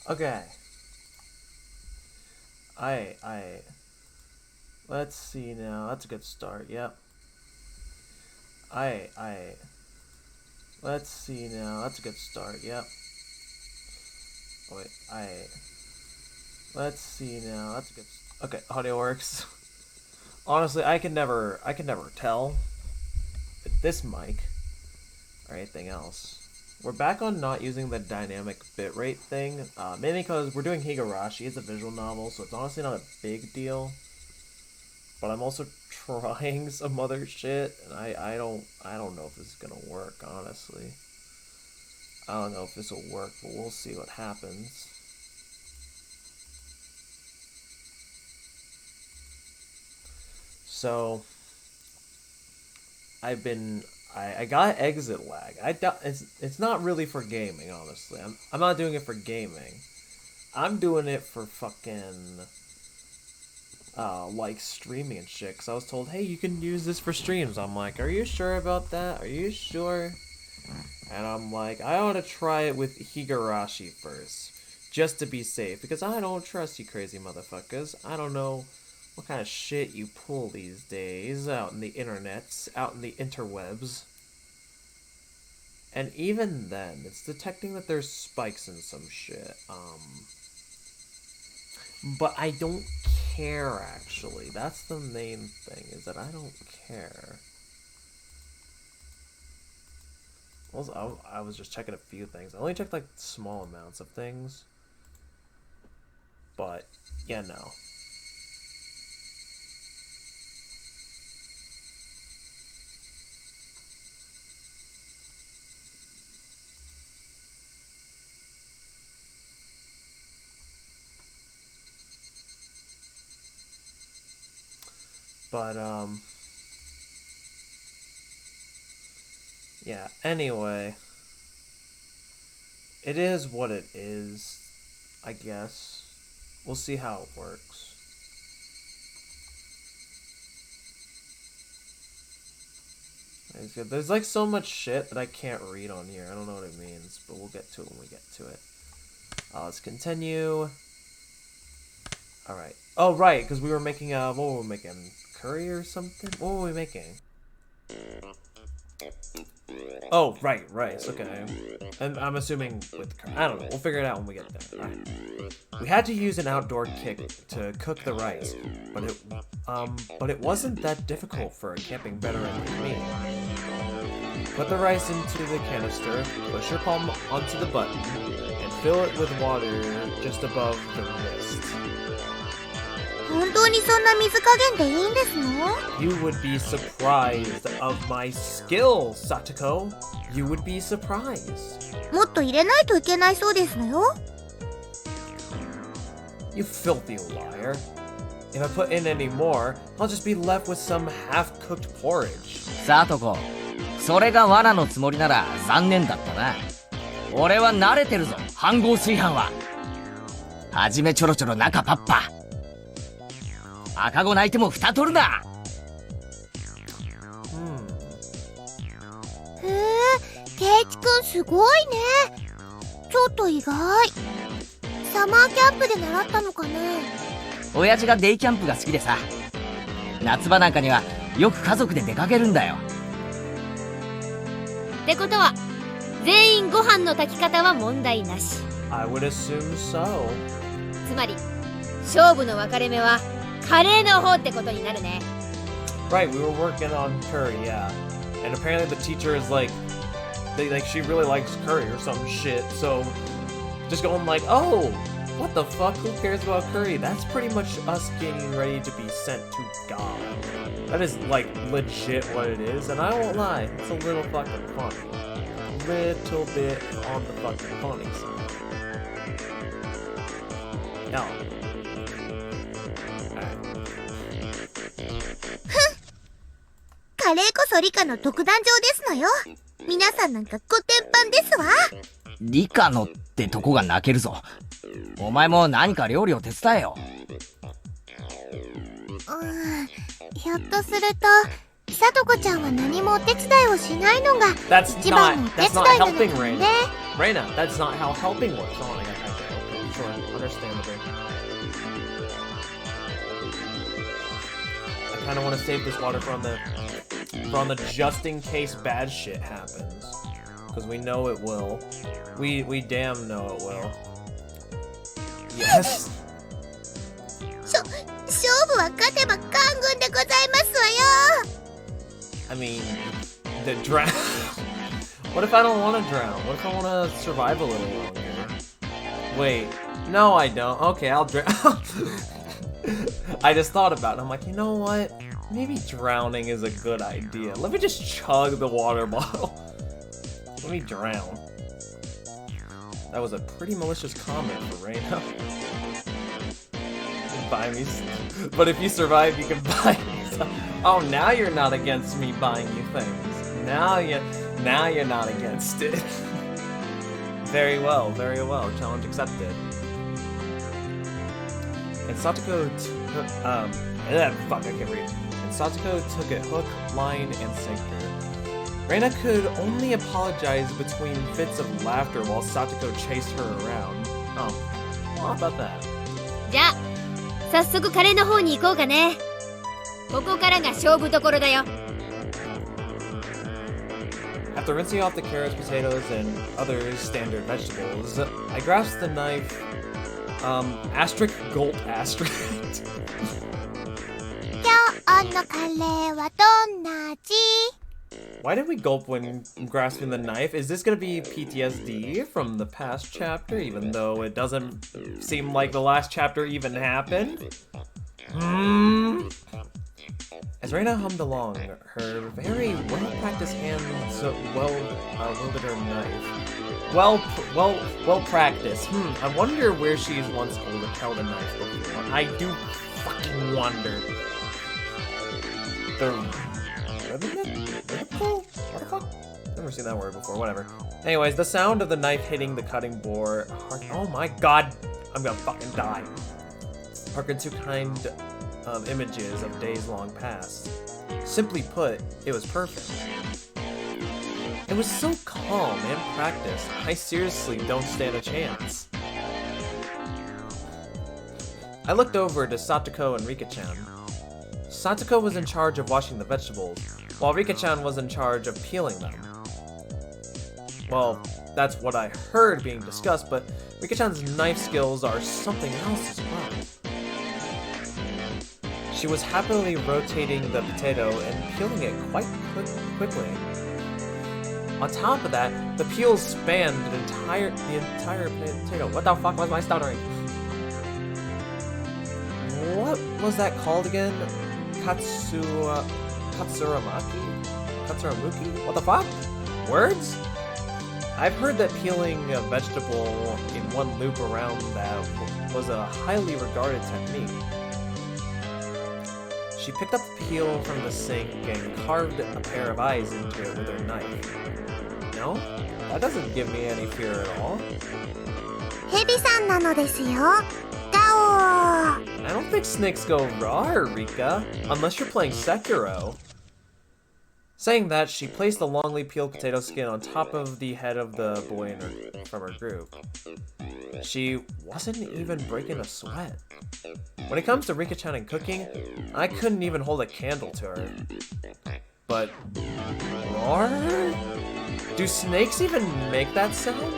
Okay. I. Let's see now. That's a good start. Yep. I. Let's see now. That's a good start. Yep. Oh, wait. Let's see now. That's a good. Okay, audio works. Honestly, I can never tell with this mic or anything else. We're back on not using the dynamic bitrate thing, mainly because we're doing Higurashi. It's a visual novel, so it's honestly not a big deal. But I'm also trying some other shit, and I don't know if this is gonna work, honestly. I don't know if this will work, but we'll see what happens. So I got exit lag. It's not really for gaming, honestly. I'm not doing it for gaming. I'm doing it for fucking like streaming and shit. Cause I was told, hey, you can use this for streams. I'm like, are you sure about that? Are you sure? And I'm like, I ought to try it with Higurashi first, just to be safe, because I don't trust you crazy motherfuckers. I don't know what kind of shit you pull these days out in the internets, out in the interwebs. And even then, it's detecting that there's spikes in some shit. But I don't care, actually. That's the main thing, is that I don't care. Also, I was just checking a few things. I only checked, like, small amounts of things. But, yeah, no. But, yeah, anyway. It is what it is, I guess. We'll see how it works. There's like so much shit that I can't read on here. I don't know what it means, but we'll get to it when we get to it. Let's continue. Alright. Oh, right, because we were making, what were we making? Curry or something? What were we making? Oh, right, okay. And I'm assuming with curry. I don't know, we'll figure it out when we get there. Alright. We had to use an outdoor kit to cook the rice, but it wasn't that difficult for a camping veteran like me. Put the rice into the canister, push your palm onto the button, and fill it with water just above the wrist. 本当にそんな水加減でいいんですの? You would be surprised of my skill, Satoko. You would be surprised. もっと入れないといけないそうですのよ。You filthy liar. If I put in any more, I'll just be left with some half-cooked porridge. サトコ、それが罠のつもりなら残念だったな。俺は慣れてるぞ、飯盒炊飯は。はじめちょろちょろ中パッパ。赤子泣いても蓋取るな。へえ、ケイチくんすごいね。ちょっと意外。サマーキャンプで習ったのかね。親父がデイキャンプが好きでさ、夏場なんかにはよく家族で出かけるんだよ。ってことは全員ご飯の炊き方は問題なし。 I would assume so. つまり勝負の分かれ目はカレーの方ってことになるね。 Right, we were working on curry, yeah. And apparently the teacher is like, she really likes curry or some shit, so just going like, oh, what the fuck, who cares about curry? That's pretty much us getting ready to be sent to God. That is, like, legit what it is, and I won't lie, it's a little fucking funny. A little bit on the fucking funny side. No. Alright. カレーこそ理科の独壇場ですのよ。皆さんなんかコテンパンですわ。理科のってとこが泣けるぞ。お前も何か料理を手伝えよ。ひょっとするとさとこちゃんは何もお手伝いをしないのが一番のお手伝いなのかもね。Reina, that's not how helping works. Oh, Sure, understandable. I kind of want to save this water for on the just in case bad shit happens, because we know it will. We damn know it will. Yes. 勝負は勝てば官軍でございますわよ。 I mean, the drown. What if I don't want to drown? What if I want to survive a little longer? Wait, no, I don't. Okay, I'll drown. I just thought about it. I'm like, you know what? Maybe drowning is a good idea. Let me just chug the water bottle. Let me drown. That was a pretty malicious comment for Reina. Buy me, but if you survive, you can buy me stuff. Oh, now you're not against me buying you things. Now you're not against it. Very well, very well. Challenge accepted. And Satoko fuck, I can't read. And Satoko took it hook, line, and sinker. Reina could only apologize between fits of laughter while Satoko chased her around. Oh, well, how about that? じゃあ早速カレーの方に行こうかね。ここからが勝負どころだよ。 After rinsing off the carrots, potatoes, and other standard vegetables, I grasped the knife. Asterisk, gulp, asterisk. 今日のカレーはどんな味？ Why did we gulp when grasping the knife? Is this gonna be PTSD from the past chapter, even though it doesn't seem like the last chapter even happened? As Reina hummed along, her very well-practiced hands wielded her knife. Well practiced. I wonder where she's once held a knife before. I do fucking wonder. What the fuck? Never seen that word before, whatever. Anyways, the sound of the knife hitting the cutting board. Oh my god, I'm gonna fucking die. Harkened to kind of images of days long past. Simply put, it was perfect. It was so calm and practiced, I seriously don't stand a chance. I looked over to Satoko and Rika-chan. Satoko was in charge of washing the vegetables, while Rika-chan was in charge of peeling them. Well, that's what I heard being discussed, but Rika-chan's knife skills are something else as well. She was happily rotating the potato and peeling it quite quickly. On top of that, the peels spanned the entire potato. What the fuck was my stuttering? What was that called again? Katsuramuki? What the fuck? Words? I've heard that peeling a vegetable in one loop around that was a highly regarded technique. She picked up the peel from the sink and carved a pair of eyes into it with her knife. No? That doesn't give me any fear at all. ヘビさんなのですよ。ガオー。 I don't think snakes go raw, Rika, unless you're playing Sekiro. Saying that, she placed the longly peeled potato skin on top of the head of the boy from her group. She wasn't even breaking a sweat. When it comes to Rika-chan and cooking, I couldn't even hold a candle to her. But roar? Do snakes even make that sound?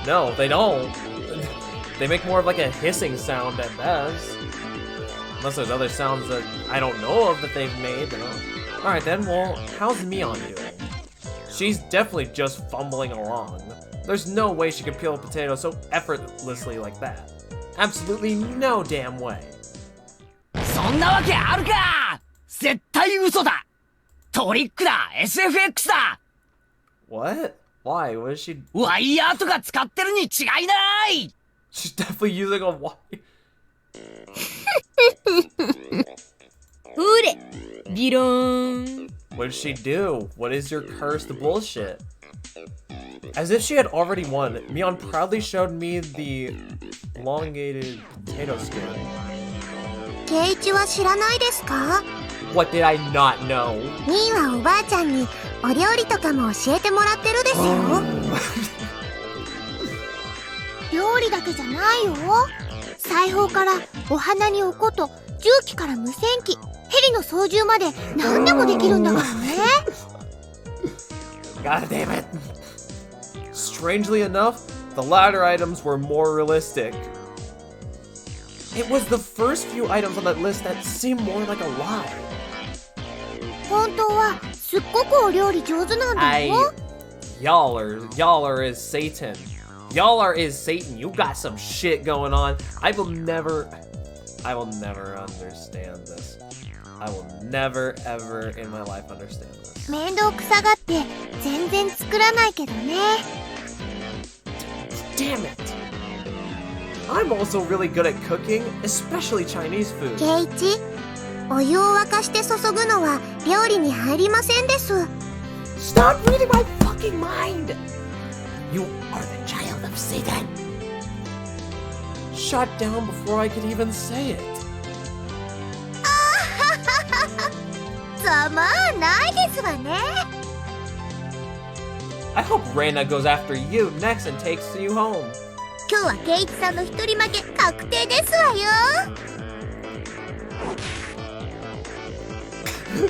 No, they don't. They make more of like a hissing sound at best. Unless there's other sounds that I don't know of that they've made. Alright then, well, how's Mion doing? She's definitely just fumbling along. There's no way she could peel a potato so effortlessly like that. Absolutely no damn way. そんなわけあるか！絶対嘘だ！トリックだ！ SFX だ！ What? Why? What is she? ワイヤーとか使ってるに違いない！ She's definitely using a wire. ほれビローン。 What did she do? What is your cursed bullshit? As if she had already won, Mion proudly showed me the elongated potato skin. ケイチは知らないですか？ What did I not know? ミーはおばあちゃんにお料理とかも教えてもらってるですよ。料理理だけじゃないよ。裁縫からお花におこと、重機から無線機、ヘリの操縦まで何でもできるんだからね。God damn it. Strangely enough, the latter items were more realistic. It was the first few items on that list that seemed more like a lie. 本当はすっごくお料理上手なんだよ。Y'all are is Satan. Y'all are is Satan. You got some shit going on. I will never understand this. I will never ever in my life understand this. 面倒くさがって全然作らないけどね。Damn it. I'm also really good at cooking, especially Chinese food. ケイチ、お湯を沸かして注ぐのは料理に入りませんです。Stop reading my fucking mind! You are the child of Satan. Shut down before I could even say it. ざまあないですわね。I hope Reina goes after you next and takes you home. 今日はケイチさんの一人負け確定ですわよ。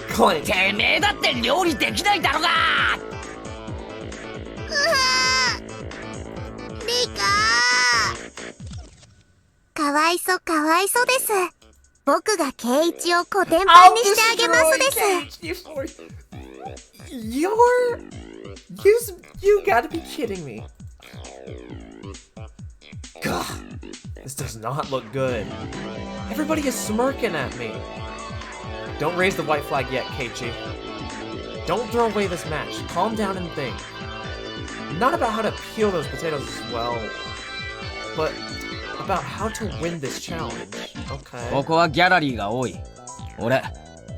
Clank. てめえだって料理できないだろが。リカかわいそかわいそです。僕がケイチをコテンパンにしてあげますです。You gotta be kidding me. God, this does not look good. Everybody is smirking at me. Don't raise the white flag yet, Keiichi. Don't throw away this match. Calm down and think. Not about how to peel those potatoes as well, but about how to win this challenge. Okay. ここはギャラリーが多い。俺、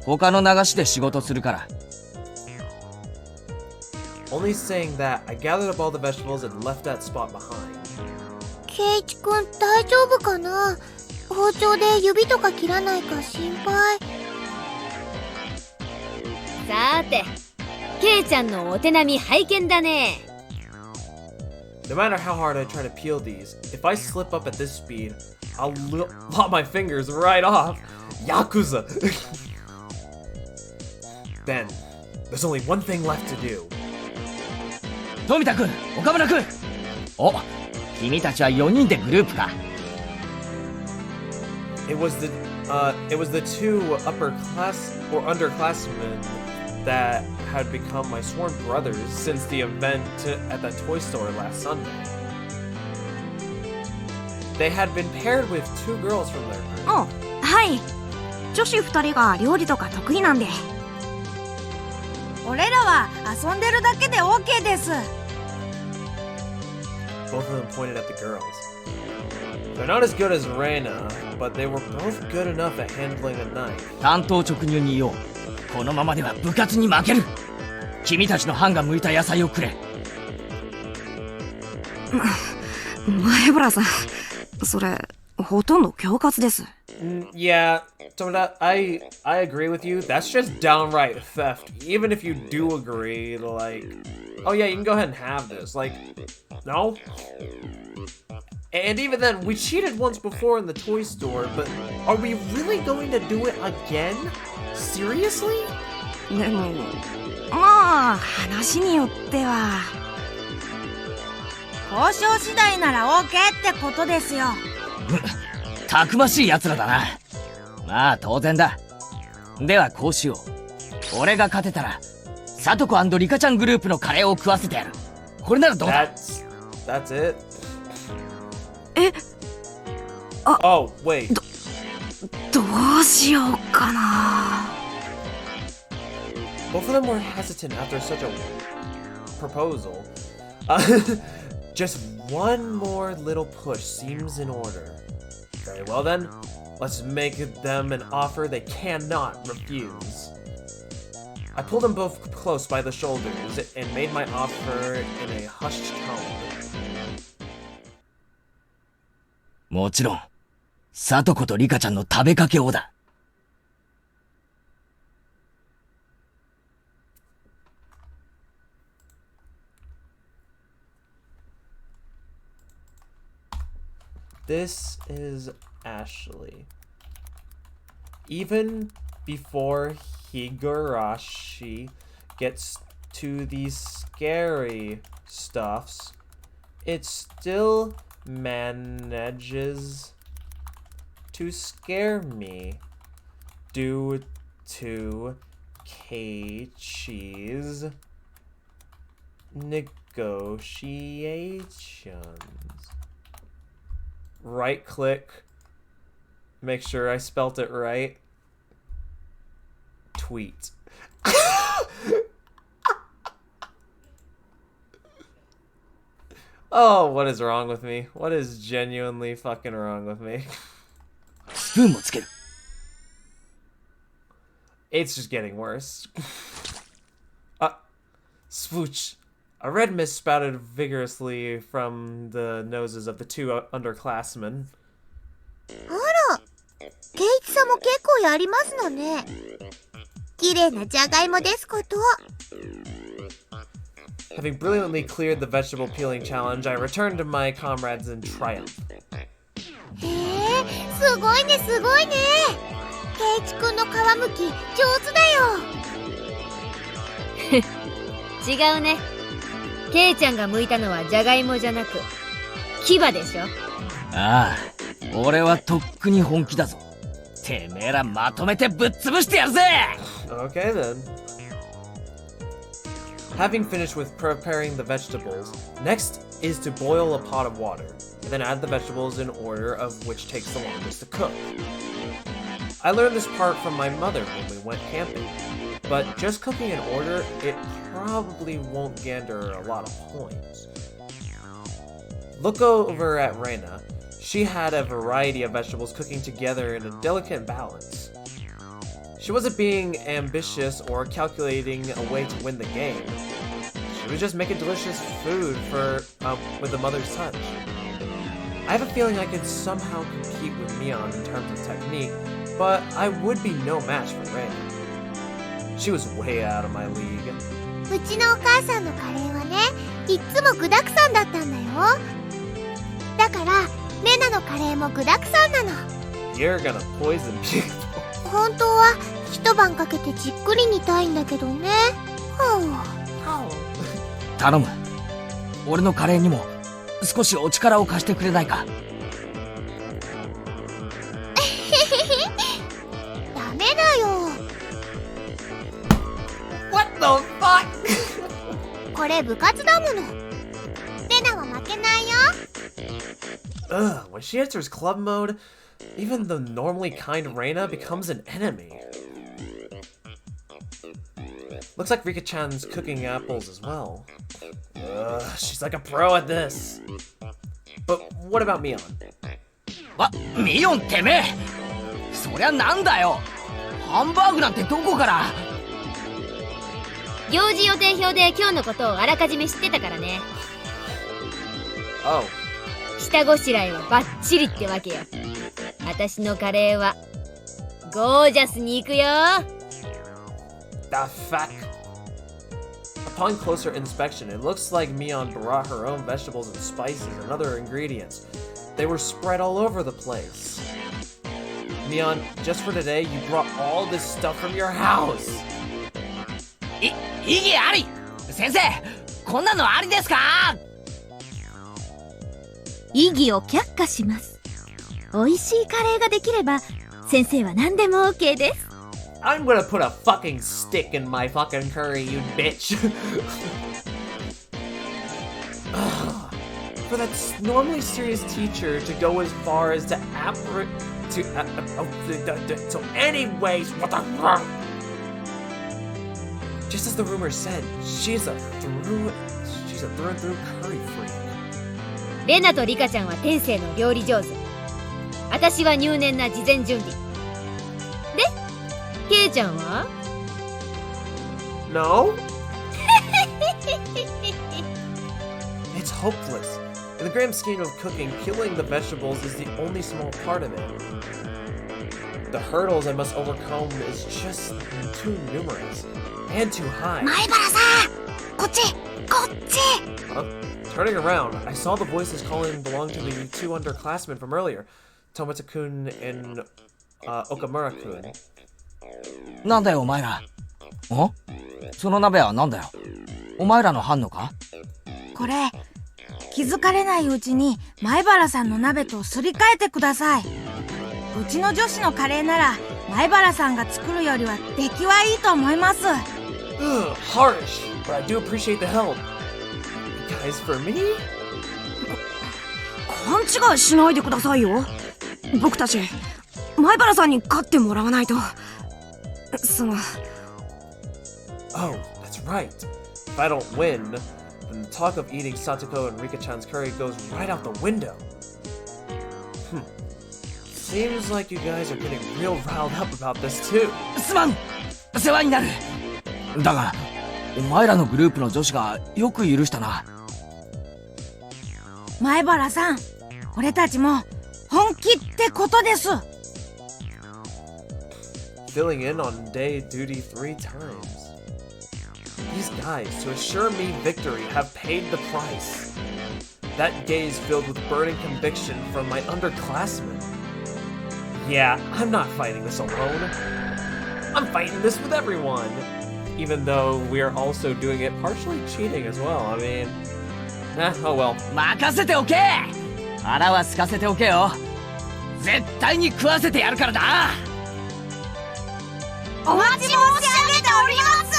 他の流しで仕事するから。Only saying that, I gathered up all the vegetables and left that spot behind. ケイチくん大丈夫かな？包丁で指とか切らないか心配。さーて、ケイちゃんのお手並み拝見だね。No matter how hard I try to peel these, if I slip up at this speed, I'll lop my fingers right off. Yakuza! Then, there's only one thing left to do. 富田君、岡村君。お、君たちは4人でグループか。It was the two underclassmen that had become my sworn brothers since the event at that toy store last Sunday. They had been paired with two girls from their group. あ、はい。女子2人が料理とか得意なんで。俺らは遊んでるだけで OK です。Both of them pointed at the girls. They're not as good as Reina, but they were both good enough at handling a knife. 単刀直入に言おう。このままでは部活に負ける。君たちの班が向いた野菜をくれ。前原さん、それほとんど恐喝です。Yeah, Tomoda, I agree with you. That's just downright theft. Even if you do agree, like, oh yeah, you can go ahead and have this. Like, no? And even then, we cheated once before in the toy store, but are we really going to do it again? Seriously? でも、まあ話によっては。交渉次第なら OK ってことですよ。たくましい奴らだな。まあ当然だ。ではこうしよう。俺が勝てたら、さとこ&リカちゃんグループのカレーを食わせてやる。これならどうだ？ That's it? え、あ、Oh, wait. どうしようかな。Both of them were hesitant after such a proposal. Just one more little push seems in order. Very well then, let's make them an offer they cannot refuse. I pulled them both close by the shoulders and made my offer in a hushed tone. もちろん、さとことリカちゃんの食べかけをだ。This is Ashley. Even before Higurashi gets to these scary stuffs, it still manages to scare me due to Keiichi's negotiations. Right click. Make sure I spelt it right. Tweet. Oh, what is wrong with me? What is genuinely fucking wrong with me? スプーンもつける。 It's just getting worse. Swooch. A red mist spouted vigorously from the noses of the two underclassmen. あら、ケイチさんも結構やりますのね。綺麗なじゃがいもですこと。Having brilliantly cleared the vegetable peeling challenge, I returned to my comrades in triumph. へえ、すごいねすごいね。ケイチくんの皮むき上手だよ。違うね。ケイちゃんが剥いたのはじゃがいもじゃなく牙でしょ。ああ、俺はとっくに本気だぞ。てめえらまとめてぶっ潰してやるぜ。 Okay then. Having finished with preparing the vegetables, next is to boil a pot of water, and then add the vegetables in order of which takes the longest to cook. I learned this part from my mother when we went camping, but just cooking in order, it probably won't gander a lot of points. Look over at Reina. She had a variety of vegetables cooking together in a delicate balance. She wasn't being ambitious or calculating a way to win the game. She was just making delicious food with a mother's touch. I have a feeling I could somehow compete with Mion in terms of technique, but I would be no match for Reina. She was way out of my league. うちのお母さんのカレーはね、いっつも具だくさんだったんだよ。だから、レナのカレーも具だくさんなの。You're gonna poison people. 本当は一晩かけてじっくり煮たいんだけどね。頼む。俺のカレーにも少しお力を貸してくれないか。ダメだよ。What the fuck? これ部活だもの。レナは負けないよ。Ugh, when she enters club mode, even the normally kind Reina becomes an enemy. Looks like Rika-chan's cooking apples as well. She's like a pro at this. But what about Mion? わ、ミヨンてめえ。そりゃなんだよ。ハンバーグなんてどこから。行事予定表で今日のことをあらかじめ知ってたからね。Oh. 下ごしらえはバッチリってわけよ。私のカレーはゴージャスに行くよ。 The fuck? Upon closer inspection, it looks like Mion brought her own vegetables and spices and other ingredients. They were spread all over the place. Mion, just for today, you brought all this stuff from your house. 異議あり。先生、こんなのありですか。異議を却下します。美味しいカレーができれば先生は何でも OK です。 I'm gonna put a fucking stick in my fucking curry, you bitch. For that normally serious teacher to go as far as to so anyways, what the fuck? Just as the rumor said, she's a through and through curry freak. レナとリカちゃんは天性の料理上手。私は入念な事前準備。で、ケイちゃんは？ No? It's hopeless. In the grand scheme of cooking, peeling the vegetables is the only small part of it. The hurdles I must overcome is just too numerous and too high. 前原さん、こっちこっち Turning around, I saw the voices calling belonged to the two underclassmen from earlier, Tomata-kun and Okamura-kun. なんだよお前ら。その鍋はなんだよ。お前らの班のか？これ気づかれないうちに前原さんの鍋とすり替えてください。うちの女子のカレーなら前原さんが作るよりは出来はいいと思います。Harsh, but I do appreciate the help. You guys for me? 勘違いしないでくださいよ。僕たち前原さんに勝ってもらわないと。Oh, that's right. If I don't win, then the talk of eating Satoko and Rika-chan's curry goes right out the window. Seems like you guys are getting real riled up about this too. すまん、世話になる。だがお前らのグループの女子がよく許したな。前原さん、俺たちも本気ってことです。Filling in on day duty 3 times. These guys, to assure me victory, have paid the price. That gaze filled with burning conviction from my underclassmen. Yeah, I'm not fighting this alone. I'm fighting this with everyone. Even though we're also doing it partially cheating as well. I mean, oh well. 任せておけ。腹は空かせておけよ。絶対に食わせてやるからな。お待ち申し上げております。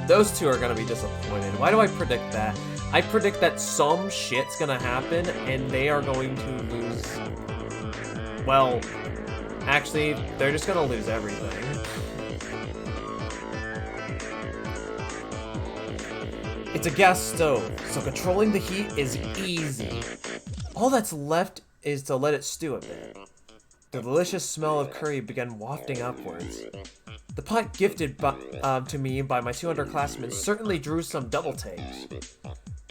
Those two are gonna be disappointed. Why do I predict that? I predict that some shit's gonna happen and they are going to lose. Well, actually, they're just gonna lose everything. It's a gas stove, so controlling the heat is easy. All that's left is to let it stew a bit. The delicious smell of curry began wafting upwards. The pot gifted to me by my two underclassmen certainly drew some double takes.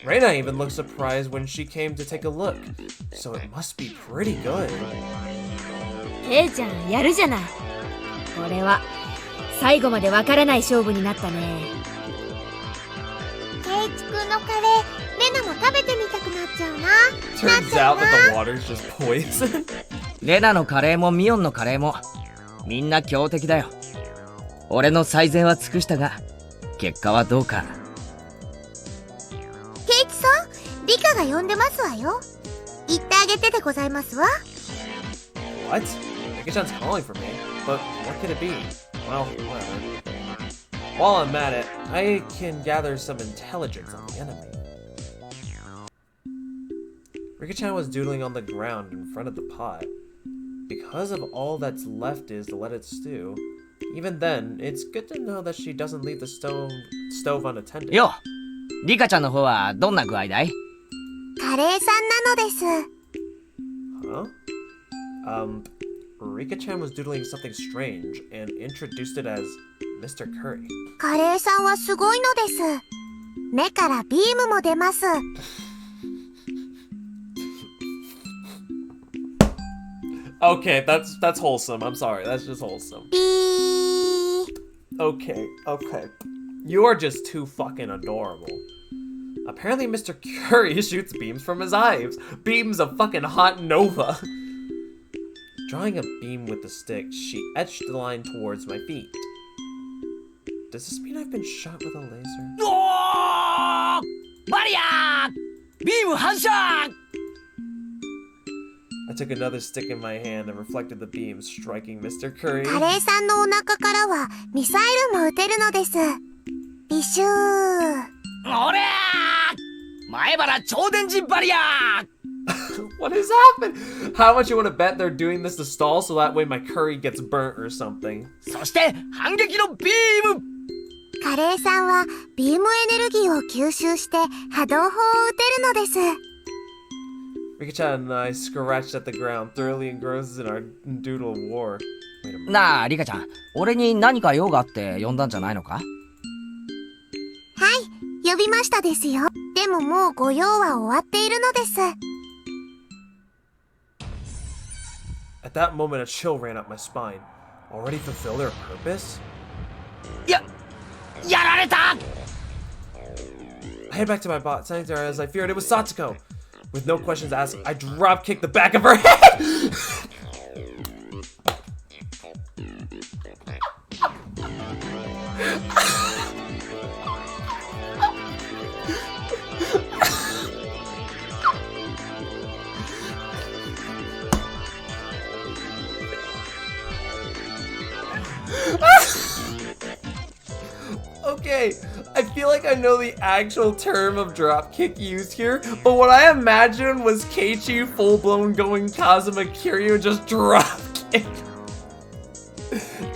Reina even looked surprised when she came to take a look, so it must be pretty good. ケイちゃんやるじゃない。これは最後までわからない勝負になったね。ケイチくんのカレー、レナも食べてみたくなっちゃうな。 Turns out that the water's just poison. レナのカレーもミオンのカレーもみんな強敵だよ。俺の最善は尽くしたが結果はどうか。ケイチさん、リカが呼んでますわよ。言ってあげてでございますわ。 What? Rika-chan's calling for me, but what could it be? Well, whatever. While I'm at it, I can gather some intelligence on the enemy. Rika-chan was doodling on the ground in front of the pot. Because of all that's left is to let it stew, even then, it's good to know that she doesn't leave the stove unattended. よ、リカちゃんの方はどんな具合だい？カレーさんなのです。 Huh? Rika-chan was doodling something strange and introduced it as Mr. Curry. カレーさんはすごいのです。目からビームも出ます。Okay, that's wholesome. I'm sorry. That's just wholesome. Okay. You are just too fucking adorable. Apparently Mr. Curry shoots beams from his eyes. Beams of fucking hot nova. Drawing a beam with the stick, she etched the line towards my feet. Does this mean I've been shot with a laser? おー！バリアー！ビーム反射！ I took another stick in my hand and reflected the beam, striking Mr. Curry. カレーさんのお腹からはミサイルも撃てるのです。ビシュー。おりゃー！前原超電磁バリアー！ What has happened? How much you want to bet they're doing this to stall so that way my curry gets burnt or something? そして反撃のビーム！カレーさんはビームエネルギーを吸収して波動砲を撃てるのです。Rika-chan and I scratched at the ground, thoroughly engrossed in our doodle of war. Wait a minute. なあリカちゃん、俺に何か用があって呼んだんじゃないのか？はい、呼びましたですよ。でももうご用は終わっているのです。At that moment, a chill ran up my spine. Already fulfilled their purpose? やられた！ I head back to my bot, standing there as I feared it was Satsuko. With no questions asked, I drop kick the back of her head! Okay, I feel like I know the actual term of dropkick used here, but what I imagined was Keiichi full-blown going Kazuma Kiryu just dropkick.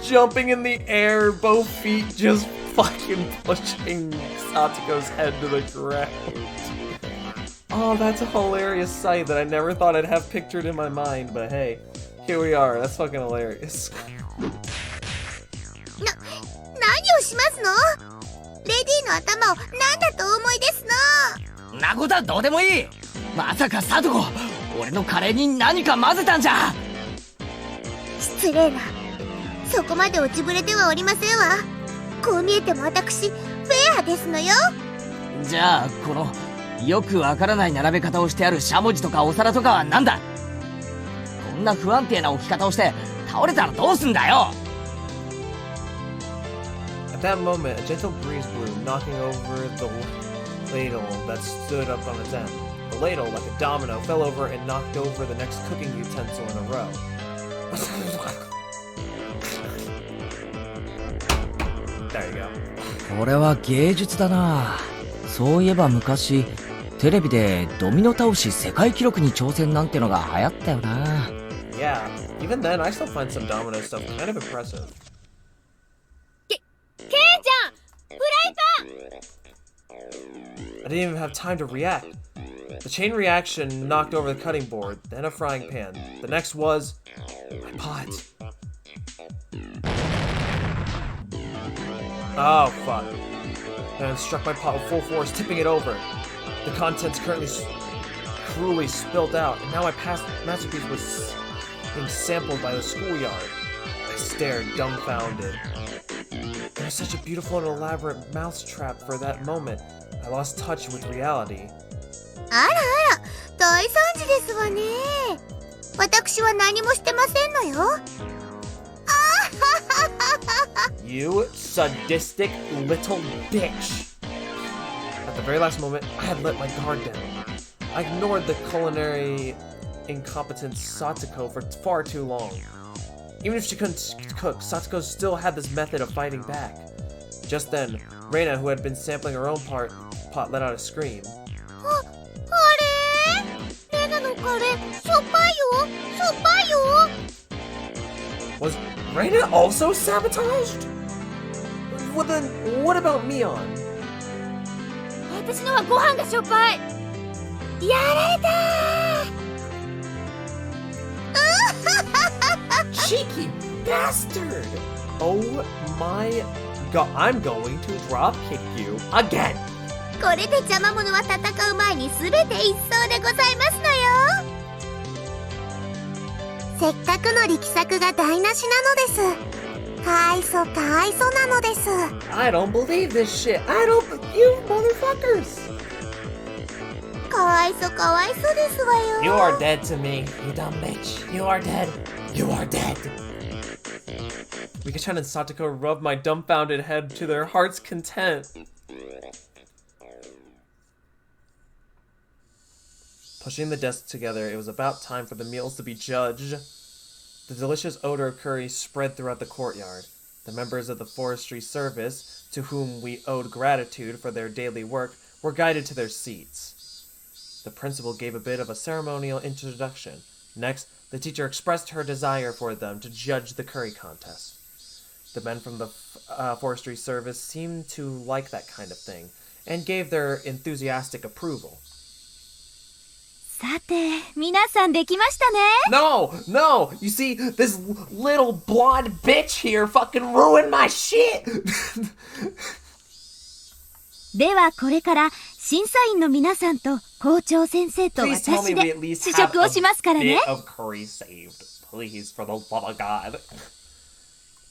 Jumping in the air, both feet just fucking pushing Satsuko's head to the ground. Oh, that's a hilarious sight that I never thought I'd have pictured in my mind, but hey, here we are. That's fucking hilarious. 何をしますの？レディの頭を何だとお思いですの？なことはどうでもいい。まさかサトコ、俺のカレーに何か混ぜたんじゃ。失礼な。そこまで落ちぶれてはおりませんわ。こう見えても私フェアですのよ。じゃあこのよくわからない並べ方をしてあるしゃもじとかお皿とかはなんだ。こんな不安定な置き方をして倒れたらどうすんだよ。At that moment, a gentle breeze blew, knocking over the ladle that stood up on its end. The ladle, like a domino, fell over and knocked over the next cooking utensil in a row. There you go. これは芸術だな。そういえば昔テレビでドミノ倒し世界記録に挑戦なんてのが流行ったよな。Yeah, even then, I still find some domino stuff kind of impressive. ケンちゃんフライパン I didn't even have time to react. The chain reaction knocked over the cutting board, then a frying pan. The next was my pot. Oh, fuck. And I struck my pot with full force, tipping it over. The contents currently cruelly spilled out, and now my past masterpiece was being sampled by the schoolyard. I stared, dumbfounded. It was such a beautiful and elaborate mousetrap for that moment. I lost touch with reality. あらあら、大惨事ですわね。私は何もしてませんのよ。You sadistic little bitch! At the very last moment, I had let my guard down. I ignored the culinary incompetent Satsuko for far too long. Even if she couldn't cook, Satsuko still had this method of fighting back. Just then, Reina, who had been sampling her own pot, let out a scream. あれ？レナのカレー、しょっぱいよ、しょっぱいよ。Was Reina also sabotaged? Well then, what about Mion? 私のはご飯がしょっぱい。やられたー Cheeky bastard! Oh my god, I'm going to drop kick you again! これで邪魔者は戦う前に全て一掃でございますのよ。せっかくの力作が台無しなのです。かわいそかわいそなのです。I don't believe this shit! I don't... You motherfuckers! かわいそかわいそですわよ。You are dead to me, you dumb bitch. You are dead. You are dead. Mika-chan and Satoko rubbed my dumbfounded head to their heart's content. Pushing the desks together, it was about time for the meals to be judged. The delicious odor of curry spread throughout the courtyard. The members of the forestry service, to whom we owed gratitude for their daily work, were guided to their seats. The principal gave a bit of a ceremonial introduction. Next, the teacher expressed her desire for them to judge the curry contest. The men from the forestry service seemed to like that kind of thing, and gave their enthusiastic approval. さて、皆さんできましたね。 No! No! You see, this little blonde bitch here fucking ruined my shit! ではこれから審査員の皆さんと校長先生と Please tell 私 me we で at least 試 have 食をしますから a ね bit。of curry saved. Please, for the love of God.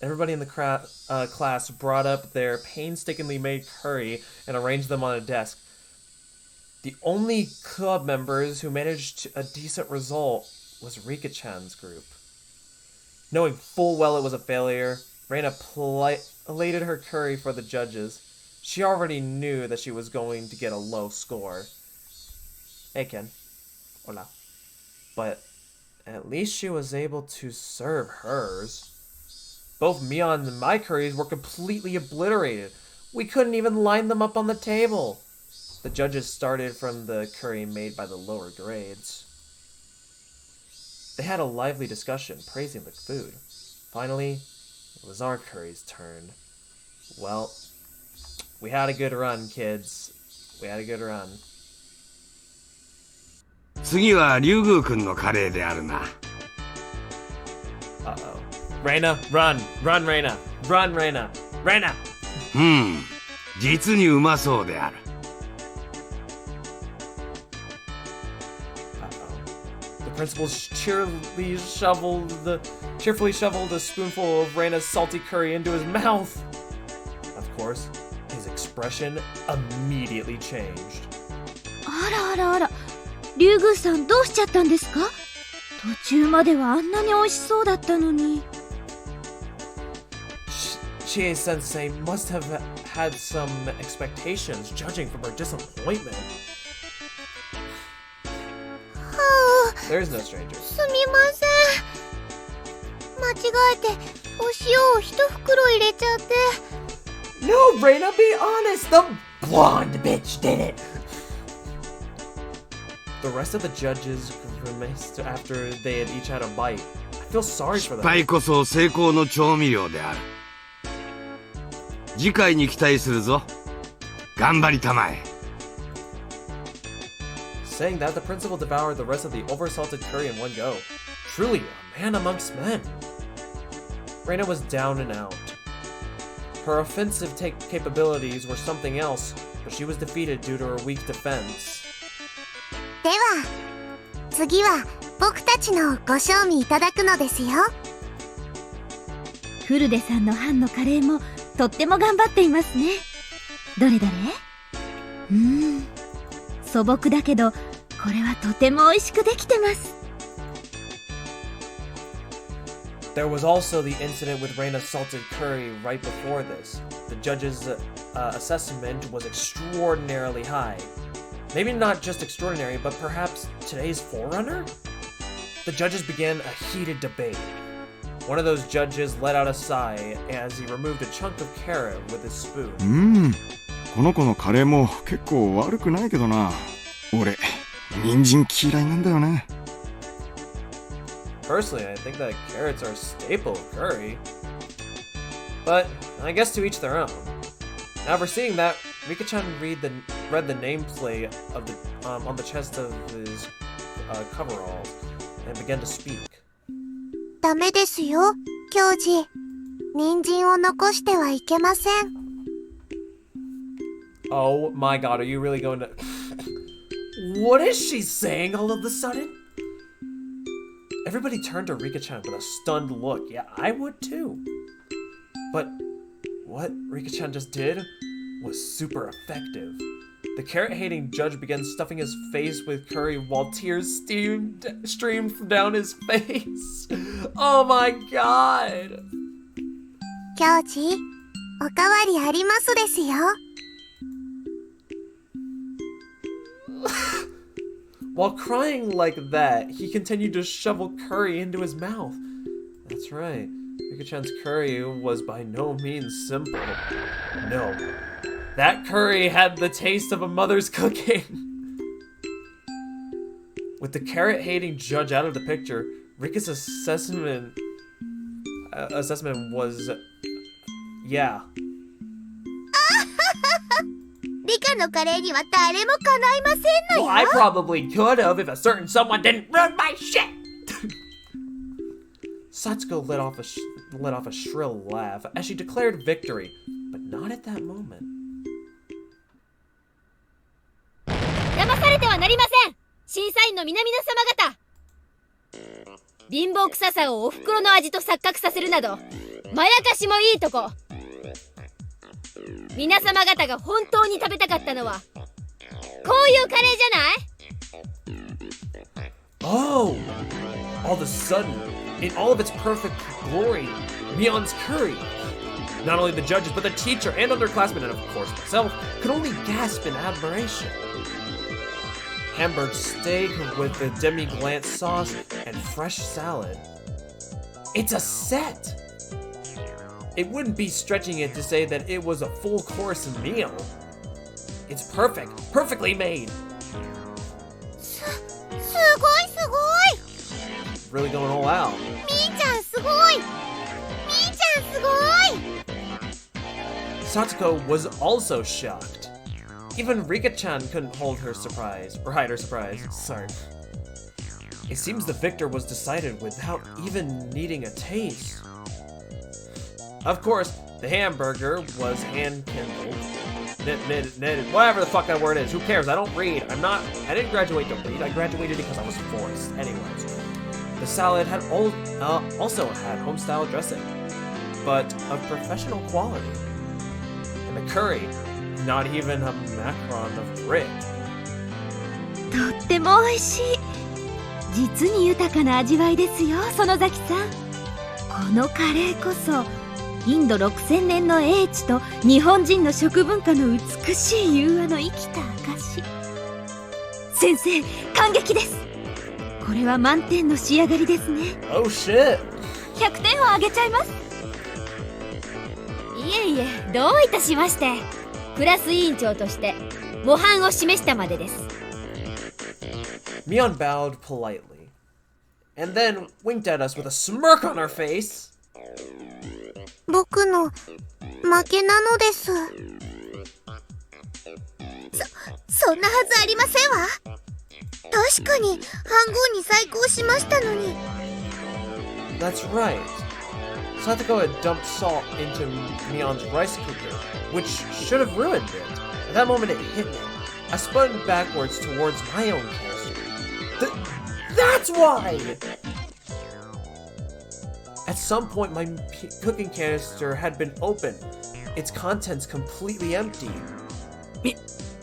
Everybody in the class brought up their painstakingly made curry and arranged them on a desk. The only club members who managed a decent result was Rika-chan's group. Knowing full well it was a failure, Reina plated her curry for the judges. She already knew that she was going to get a low score. Hey, Ken. Hola. But at least she was able to serve hers. Both Mion and my curries were completely obliterated. We couldn't even line them up on the table. The judges started from the curry made by the lower grades. They had a lively discussion, praising the food. Finally, it was our curry's turn. Well, we had a good run, kids. We had a good run. 次は竜宮くんのカレーであるな。Uh-oh. Reina, run! Run, Reina! Run, Reina! Reina! 実にうまそうである。The principal cheerfully shoveled a spoonful of Reina's salty curry into his mouth. Of course, his expression immediately changed. あらあらあら、竜宮さんどうしちゃったんですか？途中まではあんなに美味しそうだったのに。Chie-sensei must have had some expectations, judging from her disappointment. There is no stranger. すみません。間違えてお塩を一袋入れちゃって。No, Reina, be honest. The blonde bitch did it. The rest of the judges grimaced after they had each had a bite. I feel sorry for them. 失敗こそ成功の調味料である。次回に期待するぞ。頑張りたまえ。Saying that, the principal devoured the rest of the oversalted curry in one go. Truly, a man amongst men. Reina was down and out. Her offensive capabilities were something else, but she was defeated due to her weak defense. では、次は僕たちのご賞味いただくのですよ。フルデさんの班のカレーもとっても頑張っていますね。どれどれ？素朴だけど、これはとても美味しくできてます。There was also the incident with Reina's salted curry right before this. The judge's assessment was extraordinarily high. Maybe not just extraordinary, but perhaps today's forerunner? The judges began a heated debate. One of those judges let out a sigh as he removed a chunk of carrot with his spoon. この子のカレーも結構悪くないけどな。俺、人参嫌いなんだよね。Personally, I think that carrots are a staple of curry. But I guess to each their own. After seeing that, Rika-chan read the nameplate of the on the chest of his coveralls and began to speak. ダメですよ、教授。人参を残してはいけません。Oh my god, are you really going to... What is she saying all of a sudden? Everybody turned to Rika-chan with a stunned look. Yeah, I would too. But what Rika-chan just did was super effective. The carrot-hating judge began stuffing his face with curry while tears streamed down his face. Oh my god! 教授、おかわりありますですよ。While crying like that, he continued to shovel curry into his mouth. That's right, Rika-chan's curry was by no means simple. No, that curry had the taste of a mother's cooking. With the carrot-hating judge out of the picture, Rika's assessment was, yeah. リカのカレーには誰もかないませんの Well, よ。 I probably could have if a certain someone didn't ruin my shit! Satsuko let off a shrill laugh as she declared victory, but not at that moment. 騙されてはなりません、審査員の皆々様方。貧乏臭さをお袋の味と錯覚させるなど、まやかしもいいとこ。皆様方が本当に食べたかったのはこういうカレーじゃない？ Oh! All of a sudden, in all of its perfect glory, Mion's curry. Not only the judges, but the teacher and underclassmen, and of course myself, could only gasp in admiration. Hamburg steak with the demi-glace sauce and fresh salad. It's a set! It wouldn't be stretching it to say that it was a full course meal. It's perfect, perfectly made. すごいすごい。 Really going all out. みーちゃんすごい。みーちゃんすごい。 Satoko was also shocked. Even Rika-chan couldn't hold her surprise, or hide her surprise, sorry. It seems the victor was decided without even needing a taste. Of course, the hamburger was hand-kindled. Knitted, whatever the fuck that word is, who cares? I don't read. I didn't graduate to read, I graduated because I was forced. Anyways. The salad had also had home-style dressing, but of professional quality. And the curry, not even a macaron of brick. とっても美味しい。実に豊かな味わいですよ、園崎さん。このカレーこそインド6000年の英知と日本人の食文化の美しい融和の生きた証。先生、感激です。これは満点の仕上がりですね。 Oh shit! 100点をあげちゃいます。いえいえ、どういたしまして。クラス委員長として模範を示したまでです。 Mion bowed politely, and then winked at us with a smirk on her face. 僕の負けなのです。そんなはずありませんわ。確かに半分に細工をしましたのに。 That's right. Satoko had dumped salt into Mion's rice cooker, which should have ruined it. At that moment it hit me. I spun backwards towards my own canister. That's why! At some point my cooking canister had been opened, its contents completely empty.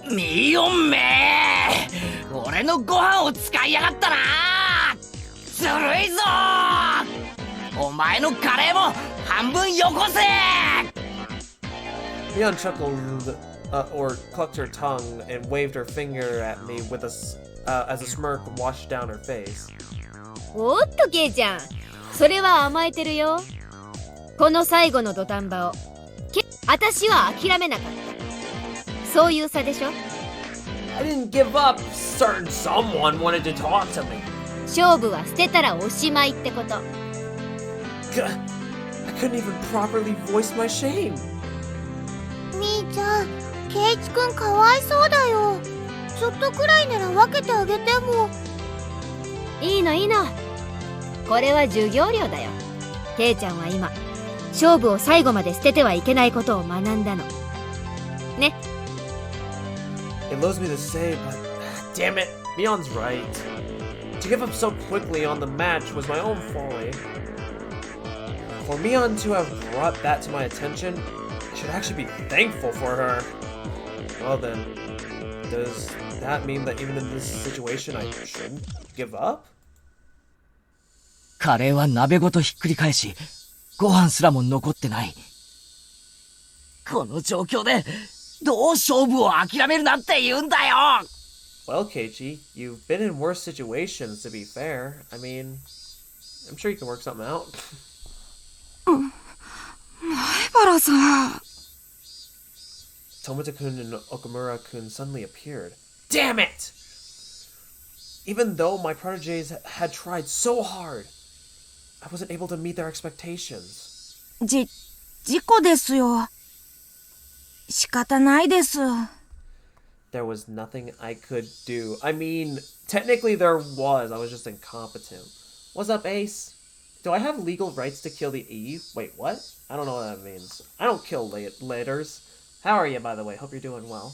ミオンめー、俺のご飯を使いやがったな。ずるいぞー。お前のカレーも半分よこせ。 Mion chuckled, or clucked her tongue and waved her finger at me with as a smirk washed down her face. おっとケイちゃん、それは甘えてるよ。この最後の土壇場を私は諦めなかった。そういう差でしょ。 I didn't give up. Certain someone wanted to talk to me. 勝負は捨てたらおしまいってこと。 I couldn't even properly voice my shame. みーちゃん、ケイチくんかわいそうだよ。ちょっとくらいなら分けてあげても。いいのいいの。これは授業料だよ。ケイちゃんは今勝負を最後まで捨ててはいけないことを学んだのね。 It loads me to say, but damn it, Mion's right. To give up so quickly on the match was my own folly. For Mion to have brought that to my attention, I should actually be thankful for her. Well then, does that mean that even in this situation I shouldn't give up? カレーは鍋ごとひっくり返し、ご飯すらも残ってない。この状況でどう勝負を諦めるなんて言うんだよ。 Well, Keiichi, you've been in worse situations, to be fair. I mean, I'm sure you can work something out. 前原さん。 Tomota-kun and Okamura-kun suddenly appeared. Damn it! Even though my proteges had tried so hard, I wasn't able to meet their expectations. 事故ですよ。仕方ないです。 There was nothing I could do. I mean, technically there was. I was just incompetent. What's up, Ace? Do I have legal rights to kill the Eve? Wait, what? I don't know what that means. I don't kill letters. How are you, by the way? Hope you're doing well.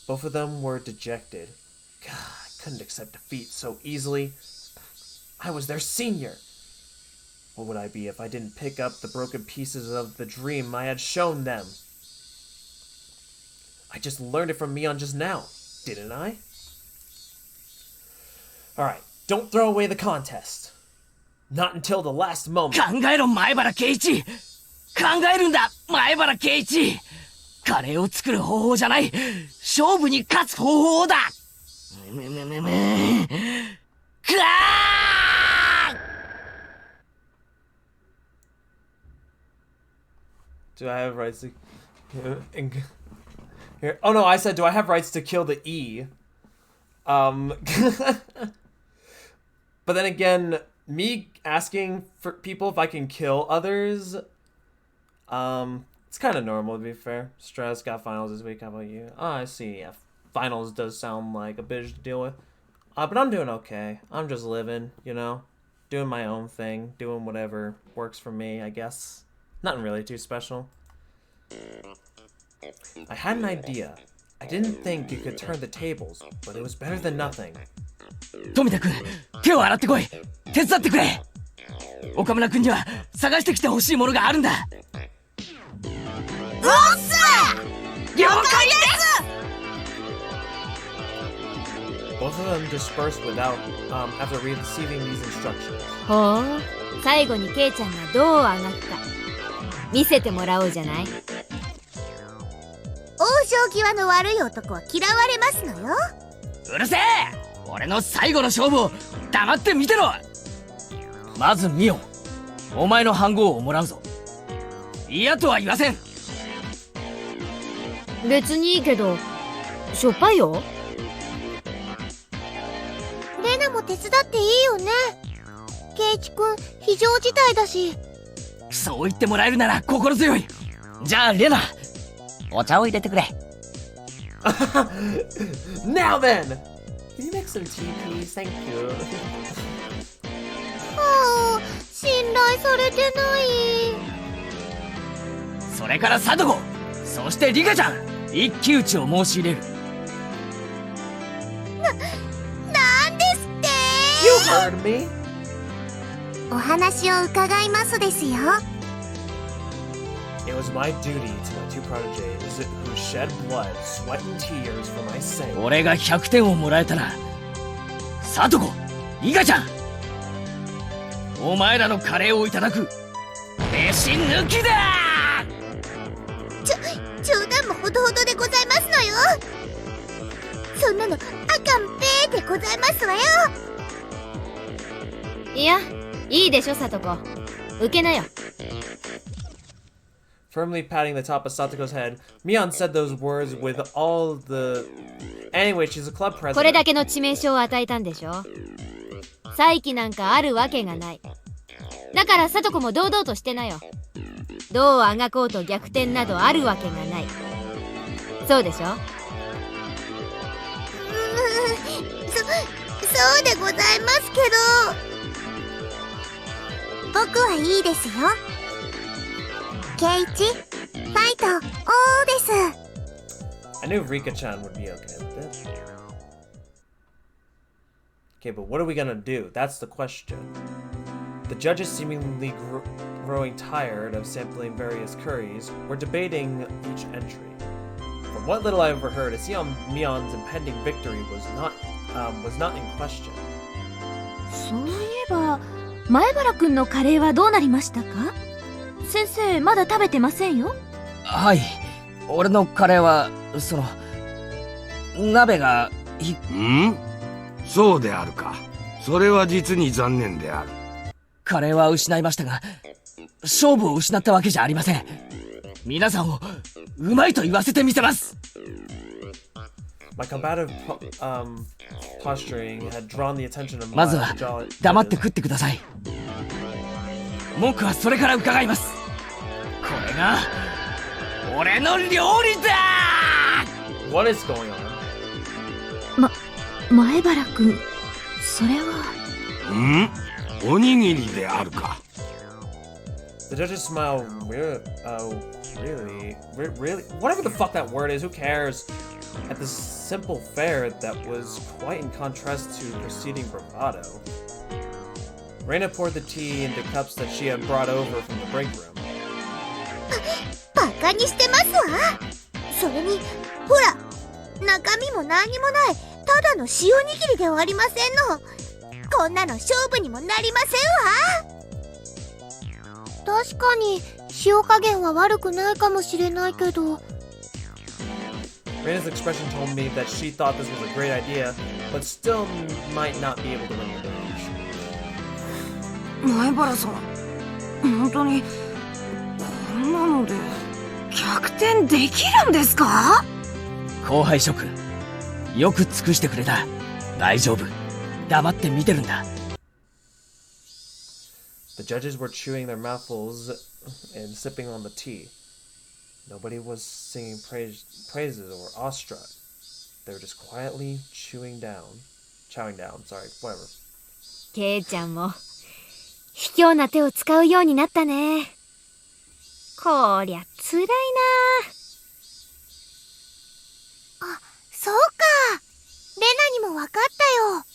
Both of them were dejected. God, I couldn't accept defeat so easily. I was their senior. What would I be if I didn't pick up the broken pieces of the dream I had shown them? I just learned it from Mion just now, didn't I? Alright, don't throw away the contest. Not until the last moment. 考えろ、前原圭一。考えるんだ、前原圭一。カレーを作る方法じゃない。勝負に勝つ方法だ。くわー Do I have rights to... Here. Oh no, I said, do I have rights to kill the E? But then again, me asking for people if I can kill others, it's kind of normal, to be fair. Stress got finals this week. How about you? Oh, I see. Yeah, finals does sound like a bitch to deal with. But I'm doing okay. I'm just living, you know? Doing my own thing. Doing whatever works for me, I guess. Nothing really too special. I had an idea. I didn't think you could turn the tables, but it was better than nothing. 富田君、手を洗ってこい。手伝ってくれ。岡村君には探してきてほしいものがあるんだ。おっす！了解です！ Both of them dispersed without, after receiving these instructions. ほう、最後にケイちゃんがどうあがくか見せてもらおうじゃない。往生際の悪い男は嫌われますのよ。うるせえ！俺の最後の勝負を黙って見てろ。まずミオン、お前の飯盒をもらうぞ。嫌とは言わせん。別にいいけど、しょっぱいよ。レナも手伝っていいよね。ケイチくん非常事態だし。そう言ってもらえるなら心強い。じゃあレナ、お茶を入れてくれ。Now then! Can you make some tea, please? Thank you. はあ、信頼されてない。それからサトコ、そしてリカちゃん、一騎打ちを申し入れる。なんですって？ You heard me! お話を伺いますですよ。It was my duty to my two protégés who shed blood, sweat, and tears for my sake. 俺が100点をもらえたら、サトコ、イカちゃん、お前らのカレーをいただく。飯抜きだ！冗談もほどほどでございますのよ。そんなのあかんぺーでございますわよ。いや、いいでしょ、サトコ。受けなよ。Firmly patting the top of Satoko's head, Mion said those words with all the... Anyway, she's a club president. これだけの致命傷を与えたんでしょ。再起なんかあるわけがない。だからサトコも堂々としてなよ。どうあがこうと逆転などあるわけがない。そうでしょ。そうでございますけど、僕はいいですよ。ケイチ、ファイト、おーです。I knew Rika-chan would be okay with this. Okay, but what are we gonna do? That's the question. The judges, seemingly growing tired of sampling various curries, were debating each entry. From what little I overheard, it seemed Mion's impending victory was not in question. そういえば、前原くんのカレーはどうなりましたか？先生、まだ食べてませんよ。はい、俺のカレーは、鍋がそうであるか。それは実に残念である。カレーは失いましたが、勝負を失ったわけじゃありません。皆さんをうまいと言わせてみせます。My combative posturing had drawn the attention of まずは黙って食ってください。僕はそれから伺います。これが俺の料理だ。 What is going on? 前原くん、それは。おにぎりであるか。The judges smile. Really? Whatever the fuck that word is, who cares? At this simple fare that was quite in contrast to preceding bravado. Reina poured the tea into cups that she had brought over from the break room. バカにしてますわ。それにほら、中身も何にもないただの塩握りではありませんの。こんなの勝負にもなりませんわ。確かに塩加減は悪くないかもしれないけど。Reina's expression told me that she thought this was a great idea, but still might not be able to win the match. 前原さん、本当にこんなので逆転できるんですか？後輩諸君、よく尽くしてくれた。大丈夫。黙って見てるんだ。The judges were chewing their mouthfuls and sipping on the tea. Nobody was singing praises or awestruck. They were just quietly chowing down, whatever. ケイちゃんも卑怯な手を使うようになったね。こりゃつらいな。あ、そうか。レナにもわかったよ。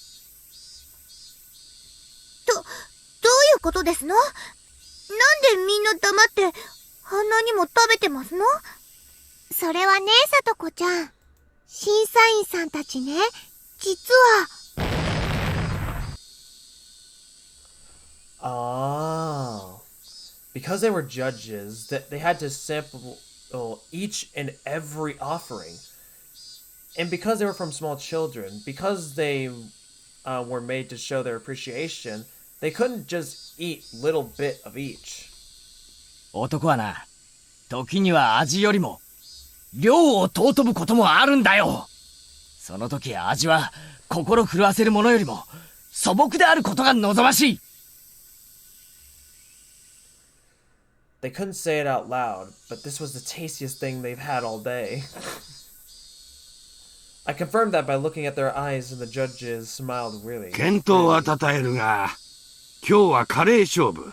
どういうことですの？なんでみんな黙ってあんなにも食べてますの？それはね、さとこちゃん。審査員さんたちね、実Ah.は。Because they were judges, that they had to sample each and every offering. And because they were from small children, because they were made to show their appreciation, they couldn't just eat little bit of each. 男はな、時には味よりも量を尊ぶこともあるんだよ。その時味は心震わせるものよりも素朴であることが望ましい。They couldn't say it out loud, but this was the tastiest thing they've had all day. I confirmed that by looking at their eyes, and the judges smiled really. 健闘は称えるが、今日はカレー勝負。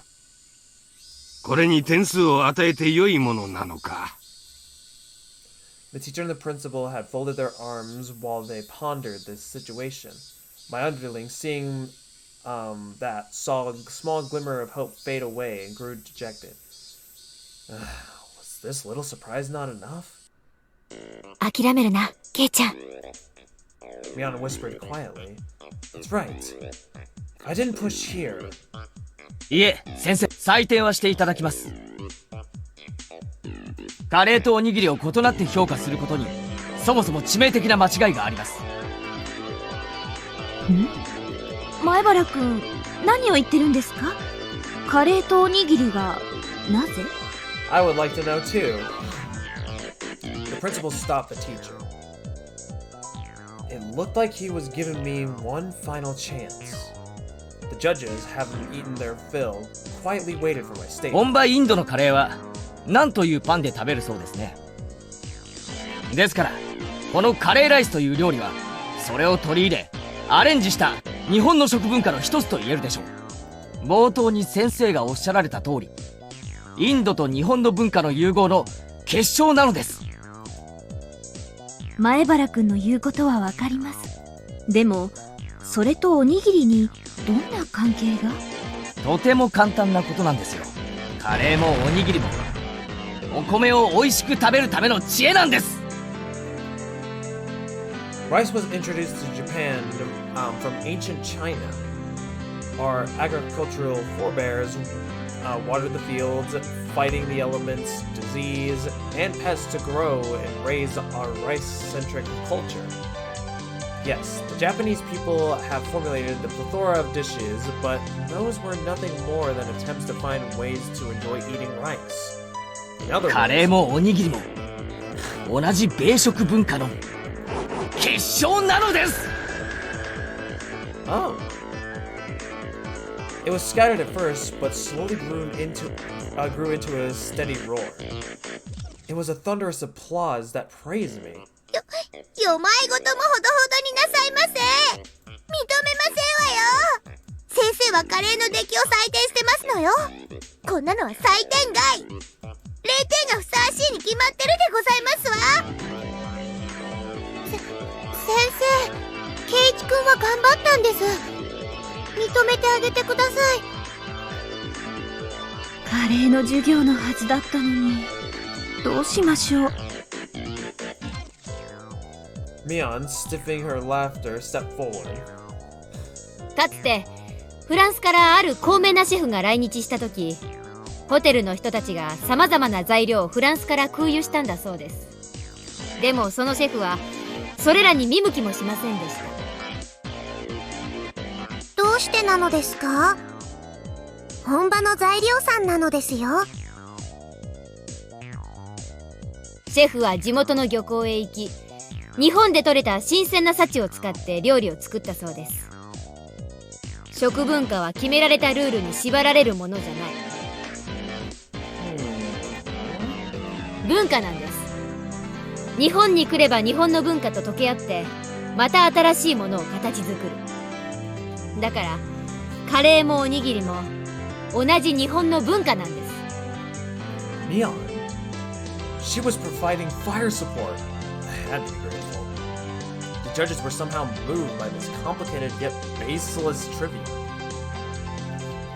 これに点数を与えて良いものなのか。The teacher and the principal had folded their arms while they pondered this situation. My underling, seeing that, saw a small glimmer of hope fade away and grew dejected. Was this little surprise not enough? 諦めるな、ケイちゃん。Miana whispered quietly. That's right. I didn't push here. いえ、先生、採点はしていただきます。カレーとおにぎりを異なって評価することに、そもそも致命的な間違いがあります。前原くん、何を言ってるんですか？カレーとおにぎりが、なぜ？ I would like to know too. The principal stopped the teacher. It looked like he was giving me one final chance. The judges, having eaten their fill, quietly waited for my statement. 本場インドのカレーは何というパンで食べるそうですね。ですからこのカレーライスという料理はそれを取り入れアレンジした日本の食文化の一つと言えるでしょう。冒頭に先生がおっしゃられた通り、インドと日本の文化の融合の結晶なのです。前原くんの言うことはわかります。でもそれとおにぎりにどんな関係が？とても簡単なことなんですよ。カレーもおにぎりもお米を美味しく食べるための知恵なんです。Rice was introduced to Japan from ancient China. Our agricultural forebears watered the fields, fighting the elements, disease, and pests to grow and raise our rice-centric culture. Yes, the Japanese people have formulated the plethora of dishes, but those were nothing more than attempts to find ways to enjoy eating rice. In other カレー words, もおにぎりも同じ米食文化の結晶なのです。oh. It was scattered at first, but slowly grew into a steady roar. It was a thunderous applause that praised me. よまいごともほどほどになさいませ。認めませんわよ。先生はカレーの出来を採点してますのよ。こんなのは採点外。0点がふさわしいに決まってるでございますわ。先生、ケイイチくんは頑張ったんです。認めてあげてください。カレーの授業のはずだったのに、どうしましょう。Mion, stiffening her laughter, stepped forward. かつてフランスからある高名なシェフが来日した時、ホテルの人たちがさまざまな材料をフランスから空輸したんだそうです。でもそのシェフはそれらに見向きもしませんでした。どうしてなのですか？本場の材料さんなのですよ。シェフは地元の漁港へ行き、日本で採れた新鮮な幸を使って料理を作ったそうです。食文化は決められたルールに縛られるものじゃない。文化なんです。日本に来れば日本の文化と溶け合って、また新しいものを形作る。だからカレーもおにぎりも同じ日本の文化なんです。Mion? She was providing fire support. I had to be grateful. The judges were somehow moved by this complicated yet baseless trivia.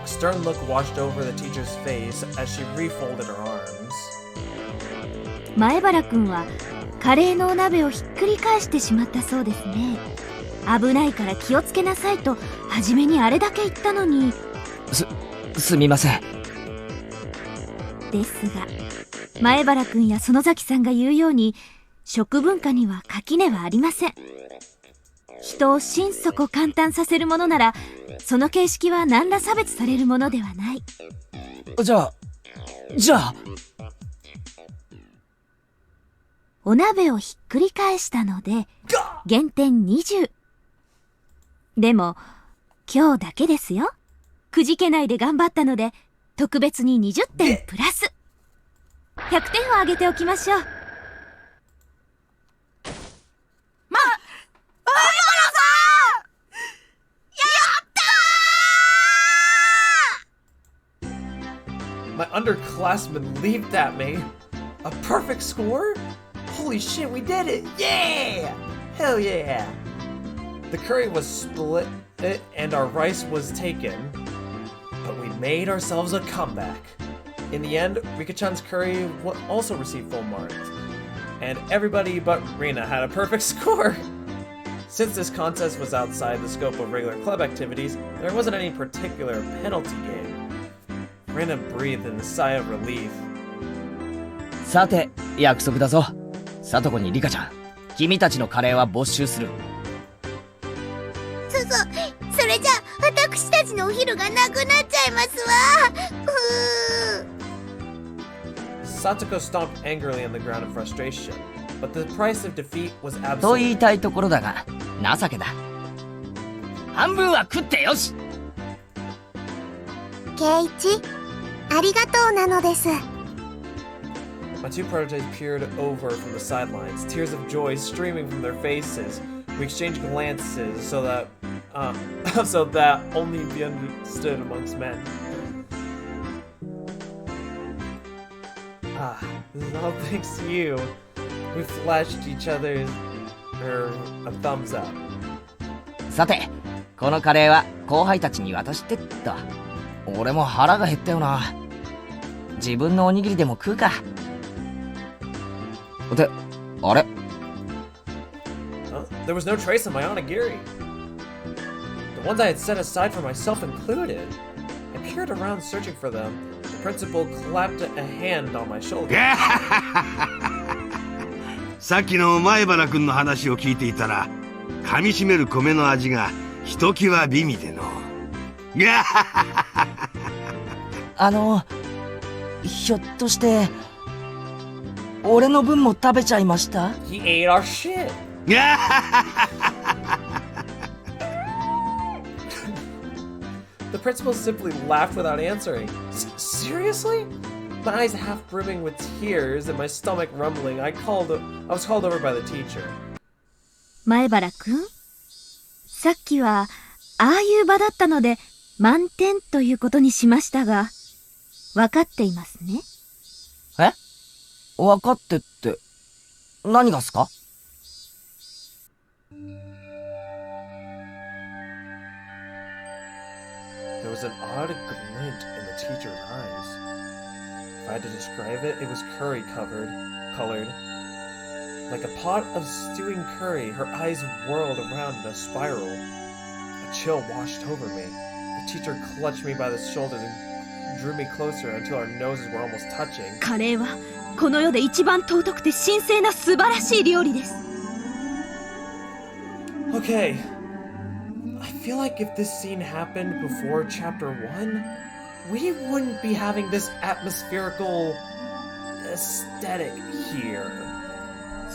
A stern look washed over the teacher's face as she refolded her arms. 前原くんはカレーのお鍋をひっくり返してしまったそうですね。危ないから気をつけなさいと初めにあれだけ言ったのに。すみません。ですが前原くんや園崎さんが言うように、食文化には垣根はありません。人を心底感嘆させるものなら、その形式は何ら差別されるものではない。じゃあお鍋をひっくり返したので減点20。でも今日だけですよ。くじけないで頑張ったので特別に20点プラス100点をあげておきましょう。My underclassmen leaped at me. A perfect score? Holy shit, we did it! Yeah! Hell yeah! The curry was split and our rice was taken, but we made ourselves a comeback. In the end, Rika-chan's curry also received full marks, and everybody but Rina had a perfect score. Since this contest was outside the scope of regular club activities, there wasn't any particular penalty game. Rina breathed in a sigh of relief. さて約束だぞ。さとこにリカちゃん、君たちのカレーは没収する。それじゃ私たちのお昼がなくなっちゃいますわ。Satoko stomped angrily on the ground in frustration, but the price of defeat was と言い absolute. たいところだが情けだ。半分は食ってよし。ケイチ、ありがとうなのです。My two prototypes peered over from the sidelines, tears of joy streaming from their faces. We exchanged glances so that only be understood amongst men. Ah, this is all thanks to you. We flashed each other a thumbs up. さてこのカレーは後輩たちに渡してった。俺も腹が減ったよな。自分のおにぎりでも食うか。ってあれ、There was no trace of my onigiri. The ones I had set aside for myself included. I peered around searching for them. The principal clapped a hand on my shoulder. さっきの前原くんの話を聞いていたら、噛み締める米の味がひときわ美味での。ひょっとして俺の分も食べちゃいました？ He ate our shit. The principal simply laughed without answering. Seriously? My eyes half brimming with tears and my stomach rumbling, I was called over by the teacher. 前原くん、さっきはああいう場だったので満点ということにしましたが、分かっていますね。え？分かってって何がっすか？There was an odd glint in the teacher's eyes. If I had to describe it, it was curry colored. Like a pot of stewing curry, her eyes whirled around in a spiral. A chill washed over me. The teacher clutched me by the shoulders and drew me closer until our noses were almost touching. カレーはこの世で一番尊くて神聖な素晴らしい料理です。 Okay. I feel like if this scene happened before chapter 1, we wouldn't be having this atmospherical aesthetic here.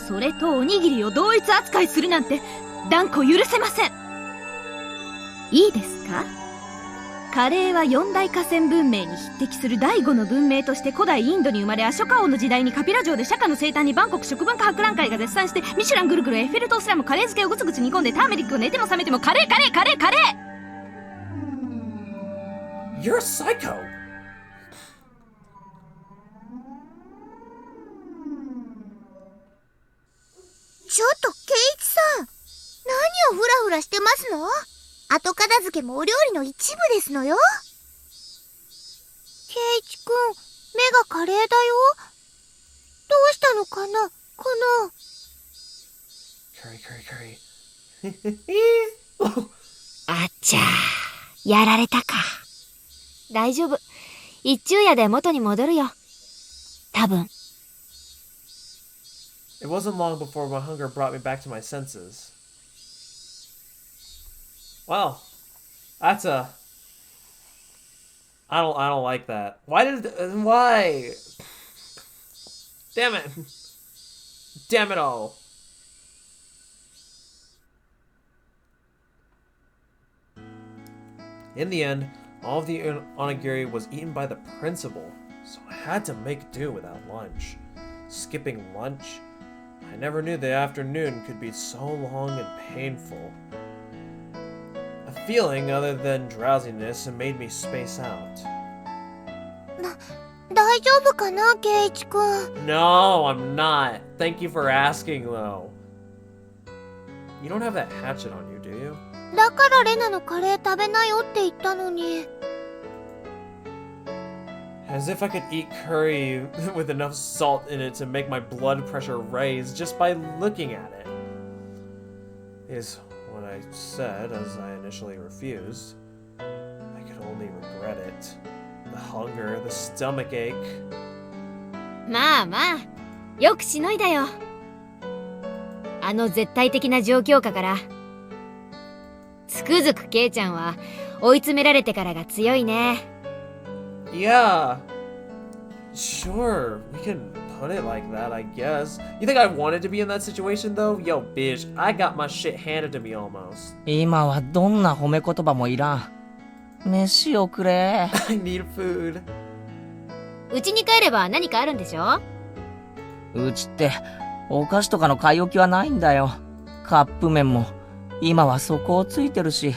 それとおにぎりを同一扱いするなんて断固許せません。いいですか？カレーは四大河川文明に匹敵する第5の文明として古代インドに生まれ、アショカ王の時代にカピラ城で釈迦の生誕にバンコク食文化博覧会が絶賛して、ミシュランぐるぐるエッフェル塔すらもカレー漬けをぐつぐつ煮込んで、ターメリックを寝ても覚めてもカレーカレーカレーカレー。 You're a psycho! ちょっとケイイチさん、何をフラフラしてますの？後片付けもお料理の一部ですのよ。ケイイチくん、目がカレーだよ。どうしたのかな、この。あっちゃー、やられたか。大丈夫。一昼夜で元に戻るよ。多分。It wasn't long before my hunger brought me back to my senses. Well, that's a... I don't like that. Why? Damn it. Damn it all. In the end, all of the onigiri was eaten by the principal, so I had to make do without lunch. Skipping lunch? I never knew the afternoon could be so long and painful. A feeling other than drowsiness made me space out. 大丈夫かな、ケイイチくん。 No, I'm not. Thank you for asking, though. You don't have that hatchet on you, do you? だからレナのカレー食べなよって言ったのに。 As if I could eat curry with enough salt in it to make my blood pressure raise just by looking at it. Is what I said, as I initially refused. I could only regret it. The hunger, the stomach ache. まあまあ、よくしのいだよ。あの絶対的な状況下から。つくづくケイちゃんは追い詰められてからが強いね。Yeah. Sure, we can put it like that, I guess. You think I wanted to be in that situation, though? Yo, bitch, I got my shit handed to me almost. 今はどんな褒め言葉もいらん。飯をくれ。I need food. うちに帰れば何かあるんでしょ？うちってお菓子とかの買い置きはないんだよ。カップ麺も今は底をついてるし。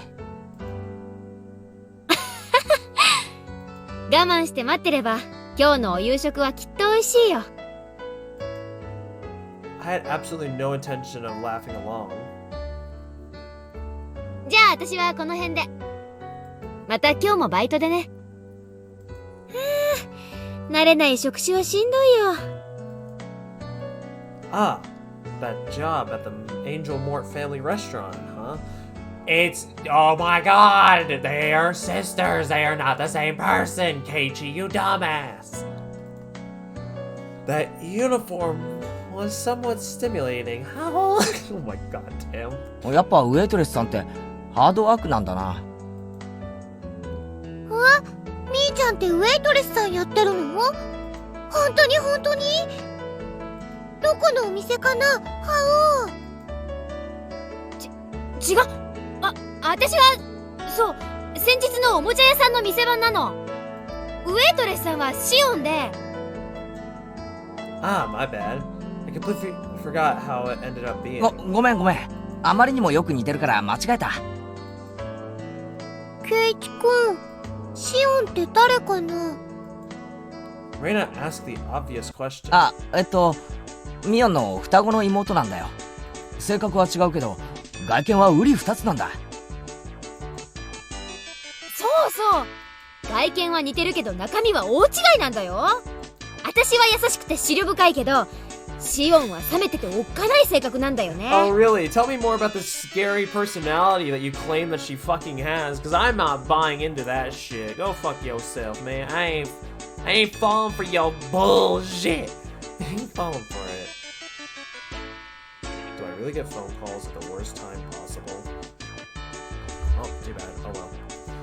我慢して待ってれば今日のお夕食はきっと美味しいよ。 I had absolutely no intention of laughing along. じゃあ私はこの辺で。また今日もバイトでね。慣れない職種はしんどいよ。Ah, that job at the Angel Mort family restaurant, huh? It's... Oh my god! They are sisters! They are not the same person! Keiichi, you dumbass! That uniform was somewhat stimulating. How? Oh my god damn. やっぱウェイトレスさんってハードワークなんだな。みーちゃんってウェイトレスさんやってるの？本当に本当に？どこのお店かな？はお。違う。私はそう、先日のおもちゃ屋さんの店番なの。ウェイトレスさんはシオンで。Ah, my bad. I completely forgot how it ended up being. ごめん。あまりにもよく似てるから間違えた。ケイイチくん、シオンって誰かな？ Reina asked the obvious question. あ、ミオンの双子の妹なんだよ。性格は違うけど外見は瓜二つなんだ。そう外見は似てるけど中身は大違いなんだよ。私は優しくて思慮深いけどシオンは冷めてておっかない性格なんだよね。 Oh, really? Tell me more about this scary personality that you claim that she fucking has, because I'm not buying into that shit. Go fuck yourself, man. I ain't falling for your bullshit. I ain't falling for it. Do I really get phone calls at the worst time possible? Oh, too bad. Oh well.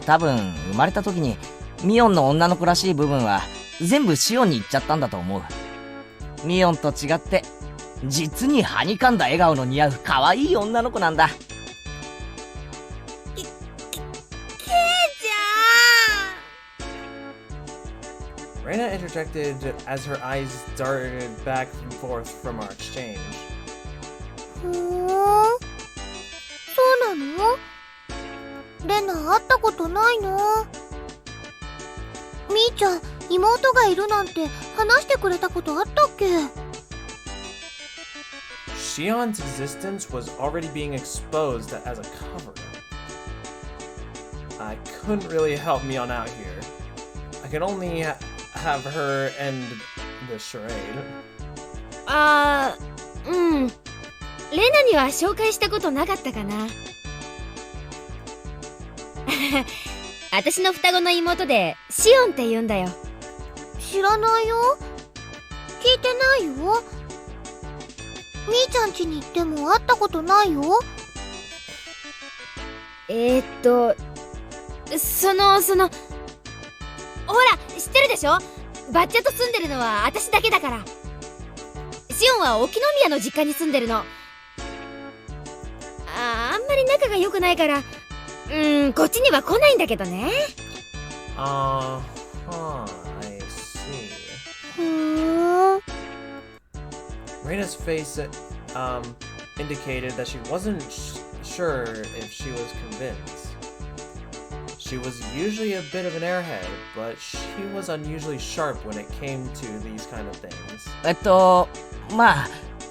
多分生まれた時にミオンの女の子らしい部分は全部シオンに行っちゃったんだと思う。ミオンと違って実にはにかんだ笑顔の似合う可愛い女の子なんだ。ケイちゃん。 Reina interjected as her eyes darted back and forth from our exchange. ふーん。そうなの？レナ会ったことないの？みーちゃん、妹がいるなんて話してくれたことあったっけ？ Shion's existence was already being exposed as a cover. I couldn't really help Mion out here. I could only have her end the charade. うん。レナには紹介したことなかったかな。私の双子の妹でシオンって言うんだよ。知らないよ。聞いてないよ。みーちゃん家に行っても会ったことないよ。ほら、知ってるでしょ？バッチャと住んでるのは私だけだから。シオンは沖宮の実家に住んでるの。あんまり仲が良くないから、こっちには来ないんだけどね。I see. ふーん。 Reina's face indicated that she wasn't sure if she was convinced. She was usually a bit of an airhead, but she was unusually sharp when it came to these kind of things. まあ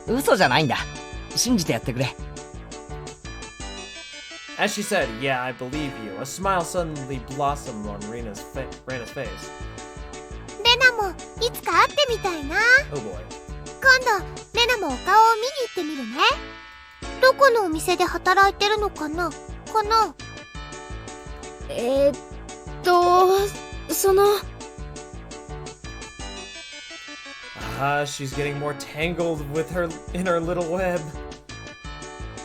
嘘じゃないんだ。信じてやってくれ。As she said, "Yeah, I believe you," a smile suddenly blossomed on Reina's face. レナもいつか会ってみたいな。 Oh boy. 今度レナもお顔を見に行ってみるね。どこのお店で働いてるのかな？She's getting more tangled in her little web.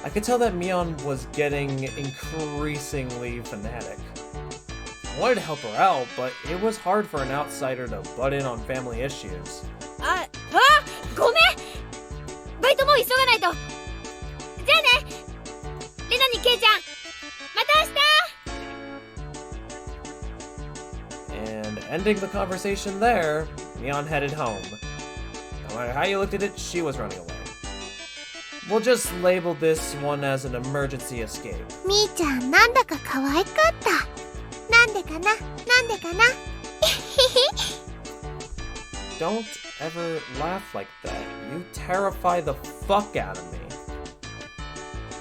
I could tell that Mion was getting increasingly fanatic. I wanted to help her out, but it was hard for an outsider to butt in on family issues. ごめん。バイトもう急がないと。じゃあね。レナにケイちゃん。また明日。 And ending the conversation there, Mion headed home. No matter how you looked at it, she was running away. We'll just label this one as an emergency escape. みーちゃんなんだか可愛かった。なんでかな？ Don't ever laugh like that. You terrify the fuck out of me.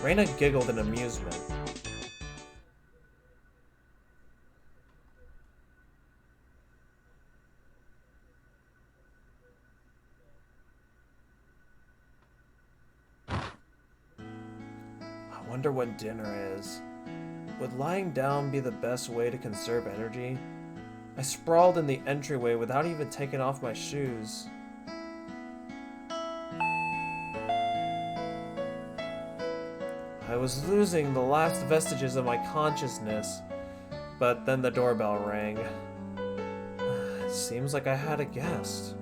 Reina giggled in amusement. I wonder what dinner is. Would lying down be the best way to conserve energy? I sprawled in the entryway without even taking off my shoes. I was losing the last vestiges of my consciousness, but then the doorbell rang. It seems like I had a guest.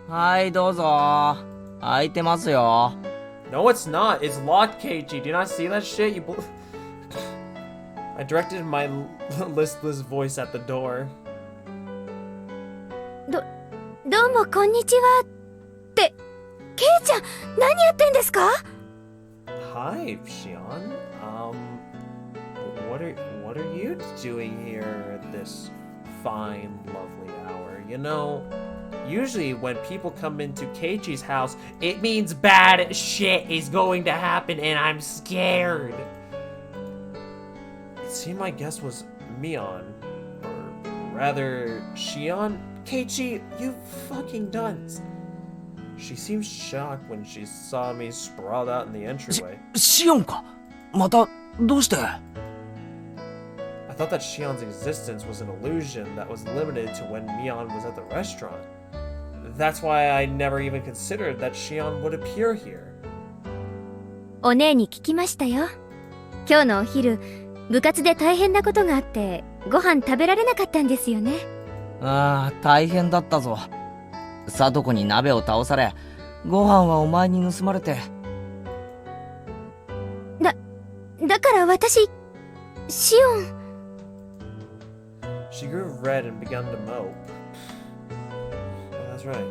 はいどうぞ。開いてますよ。No, it's not. It's locked, Keiichi. Do you not see that shit? I directed my listless voice at the door. どうもこんにちは。ってケイちゃん何やってんですか？ Hi, Xion. What are you doing here at this fine, lovely hour? You know, usually when people come into Keiichi's house, it means bad shit is going to happen and I'm scared. It seemed my guess was Mion, or rather, Xion. Keiichi, you fucking dunce. She seemed shocked when she saw me sprawled out in the entryway. シオンか。また、どうして？ I thought that Shion's existence was an illusion that was limited to when Mion was at the restaurant. That's why I never even considered that Shion would appear here. お姉に聞きましたよ。今日のお昼、部活で大変なことがあって、ご飯食べられなかったんですよね。ああ、大変だったぞ。聡子に鍋を倒され、ご飯はお前に盗まれて。だから私、シオン。She grew red and began to mope. Oh, that's right.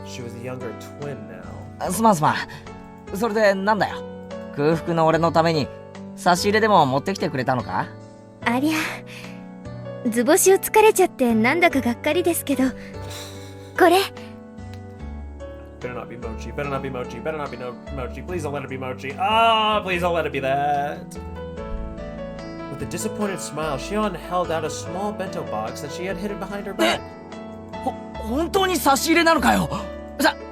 She was a younger twin now. すまん。それでなんだよ。空腹の俺のために差し入れでも持ってきてくれたのか？ありゃ、図星を疲れちゃってなんだかがっかりですけど、これ。Better not be mochi. Better not be mochi. Better not be mochi. Please don't let it be mochi. Ah, please don't let it be that. With a disappointed smile, Shion held out a small bento box that she had hidden behind her back. 本当に差し入れなのかよ。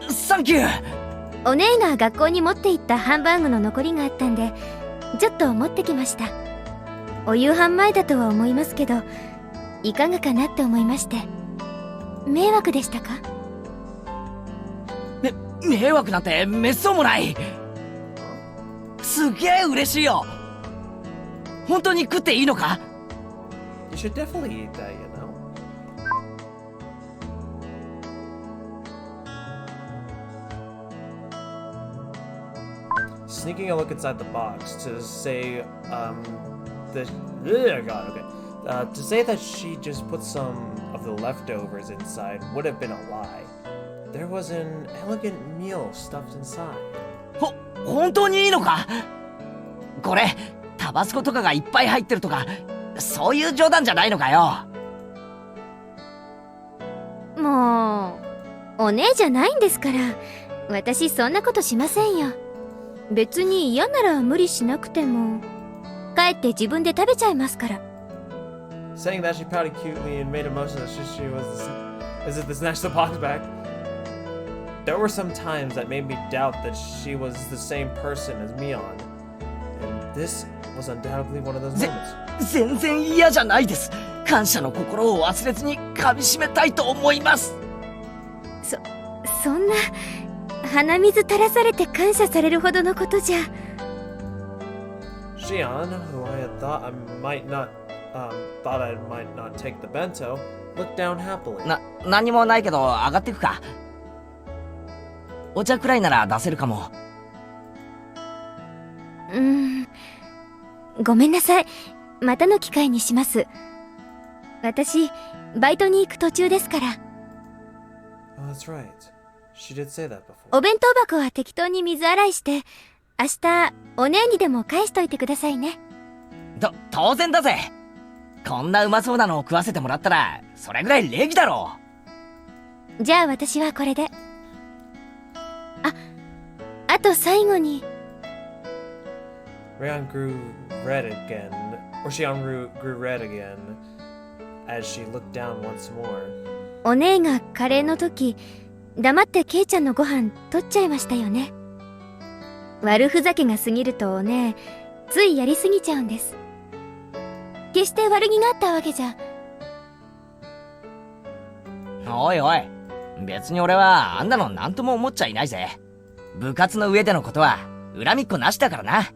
サンキュー。お姉が学校に持って行ったハンバーグの残りがあったんで、ちょっと持ってきました。お夕飯前だとは思いますけど、いかがかなって思いまして。迷惑でしたか？迷惑なんてめっそうもない。すげえ嬉しいよ。本当に食っていいのか？ You should definitely eat that, you know. Sneaking a look inside the box to say, to say that she just put some of the leftovers inside would have been a lie. There was an elegant meal stuffed inside. 本当にいいのか？これタバスコとかがいっぱい入ってるとか、そういう冗談じゃないのかよ。もうお姉じゃないんですから、私そんなことしませんよ。別に嫌なら無理しなくても、帰って自分で食べちゃいますから。 Saying that, she pouted cutely and made a motion that she was as if to snatch the box back. There were some times that made me doubt that she was the same person as Mion, and this was undoubtedly one of those moments. 全然嫌じゃないです。感謝の心を忘れずに噛み締めたいと思います。そんな鼻水垂らされて感謝されるほどのことじゃ。Shion, who I had thought I might not take the bento, looked down happily. 何もないけど上がってくか。お茶くらいなら出せるかも。ごめんなさい。またの機会にします。私、バイトに行く途中ですから。Oh, that's right. She did say that before. お弁当箱は適当に水洗いして、明日、お姉にでも返しといてくださいね。当然だぜ。こんなうまそうなのを食わせてもらったら、それぐらい礼儀だろう。じゃあ私はこれで。あと最後に。Shion grew red again as she looked down once more. お姉がカレーの時、黙ってケイちゃんのご飯取っちゃいましたよね。悪ふざけが過ぎるとお姉、ついやりすぎちゃうんです。決して悪気があったわけじゃ。おいおい、別に俺はあんなのなんとも思っちゃいないぜ。部活の上でのことは恨みっこなしだからな。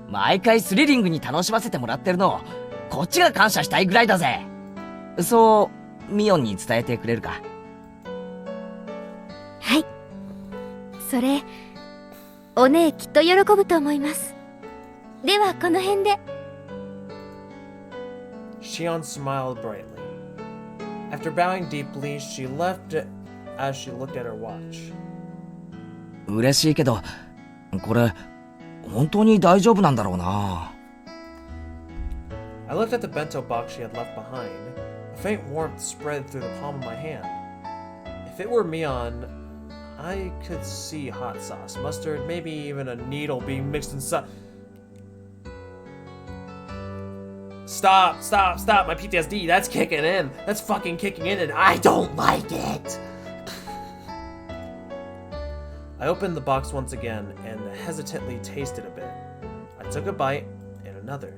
毎回スリリングに楽しませてもらってるのをこっちが感謝したいぐらいだぜ。そうミオンに伝えてくれるか？はい、それお姉きっと喜ぶと思います。ではこの辺で。Shion smiled brightly. After bowing deeply, she left as she looked at her watch. 嬉しいけど、これ本当に大丈夫なんだろうな。I looked at the bento box she had left behind. A faint warmth spread through the palm of my hand. If it were Mion, I could see hot sauce, mustard, maybe even a needle being mixed inside. Stop! My PTSD, that's kicking in. That's fucking kicking in and I don't like it. I opened the box once again and hesitantly tasted a bit. I took a bite and another.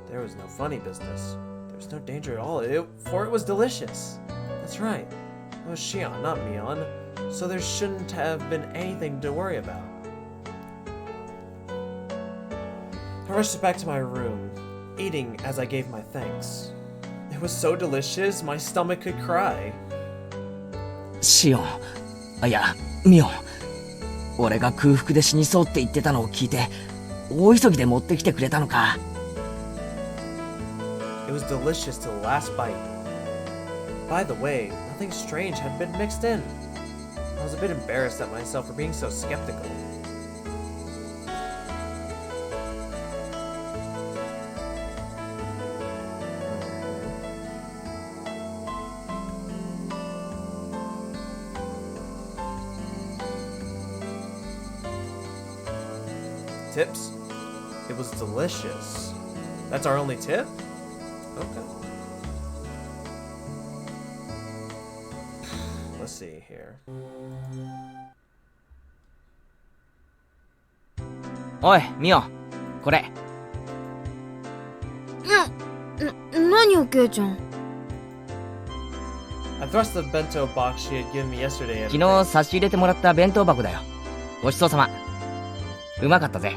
There was no funny business. There was no danger at all, for it was delicious. That's right. It was Shion, not Mion, so there shouldn't have been anything to worry about. I rushed back to my room, eating as I gave my thanks. It was so delicious, my stomach could cry. シオン、いや、ミオン。俺が空腹で死にそうって言ってたのを聞いて、大急ぎで持ってきてくれたのか。It was delicious to the last bite. By the way, nothing strange had been mixed in. I was a bit embarrassed at myself for being so skeptical. Tips? It was delicious. That's our only tip? Okay. Let's see here. おい、ミオン、これ。何よ、ケイちゃん。I thrust the bento box she had given me yesterday. 昨日差し入れてもらった弁当箱だよ。ごちそうさま。うまかったぜ。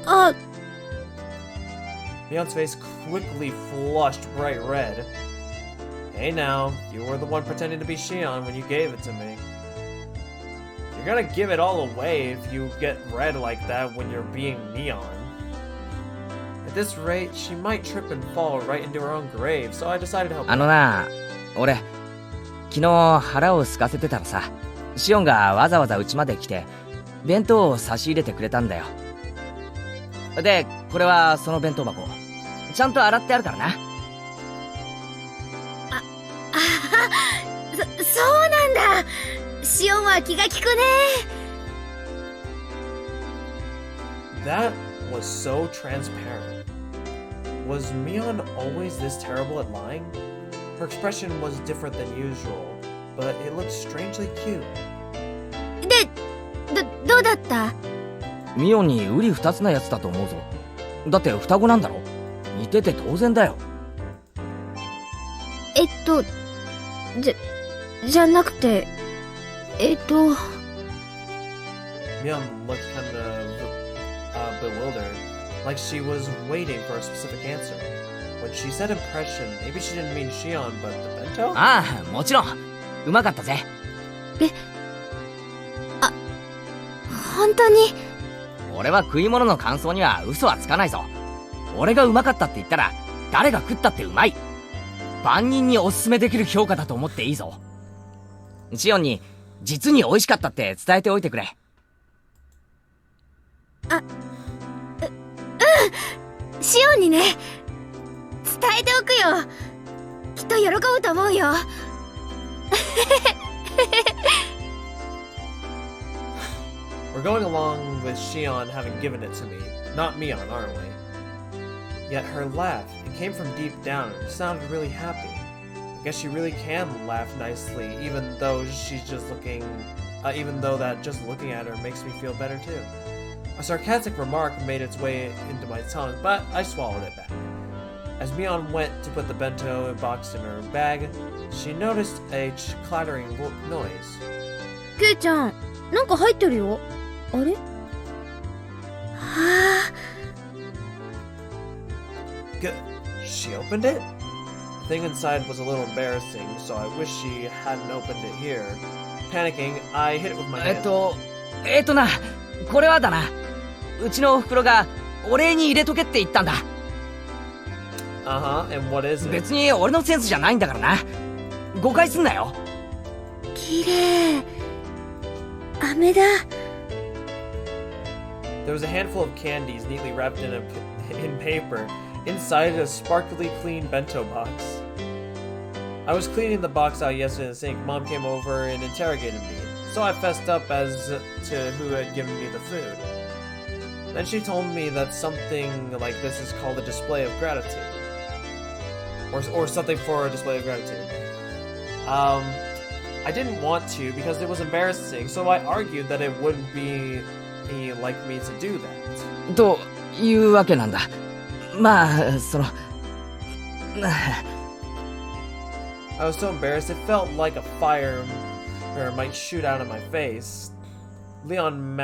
あ、Mion's face quickly flushed bright red. Hey now, you were the one pretending to be Shion when you gave it to me. You're gonna give it all away if you get red like that when you're being Mion. At this rate, she might trip and fall right into her own grave, so I decided to help her. あのな、俺、昨日腹を空かせてたらさ、シオンがわざわざ家まで来て、弁当を差し入れてくれたんだよ。で、これはその弁当箱。ちゃんと洗ってあるからな。そうなんだ。シオンは気が利くね。That was so transparent. Was Mion always this terrible at lying? Her expression was different than usual, but it looked strangely cute. どうだった？ミオンに瓜二つなやつだと思うぞ。だって双子なんだろ。似てて当然だよ。じゃなくて、Mion looked kind of bewildered, like she was waiting for a specific answer. When she said impression, maybe she didn't mean Shion, but the bento? ああ、もちろん。うまかったぜ。本当に？俺は食い物の感想には嘘はつかないぞ。俺がうまかったって言ったら、誰が食ったってうまい。万人におすすめできる評価だと思っていいぞ。シオンに、実に美味しかったって伝えておいてくれ。シオンにね、伝えておくよ。きっと喜ぶと思うよ。We're going along with Shion having given it to me, not Mion, aren't we? Yet her laugh, it came from deep down and sounded really happy. I guess she really can laugh nicely, even though that just looking at her makes me feel better too. A sarcastic remark made its way into my tongue, but I swallowed it back. As Mion went to put the bento box in her bag, she noticed a clattering noise. ケイちゃん、なんか入ってるよ。あれ？She opened it? The thing inside was a little embarrassing, so I wish she hadn't opened it here. Panicking, I hit it with my hand. な、これはだな。うちのお袋がお礼に入れとけって言ったんだ。And what is it? 別に俺のセンスじゃないんだからな。誤解すんなよ。綺麗。飴だ。There was a handful of candies neatly wrapped in paper inside a sparkly clean bento box. I was cleaning the box out yesterday in the sink. Mom came over and interrogated me, so I fessed up as to who had given me the food. Then she told me that something like this is called a display of gratitude. Or something for a display of gratitude. I didn't want to because it was embarrassing, so I argued that it wouldn't be like me to do that. というわけなんだ。まあ、その、I was so embarrassed it felt like a fire might shoot out of my face. Mion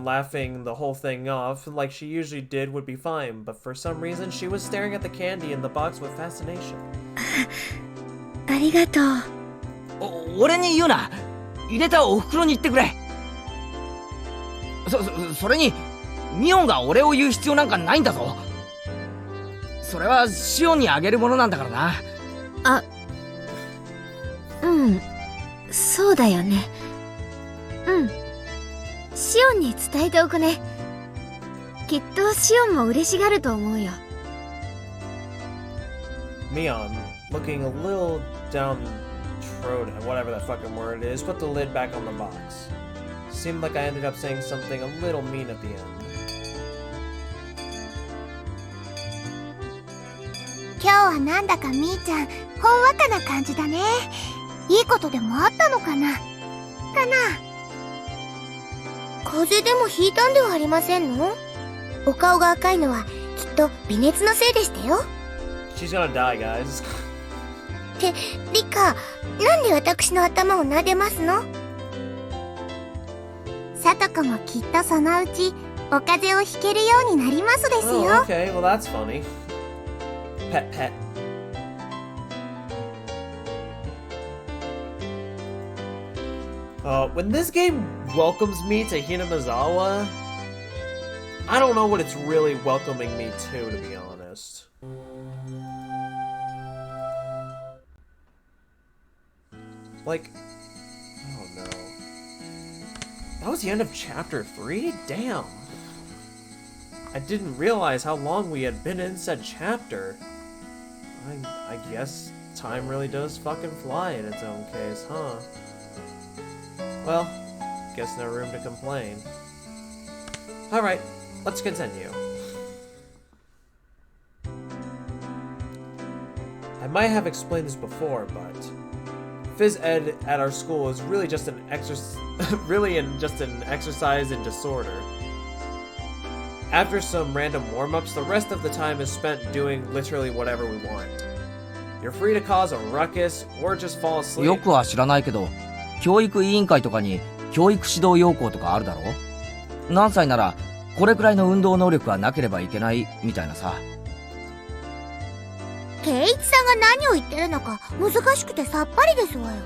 laughing the whole thing off like she usually did would be fine, but for some reason she was staring at the candy in the box with fascination. ありがとう。俺に言うな。入れたお袋に言ってくれ。それにミオンが俺を言う必要なんかないんだぞ。それはシオンにあげるものなんだからな。あ、うん、そうだよね。うん、シオンに伝えておくね。きっとシオンも嬉しがると思うよ。Mion, looking a little downtrodden, whatever that fucking word is, put the lid back on the box. Seemed like I ended up saying something a little mean at the end. 今日はなんだかみーちゃん、ほんわかな感じだね。いいことでもあったのかな風邪でもひいたんではありませんの？お顔が赤いのはきっと微熱のせいでしたよ。She's gonna die, guys. ってリカ、なんで私の頭を撫でますの？さとこもきっとそのうちお風邪をひけるようになりますですよ。Oh, okay, well that's funny. Pet pet. When this game welcomes me to Hinamizawa, I don't know what it's really welcoming me to be honest. Like, oh no. That was the end of Chapter 3? Damn. I didn't realize how long we had been in said chapter. I guess time really does fucking fly in its own case, huh? Well, guess no room to complain. Alright, let's continue. I might have explained this before, but phys ed at our school is really just an exercise in disorder. After some random warm-ups, the rest of the time is spent doing literally whatever we want. You're free to cause a ruckus or just fall asleep. よくは知らないけど、教育委員会とかに教育指導要項とかあるだろ？何歳ならこれくらいの運動能力はなければいけないみたいなさ。ケイイチさんが何を言ってるのか難しくてさっぱりですわよ。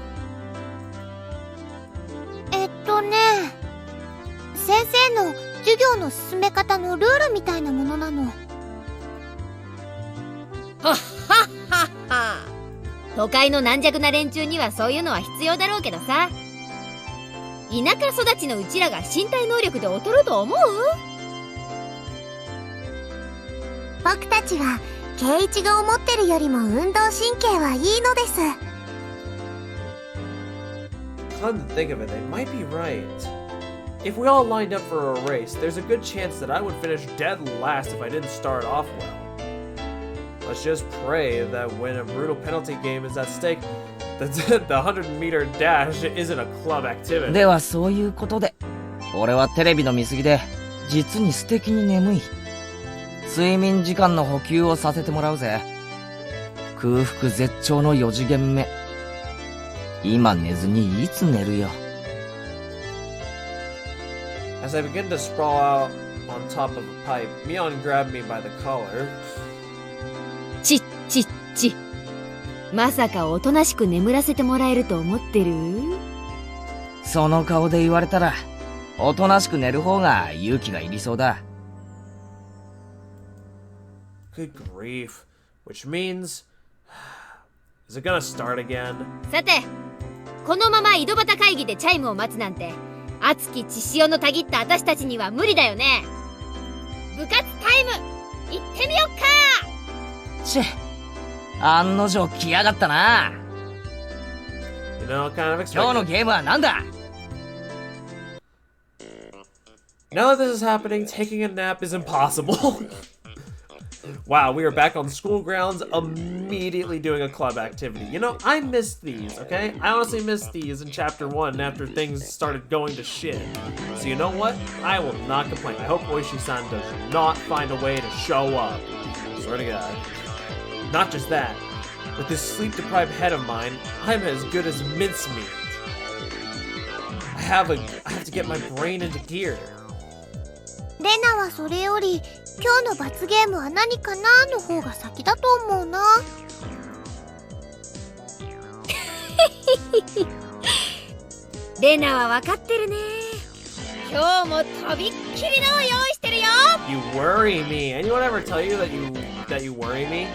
先生の授業の進め方のルールみたいなものなの。はっはっはっは。都会の軟弱な連中にはそういうのは必要だろうけどさ。田舎育ちのうちらが身体能力で劣ると思う？僕たちはケイイチが思ってるよりも運動神経はいいのです。Come to think of it, they might be right. If we all lined up for a race, there's a good chance that I would finish dead last if I didn't start off well. Let's just pray that when a brutal penalty game is at stake, the 100-meter dash isn't a club activity. ではそういうことで、俺はテレビの見過ぎで実に素敵に眠い。睡眠時間の補給をさせてもらうぜ。空腹絶頂の4次元目。今寝ずにいつ寝るよ。As I begin to sprawl out on top of a pipe, Mion grabbed me by the collar. ちっちっち。まさかおとなしく眠らせてもらえると思ってる？その顔で言われたら、おとなしく寝る方が勇気がいりそうだ。Good grief. Which means... Is it gonna start again? さて、このまま井戸端会議でチャイムを待つなんて、熱き血潮のたぎった私たちには無理だよね。部活タイム行ってみよっか。チェ、案の定来やがったな。You know, kind of expected. 今日のゲームはなんだ？ Now that this is happening, taking a nap is impossible. Wow, we are back on school grounds, immediately doing a club activity. You know, I missed these, okay? I honestly missed these in Chapter 1 after things started going to shit. So you know what? I will not complain. I hope Oishi-san does not find a way to show up. Swear to God. Not just that. With this sleep-deprived head of mine, I'm as good as mincemeat. I have to get my brain into gear. レナはそれより今日の罰ゲームは何かなの方が先だと思うな。レナは分かってるね。今日もとびっきりのを用意してるよ。 You worry me. Anyone ever tell you that you worry me?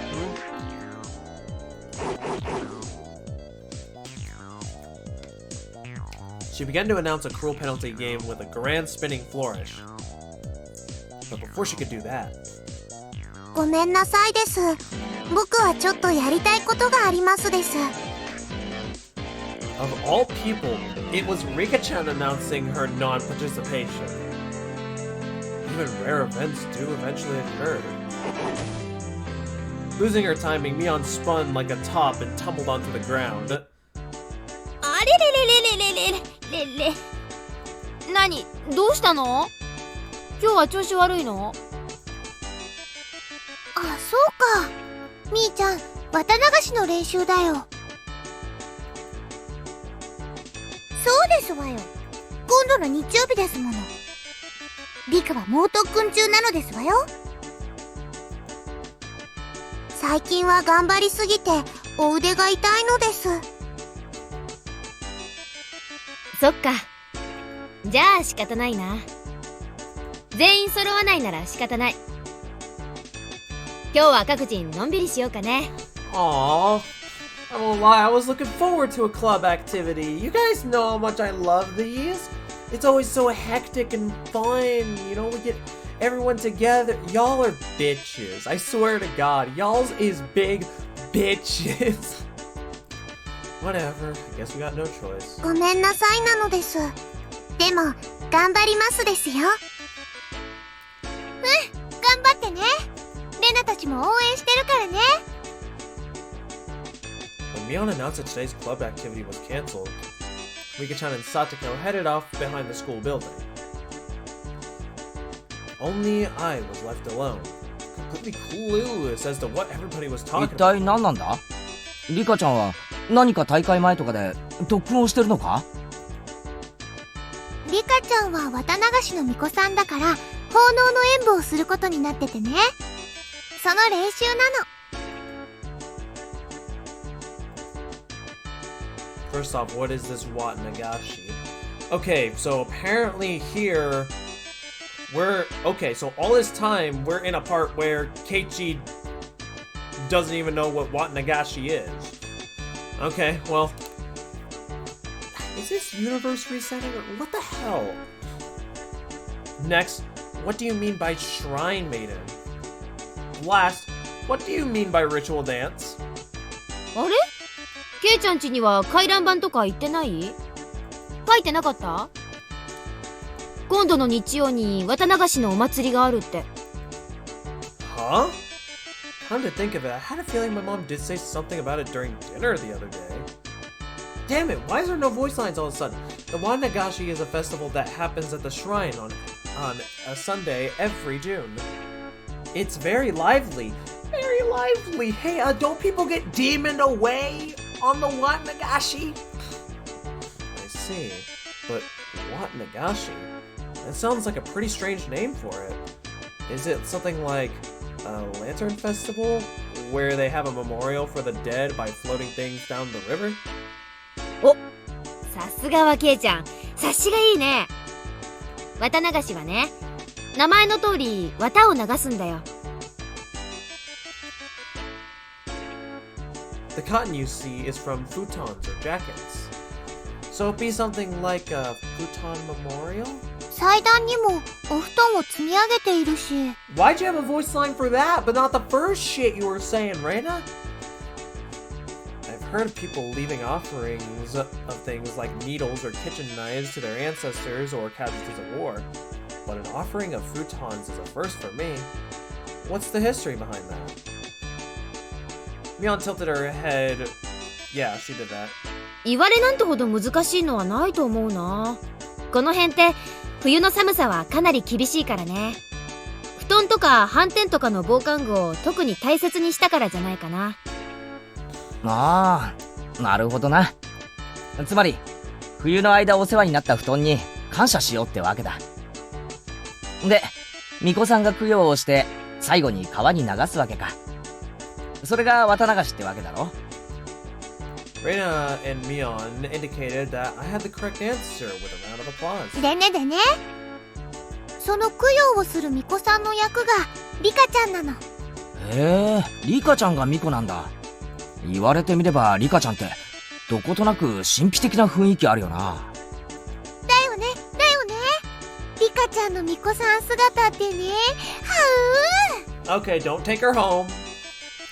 She began to announce a cruel penalty game with a grand spinning flourish. But before she could do that... ごめんなさいです。僕はちょっとやりたいことがありますです。 Of all people, it was Rika-chan announcing her non-participation. Even rare events do eventually occur. Losing her timing, Mion spun like a top and tumbled onto the ground. あれれれれれれれれれ。何？どうしたの？今日は調子悪いの？あ、そうか。みーちゃん、綿流しの練習だよ。そうですわよ。今度の日曜日ですもの。リカは猛特訓中なのですわよ。最近は頑張りすぎてお腕が痛いのです。そっか。じゃあ仕方ないな。全員揃わないなら仕方ない。今日は各人のんびりしようかね。Aww. I won't lie, I was looking forward to a club activity. You guys know how much I love these. It's always so hectic and fun. You know, we get everyone together. Y'all are bitches. I swear to God, y'all's is big bitches. Whatever. I guess we got no choice. ごめんなさいなのです。でも、頑張りますですよ。頑張ってね。レナたちも応援してるからね。When Mion announced that today's club activity was cancelled, Rika-chan and Satoko headed off behind the school building. Only I was left alone, completely clueless as to what everybody was 一 talking about. 体何なんだ？リカちゃんは何か大会前とかで特訓をしてるのか？リカちゃんは綿流しの巫女さんだから奉納の演舞をすることになっててね。その練習なの。First off, what is this Watnagashi? Okay, so apparently here okay, so all this time we're in a part where Keiichi doesn't even know what Watnagashi is. Okay, well, is this universe resetting or what the hell? Next, what do you mean by shrine maiden? Last, what do you mean by ritual dance? あれ？ケイちゃん家には回覧板とか行ってない？書いてなかった？今度の日曜に綿流しのお祭りがあるって。Huh? Come to think of it, I had a feeling my mom did say something about it during dinner the other day. Damn it, why is there no voice lines all of a sudden? The Watnagashi is a festival that happens at the shrine on a Sunday every June. It's very lively. Very lively. Hey, don't people get demoned away on the Watnagashi? I see. But Watnagashi? That sounds like a pretty strange name for it. Is it something like a lantern festival? Where they have a memorial for the dead by floating things down the river? お、さすがはケイちゃん。察しがいいね。綿流しはね、名前の通り綿を流すんだよ。The cotton you see is from futons or jackets. So it'd be something like a futon memorial? 祭壇にもお布団を積み上げているし。 Why'd you have a voice line for that, but not the first shit you were saying, Reina? I've heard of people leaving offerings of things like needles or kitchen knives to their ancestors or casualties of war, but an offering of futons is a first for me. What's the history behind that? Mion tilted her head. Yeah, she did that. 言われなんてほど難しいのはないと思うな。この辺って冬の寒さはかなり厳しいからね。布団とか斑点とかの防寒具を特に大切にしたからじゃないかな。ああ、なるほどな。つまり冬の間お世話になった布団に感謝しようってわけだ。で、巫女さんが供養をして最後に川に流すわけか。それが綿流しってわけだろ。Reina and Mion indicated that I had the correct answer with a round of applause. でねでね、その供養をする巫女さんの役がリカちゃんなの。へえ、リカちゃんが巫女なんだ。言われてみればリカちゃんってどことなく神秘的な雰囲気あるよな。だよね、だよね。リカちゃんの巫女さん姿ってね、はう Okay, don't take her home.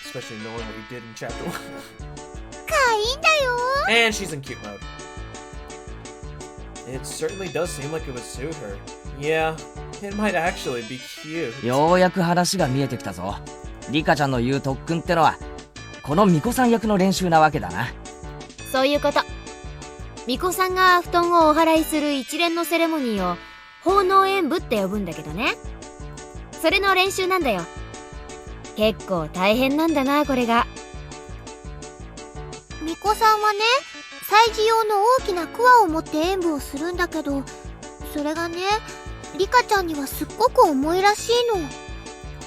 Especially knowing what we did in chapter 1. かわいいんだよ。 And she's in cute mode. It certainly does seem like it would suit her. Yeah, it might actually be cute. ようやく話が見えてきたぞ。リカちゃんの言う特訓ってのはこの巫女さん役の練習なわけだな。そういうこと。巫女さんが布団をお祓いする一連のセレモニーを奉納演舞って呼ぶんだけどね。それの練習なんだよ。結構大変なんだな、これが。巫女さんはね、祭事用の大きな桑を持って演舞をするんだけど、それがね、リカちゃんにはすっごく重いらしいの。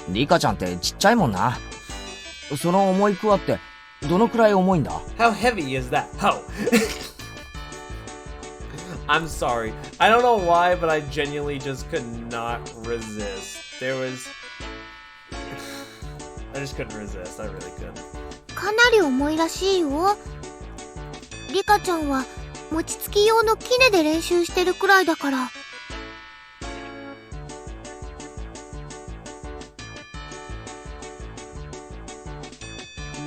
リカちゃんってちっちゃいもんな。その重いクワってどのくらい重いんだ？ How heavy is that? How? I'm sorry. I don't know why, but I genuinely just could not resist. There was... I just couldn't resist. I really couldn't. かなり重いらしいよ。リカちゃんは餅つき用のキネで練習してるくらいだから。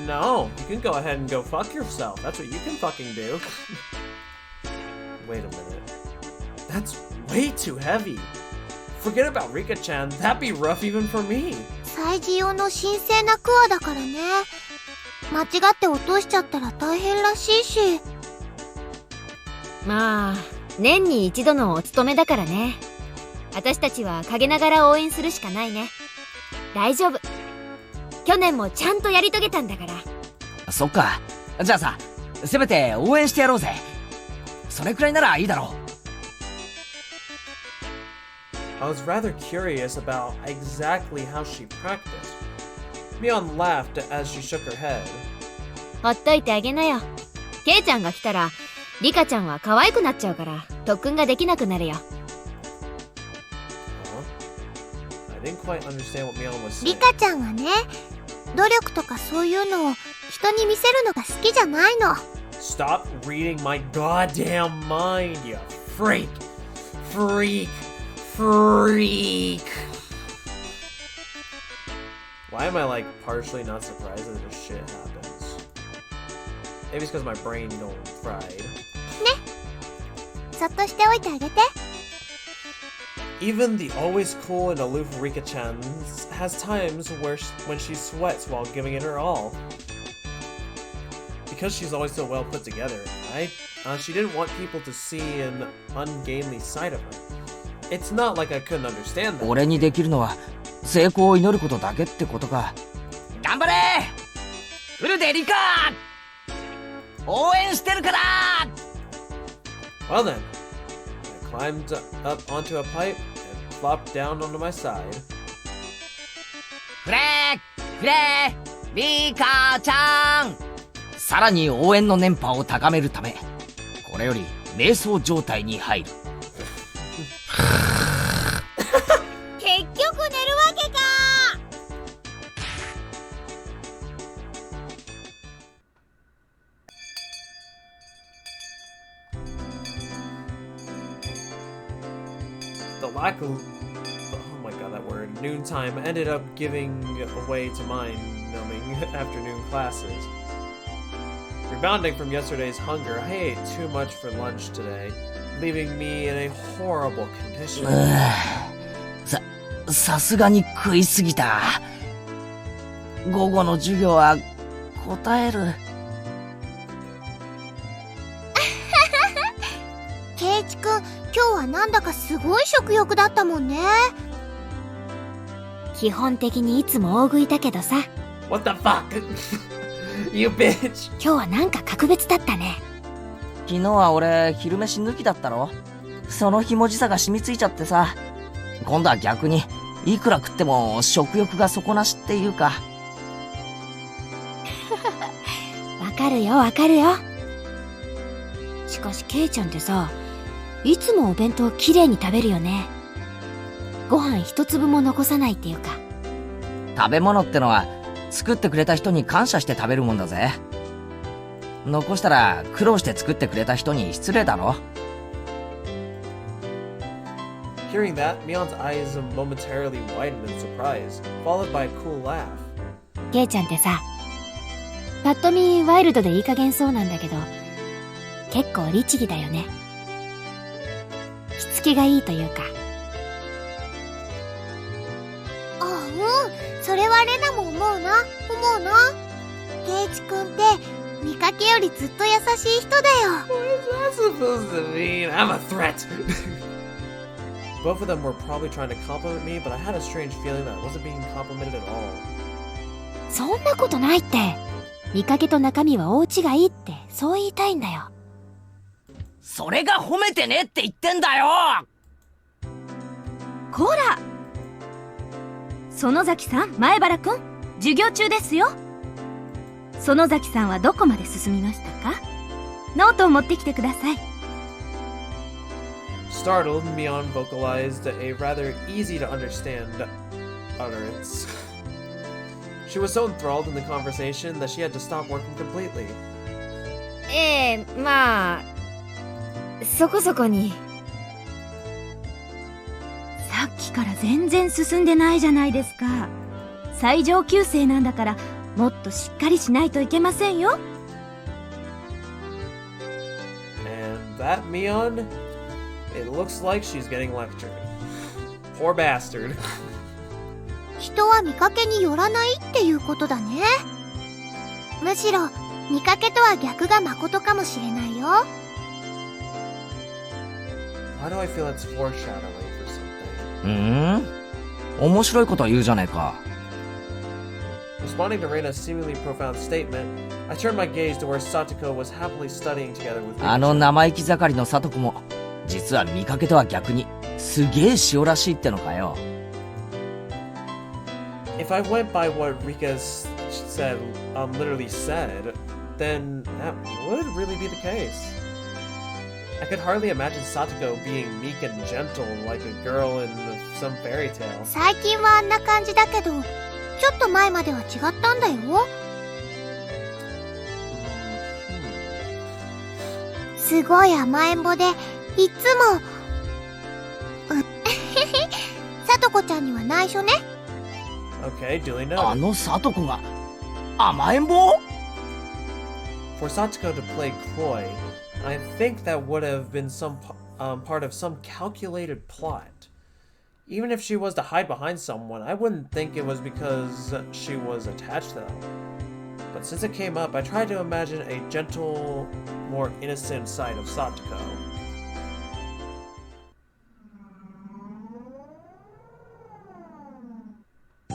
No, you can go ahead and go fuck yourself. That's what you can fucking do. Wait a minute. That's way too heavy. Forget about Rika-chan. That'd be rough even for me. 祭事用の神聖な桑だからね。間違って落としちゃったら大変らしいし。まあ、年に一度のお勤めだからね。私たちは陰ながら応援するしかないね。大丈夫。去年もちゃんとやり遂げたんだから。そっか。じゃあさ、せめて応援してやろうぜ。それくらいならいいだろう。I was rather curious about exactly how she practiced. Mion laughed as she shook her head. ほっといてあげなよ。ケイちゃんが来たら、リカちゃんは可愛くなっちゃうから、特訓ができなくなるよ。I didn't quite understand what Mion was saying. リカちゃんはね、努力とかそういうのを人に見せるのが好きじゃないの。Stop reading my goddamn mind, you freak! Freak! Freak! Why am I like partially not surprised that this shit happens? Maybe it's because my brain going fried. ね、そっとしておいてあげて。Even the always cool and aloof Rika-chan has times when she sweats while giving it her all. Because she's always so well put together, she didn't want people to see an ungainly side of her. It's not like I couldn't understand that. 俺にできるのは成功を祈ることだけってことか。頑張れフルでリカ応援してるから。 Well then, I climbed up onto a pipe and flopped down onto my side. フレーリカちゃん、さらに応援の電波を高めるため、これより瞑想状態に入る。結局寝るわけか。The lack of... Oh my god, that word. Noontime ended up giving way to mind-numbing afternoon classes. Rebounding from yesterday's hunger, I ate too much for lunch today, leaving me in a horrible condition. さすがに食いすぎた。午後の授業は答える。ケイチくん、今日はなんだかすごい食欲だったもんね。基本的にいつも大食いだけどさ、 What the fuck? You bitch. 今日はなんか格別だったね。昨日は俺昼飯抜きだったろ。そのひもじさが染みついちゃってさ、今度は逆にいくら食っても食欲が底なしっていうか。わかるよわかるよ。しかしケイちゃんってさ、いつもお弁当きれいに食べるよね。ご飯一粒も残さないっていうか。食べ物ってのは作ってくれた人に感謝して食べるもんだぜ。残したら苦労して作ってくれた人に失礼だろ。Hearing that, Mion's eyes momentarily widened in surprise, followed by a cool laugh. ケイちゃんってさ、ぱっと見ワイルドでいい加減そうなんだけど、結構律儀だよね。しつけがいいというか。あ、うん、それはレナも思うな。ケイチくんって見かけよりずっと優しい人だよ。 What is that supposed to mean? I'm a threat. Both of them were probably trying to compliment me, but I had a strange feeling that I wasn't being complimented at all. そんなことないって。見かけと中身は大違いって、そう言いたいんだよ。それが褒めてねって言ってんだよ。こら、園崎さん、前原くん、授業中ですよ。園崎さんはどこまで進みましたか？ノートを持ってきてください。Startled, Mion vocalized a rather easy to understand utterance. She was so enthralled in the conversation that she had to stop working completely. まあ、そこそこに。さっきから全然進んでないじゃないですか。最上級生なんだから、もっとしっかりしないといけませんよ。And that Mion, it looks like she's getting lectured. Poor bastard. 人は見かけによらないっていうことだね。むしろ見かけとは逆が誠かもしれないよ。Why do I feel it's foreshadowing for something? 面白いこと言うじゃねえか。Responding to Reina's seemingly profound statement, I turned my gaze to where Satoko was happily studying together with あの Higurashi. 生意気盛りのサトコも実は見かけとは逆にすげえ塩らしいってのかよ。If I went by what Rika said, literally said, then that would really be the case. I could hardly imagine Satoko being meek and gentle like a girl in some fairy tale. 最近はあんな感じだけど、ちょっと前までは違ったんだよ。すごい甘えん坊で、いつもさとこちゃんには内緒ね。Okay, duly あ noted. のサトコが甘えん坊？ For Satoko to play coy, I think that would have been some part of some calculated plot. Even if she was to hide behind someone, I wouldn't think it was because she was attached to them. But since it came up, I tried to imagine a gentle, more innocent side of Satoko.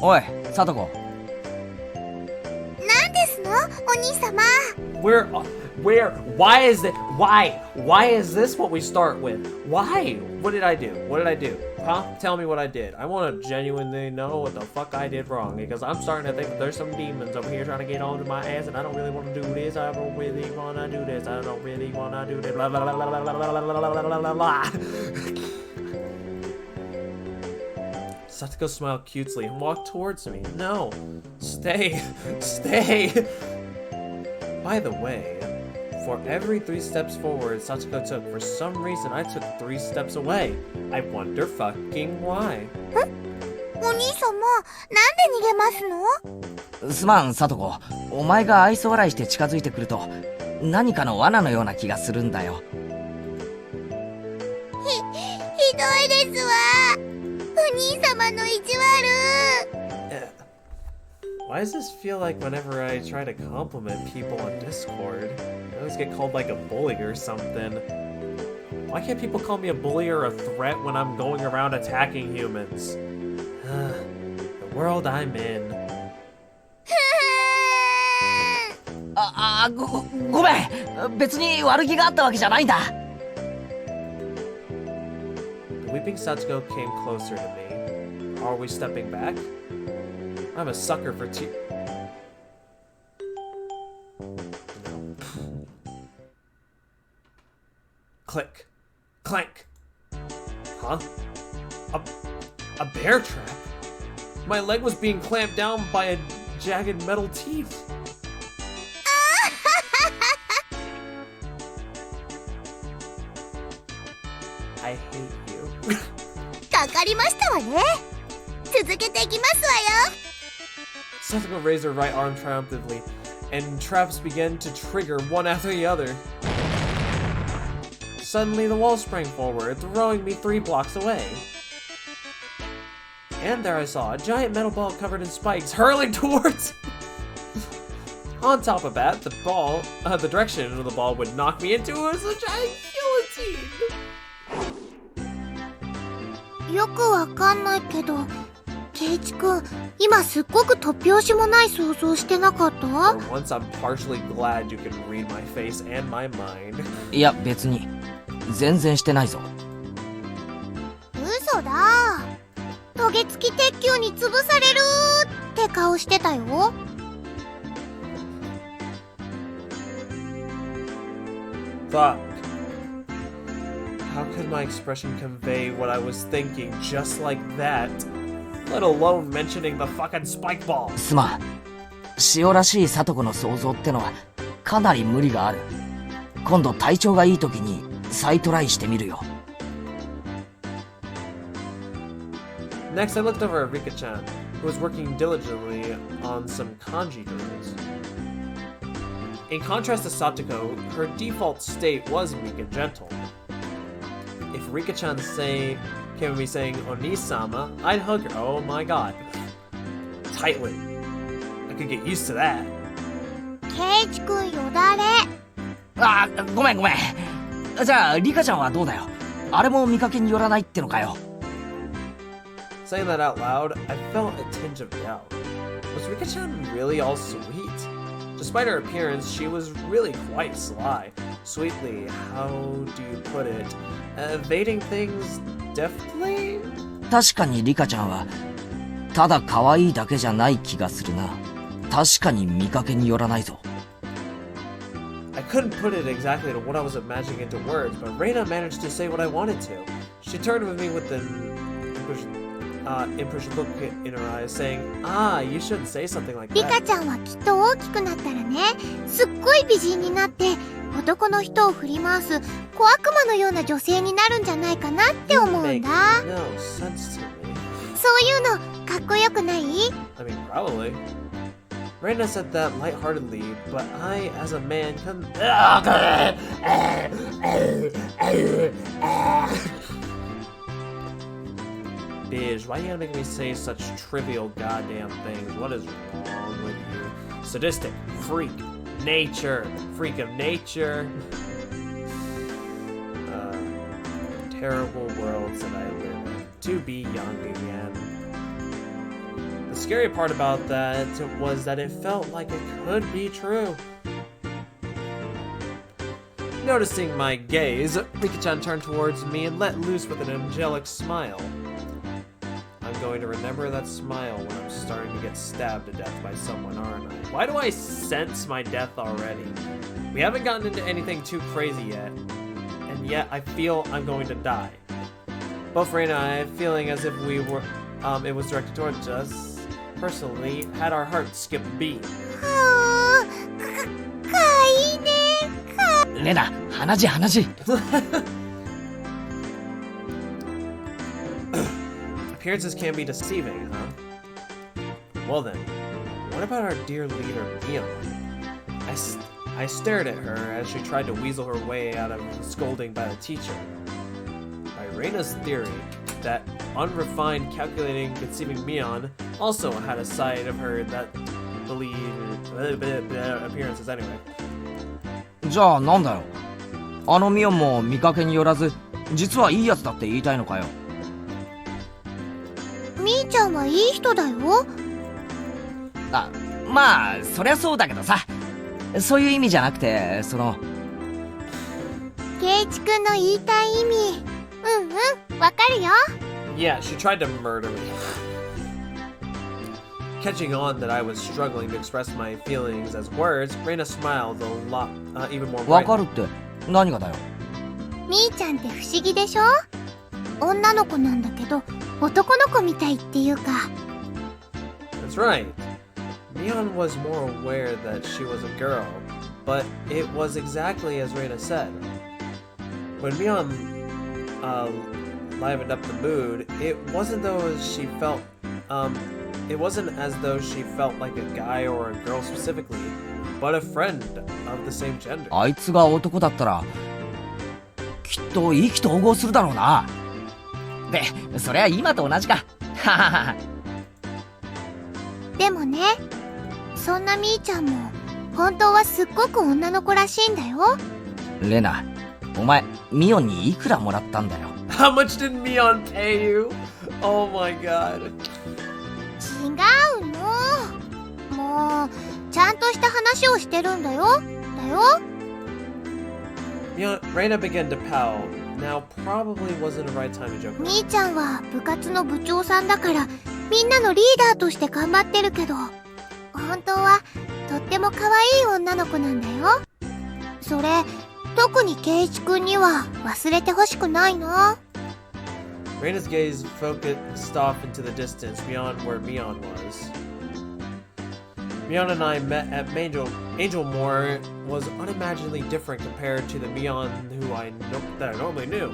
おい、サトコ。何ですの、お兄様。Why is this what we start with? Why? What did I do? Huh? Tell me what I did. I want to genuinely know what the fuck I did wrong, because I'm starting to think that there's some demons over here trying to get onto my ass, and I don't really want to do this. I don't really want to do this. I don't really want to do this. Blah, blah, blah, blah, blah, blah, blah, blah, blah, blah. Satoko smiled cutely and walked towards me. No. Stay. By the way, for every 3 steps forward Satoko took, for some reason I took 3 steps away. I wonder fucking why. お兄様、なんで逃げますの？すまん、サトコ。お前が愛想笑いして近づいてくると、何かの罠のような気がするんだよ。ひどいですわ。お兄様の意地悪。Why does this feel like whenever I try to compliment people on Discord, I always get called like a bully or something? Why can't people call me a bully or a threat when I'm going around attacking humans? The world I'm in. ごめん。別に悪気があったわけじゃないんだ。The weeping Satsuko came closer to me. Are we stepping back? I'm a sucker for No. Click. Clank. Huh? A bear trap? My leg was being clamped down by a jagged metal teeth. I hate you. かかりましたわね。続けていきますわよ。 Satsuko raised her right arm triumphantly, and traps began to trigger one after the other. Suddenly, the wall sprang forward, throwing me 3 blocks away. And there I saw a giant metal ball covered in spikes hurling towards me. On top of that, the direction of the ball would knock me into a giant guillotine. よくわかんないけど、ケイチ君、今すっごく突拍子もない想像してなかった？ For once, I'm partially glad you can read my face and my mind. いや、別に。全然してないぞ。嘘だ。トゲ付き鉄球に潰されるって顔してたよ。Fuck. How could my expression convey what I was thinking just like that? Let alone mentioning the fucking spike ball. すまん。塩らしい聡子の想像ってのはかなり無理がある。今度体調がいい時に再トライしてみるよ。Next, I looked over at Rika-chan, who was working diligently on some kanji drills. In contrast to Satoko, her default state was meek and gentle. If Rika-chan came to me saying Oni-sama, I'd hug her. Oh my god. Tightly. I could get used to that. ケイチ君よだれ。あ、ごめん。じゃあリカちゃんはどうだよ。あれも見かけによらないってのかよ。Saying that out loud, I felt a tinge of doubt. Was Rika-chan really all sweet? Despite her appearance, she was really quite sly. Sweetly, how do you put it? Evading things deftly? 確かにリカちゃんはただ可愛いだけじゃない気がするな。確かに見かけによらないぞ。I couldn't put it exactly to what I was imagining into words, but Reina managed to say what I wanted to. She turned with me with an impressive look in her eyes, saying, "Ah, you shouldn't say something like リ that." カちゃんはきっと大きくなったらね、すっごい美人になって男の人を振り回す小悪魔のような女性になるんじゃないかなって思うんだ。 Make no sense to me. そういうのかっこよくない？ I mean, probably. Reina said that lightheartedly, but I, as a man, couldn't. Biz, why you gotta make me say such trivial goddamn things? What is wrong with you? Sadistic, freak, nature, freak of nature. Terrible worlds that I live in. To be young again. The scary part about that was that it felt like it could be true. Noticing my gaze, Rika-chan turned towards me and let loose with an angelic smile. I'm going to remember that smile when I'm starting to get stabbed to death by someone, aren't I? Why do I sense my death already? We haven't gotten into anything too crazy yet, and yet I feel I'm going to die. Both Reina and I had feeling as if it was directed towards us. Personally, had our hearts skip a beat. はあ、かいいね。レナ、話。Appearances can be deceiving, huh? Well then, what about our dear leader, Leon? I stared at her as she tried to weasel her way out of scolding by the teacher. By Reina's theory, that unrefined, calculating, conceiving Mion also had a side of her that believed appearances anyway. じゃあなんだよ。あのミオンも見かけによらず、実はいいやつだって言いたいのかよ。みーちゃんはいい人だよ。あ、まあ、そりゃそうだけどさ。そういう意味じゃなくて、ケイチくんの言いたい意味。わかるよ。Yeah, she tried to murder me. Catching on that I was struggling to express my feelings as words, Reina smiled a lot, even more わか brightly. るって何がだよ。みーちゃんって不思議でしょ？女の子なんだけど、男の子みたいっていうか。That's right. Mion was more aware that she was a girl, but it was exactly as Reina said. When Mion livened up the mood, it wasn't as though she felt like a guy or a girl specifically, but a friend of the same gender. あいつが男だったら、きっと意気投合するだろうな。で、そりゃ今と同じか。ははは。でもね、そんなみーちゃんも本当はすっごく女の子らしいんだよ。レナ、お前ミオンにいくらもらったんだよ。How much did Mion pay you? Oh my god. 違うの。もうちゃんとした話をしてるんだよ。Reina began to pout. Now probably wasn't the right time to joke. みーちゃんは部活の部長さんだからみんなのリーダーとして頑張ってるけど、本当はとっても可愛い女の子なんだよ。それ特にケイチくんには忘れてほしくないな。Reina's gaze focused off into the distance beyond where Mion was. Mion and I met at Angel Moore was unimaginably different compared to the Mion that I normally knew.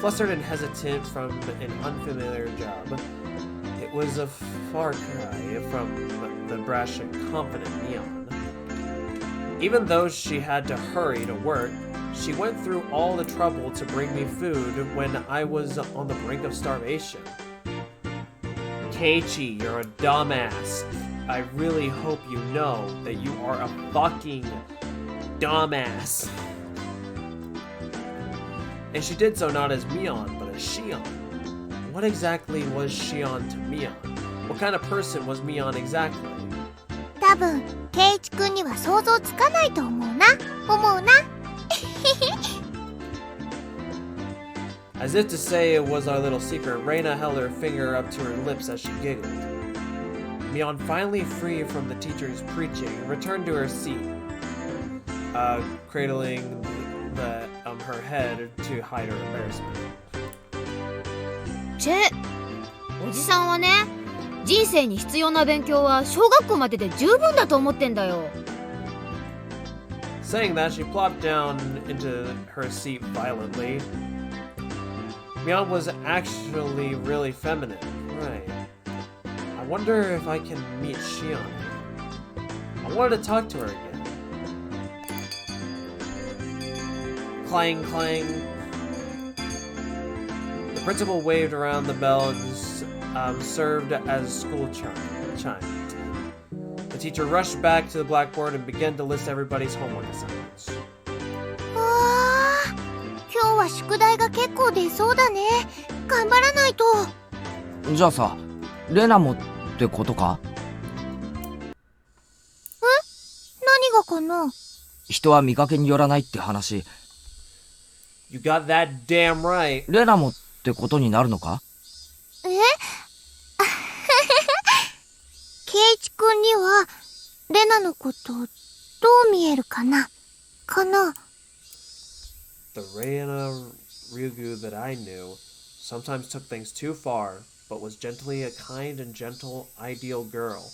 Flustered and hesitant from an unfamiliar job, it was a far cry from the brash and confident Mion. Even though she had to hurry to work, she went through all the trouble to bring me food when I was on the brink of starvation. Keiichi, you're a dumbass. I really hope you know that you are a fucking dumbass. And she did so not as Mion, but as Shion. What exactly was Shion to Mion? What kind of person was Mion exactly? 多分ケイチくんには想像つかないと思うな。As if to say it was our little secret, Reina held her finger up to her lips as she giggled. Mion, finally free from the teacher's preaching, returned to her seat, cradling her head to hide her embarrassment. おじさんはね、人生に必要な勉強は小学校までで十分だと思ってんだよ。Saying that, she plopped down into her seat violently. Mion was actually really feminine. Right. I wonder if I can meet Shion. I wanted to talk to her again. Clang, clang. The principal waved around the bell and served as school chime. The teacher rushed back to the blackboard and began to list everybody's homework assignments. 今日は宿題が結構出そうだね。頑張らないと。じゃあさ、レナもってことか？何がかな？人は見かけによらないって話。You got that damn right. レナもってことになるのか？ケイチくんにはレナのことどう見えるかな？ The Reina Ryugu that I knew sometimes took things too far, but was gently a kind and gentle, ideal girl.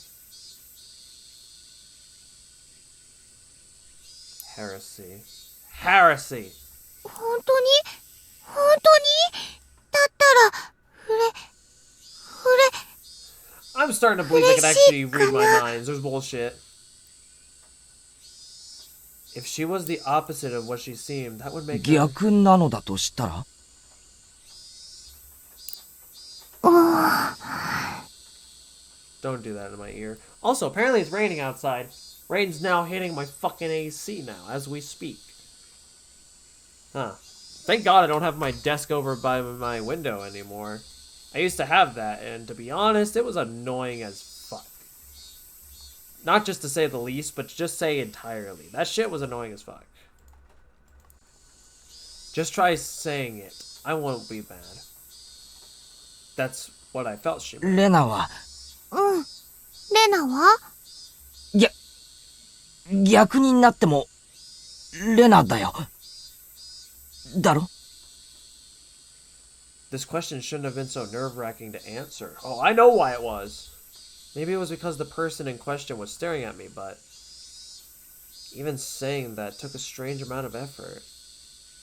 Heresy. Heresy! 本当にだったら、I'm starting to believe I can actually read my minds. There's bullshit. If she was the opposite of what she seemed, that would make her... 逆なのだとしたら？ Don't do that in my ear. Also, apparently it's raining outside. Rain's now hitting my fucking AC now, as we speak. Huh. Thank God I don't have my desk over by my window anymore. I used to have that, and to be honest, it was annoying as fuck. Not just to say the least, but just say entirely. That shit was annoying as fuck. Just try saying it. I won't be mad. That's what I felt she meant. レナは、うん。レナは？逆になっても、レナだよ。だろ？ This question shouldn't have been so nerve-wracking to answer. Oh, I know why it was. Maybe it was because the person in question was staring at me, but even saying that took a strange amount of effort.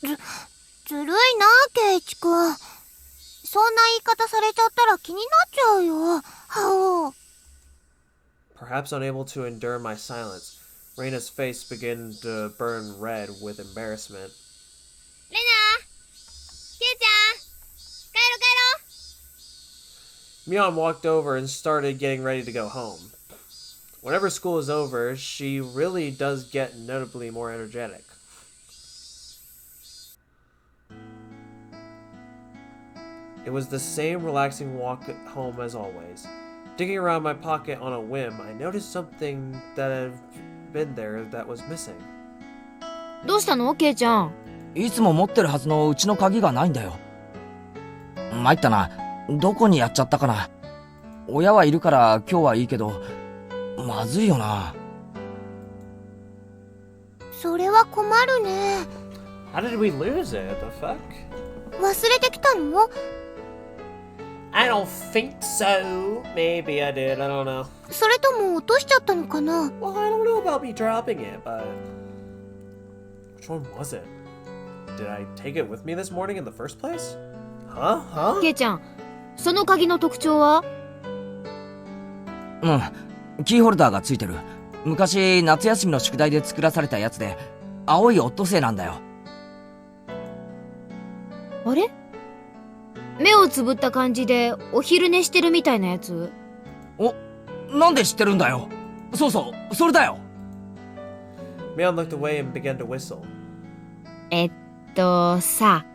ずるいな、ケイチ君。そんな言い方されちゃったら気になっちゃうよ。はお。 Perhaps unable to endure my silence, Reina's face began to burn red with embarrassment. レナ、ケイちゃん、帰ろ帰ろ。 Mion walked over and started getting ready to go home. Whenever school is over, she really does get notably more energetic. It was the same relaxing walk home as always. Digging around my pocket on a whim, I noticed something that had been there that was missing. どうしたのケイちゃん。いつも持ってるはずのうちの鍵がないんだよ。参ったな。どこにやっちゃったかな。親はいるから今日はいいけど、まずいよな。それは困るね。How did we lose it? The fuck? 忘れてきたの？ I don't think so. Maybe I did. I don't know. それとも落としちゃったのかな？ Well, I don't know about me dropping it, but which one was it? Did I take it with me this morning in the first place? Huh? ケイちゃん、その鍵の特徴は？うん、キーホルダーがついてる。昔夏休みの宿題で作らされたやつで、青いオットセイなんだよ。あれ？目をつぶった感じでお昼寝してるみたいなやつ？お、なんで知ってるんだよ。そうそう、それだよ。Mion looked away and began to whistle. さ、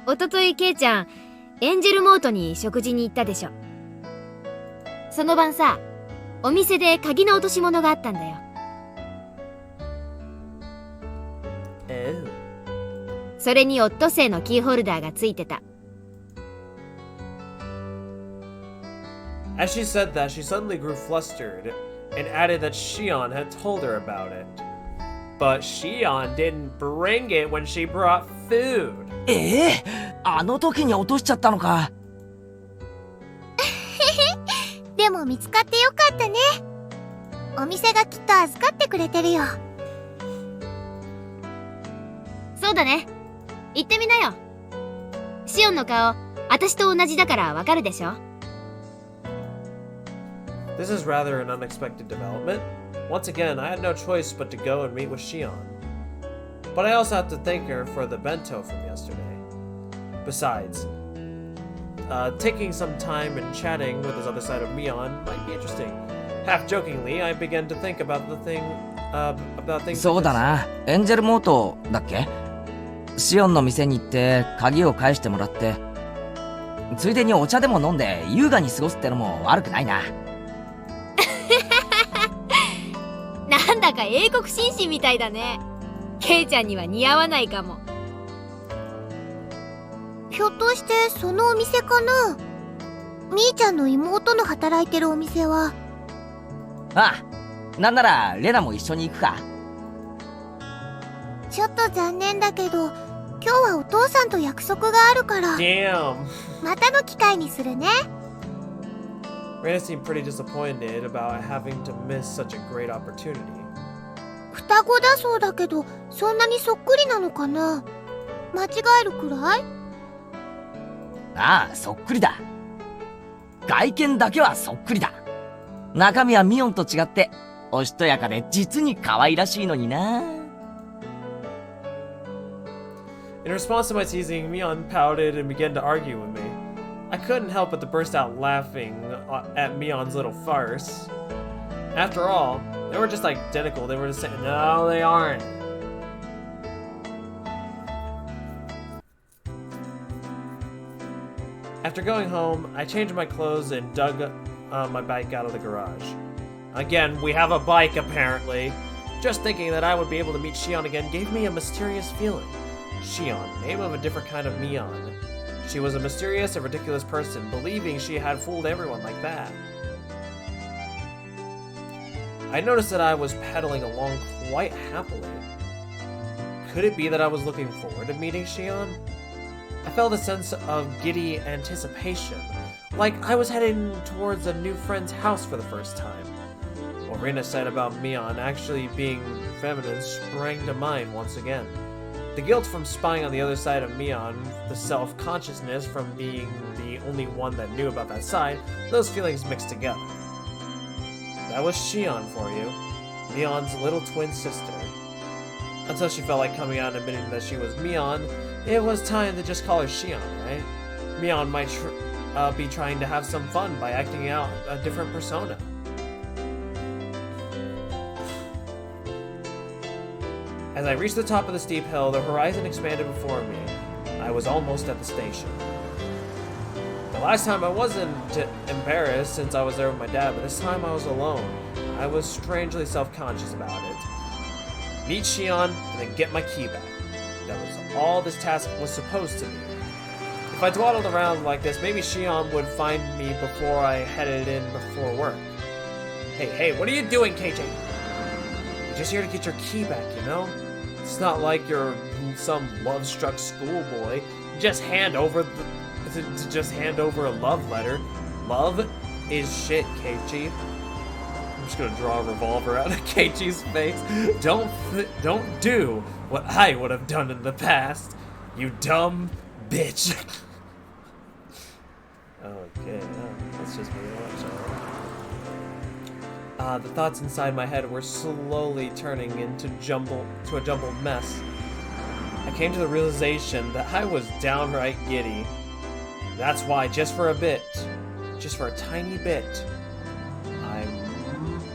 おとといケイちゃん、エンジェルモートに食事に行ったでしょ。その晩さ、お店で鍵の落とし物があったんだよ。それにオットセイのキーホルダーがついてた。As she said that, she suddenly grew flustered and added that Shion had told her about it. But Shion didn't bring it when she brought food. あの時に落としちゃったのか。でも見つかってよかったね。お店がきっと預かってくれてるよ。そうだね。行ってみなよ。シオンの顔、私と同じだからわかるでしょ。This is rather an unexpected development. Once again, I had no choice but to go and meet with Shion. But I also have to thank her for the bento from yesterday. Besides, taking some time and chatting with this other side of Mion might be interesting. Half jokingly, I began to think about things. そうだな。エンジェルモートだっけ？シオンの店に行って鍵を返してもらって、ついでにお茶でも飲んで優雅に過ごすってのも悪くないな。なんだか英国紳士みたいだね。ケイちゃんには似合わないかも。ひょっとしてそのお店かな？みーちゃんの妹の働いてるお店は。ああ、なんならレナも一緒に行くか。ちょっと残念だけど、今日はお父さんと約束があるから。Damn. またの機会にするね。Reina seemed pretty disappointed about having to miss such a great opportunity. 双子だそうだけど、そんなにそっくりなのかな？間違えるくらい？ああ、そっくりだ。外見だけはそっくりだ。中身はミオンと違って、おしとやかで実に可愛らしいのにな。In response to my teasing, Mion pouted and began to argue with me. I couldn't help but to burst out laughing at Mion's little farce. After all, they were just identical. They were just saying, no, they aren't. After going home, I changed my clothes and dug my bike out of the garage. Again, we have a bike apparently. Just thinking that I would be able to meet Shion again gave me a mysterious feeling. Shion, name of a different kind of Mion. She was a mysterious and ridiculous person, believing she had fooled everyone like that. I noticed that I was pedaling along quite happily. Could it be that I was looking forward to meeting Shion? I felt a sense of giddy anticipation, like I was heading towards a new friend's house for the first time. What Rina said about Mion actually being feminine sprang to mind once again. The guilt from spying on the other side of Mion, the self-consciousness from being the only one that knew about that side, those feelings mixed together. That was Shion for you, Mion's little twin sister. Until she felt like coming out and admitting that she was Mion, it was time to just call her Shion, right? Mion might be trying to have some fun by acting out a different persona. As I reached the top of the steep hill, the horizon expanded before me. I was almost at the station. The last time I wasn't embarrassed since I was there with my dad, but this time I was alone. I was strangely self-conscious about it. Meet Shion, and then get my key back. That was all this task was supposed to be. If I dawdled around like this, maybe Shion would find me before I headed in before work. Hey, what are you doing, Keiichi? You're just here to get your key back, you know? It's not like you're some love-struck schoolboy. Just hand over a love letter. Love is shit, Keiichi. I'm just gonna draw a revolver out of Keiichi's face. Don't do what I would have done in the past, you dumb bitch. Okay, that's just me. The thoughts inside my head were slowly turning into a jumbled mess. I came to the realization that I was downright giddy. That's why, just for a tiny bit,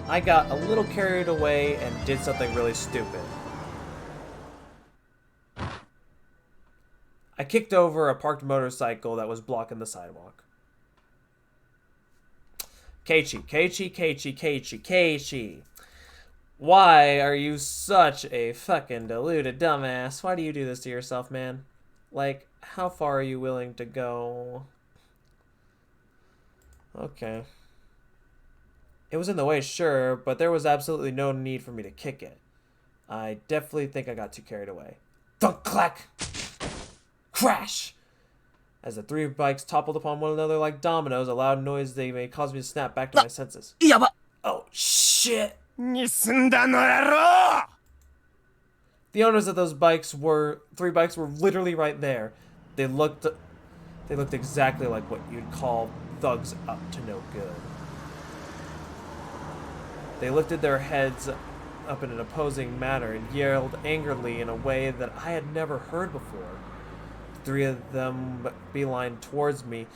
I got a little carried away and did something really stupid. I kicked over a parked motorcycle that was blocking the sidewalk. Keiichi. Why are you such a fucking deluded dumbass? Why do you do this to yourself, man? Like, how far are you willing to go? Okay. It was in the way, sure, but there was absolutely no need for me to kick it. I definitely think I got too carried away. Thunk, clack! Crash! As the three bikes toppled upon one another like dominoes, a loud noise they made caused me to snap back to my senses. Yaba! Oh, shit! The owners of those three bikes were literally right there. They looked exactly like what you'd call thugs up to no good. They lifted their heads up in an opposing manner and yelled angrily in a way that I had never heard before. Three of them beelined towards me.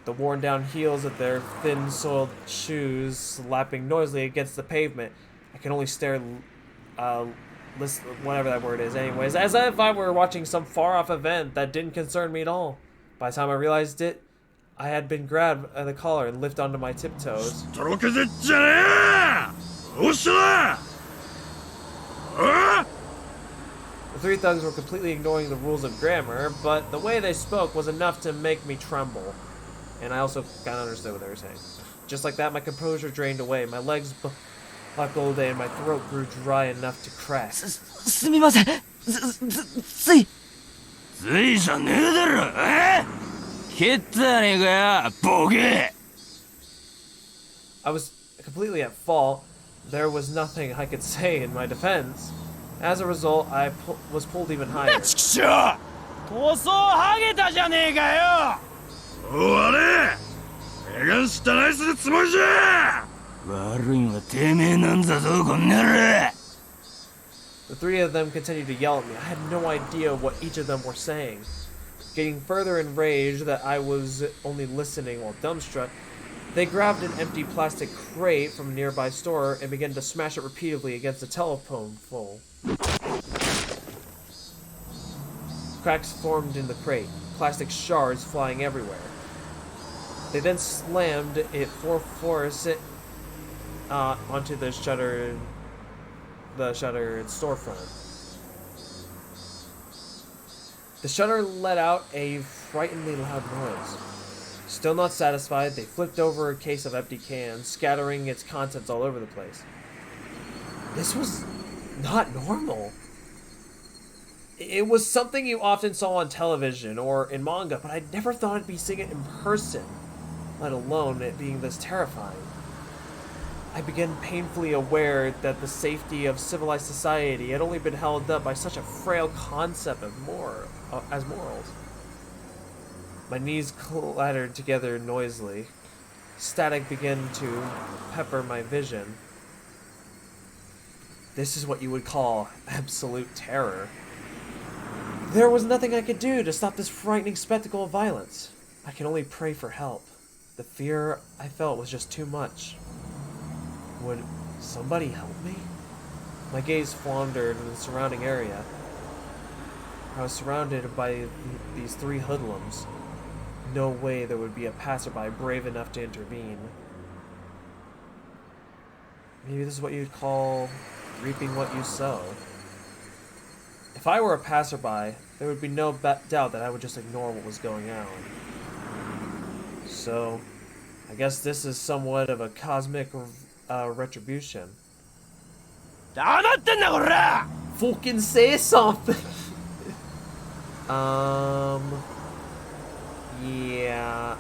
The worn-down heels of their thin-soled shoes slapping noisily against the pavement. I could only stare, whatever that word is anyways, as if I were watching some far-off event that didn't concern me at all. By the time I realized it, I had been grabbed by the collar and lifted onto my tiptoes. The three thugs were completely ignoring the rules of grammar, but the way they spoke was enough to make me tremble. And I also kind of understood what they were saying. Just like that, my composure drained away. My legs buckled and my throat grew dry enough to crack. すみません。つい。ついじゃねえだろ、蹴ったねえかよ、ボケ! I was completely at fault. There was nothing I could say in my defense. As a result, I was pulled even higher. ちくしょう! 塗装剥げたじゃねえかよ! おわれ! メガンしたナイスるつもりじゃ! 悪いのはてめえなんだぞ、こんなら! The three of them continued to yell at me. I had no idea what each of them were saying. Getting further enraged that I was only listening while dumbstruck, they grabbed an empty plastic crate from a nearby store and began to smash it repeatedly against the telephone pole. Cracks formed in the crate, plastic shards flying everywhere. They then slammed it full force onto the shuttered storefront. The shutter let out a frighteningly loud noise. Still not satisfied, they flipped over a case of empty cans, scattering its contents all over the place. This was not normal. It was something you often saw on television or in manga, but I never thought I'd be seeing it in person, let alone it being this terrifying. I began painfully aware that the safety of civilized society had only been held up by such a frail concept of as morals. My knees clattered together noisily. Static began to pepper my vision. This is what you would call absolute terror. There was nothing I could do to stop this frightening spectacle of violence. I could only pray for help. The fear I felt was just too much. Would somebody help me? My gaze floundered in the surrounding area. I was surrounded by these three hoodlums. No way there would be a passerby brave enough to intervene. Maybe this is what you'd call reaping what you sow. If I were a passerby, there would be no doubt that I would just ignore what was going on. So, I guess this is somewhat of a cosmic retribution. Fucking say something! Yeah,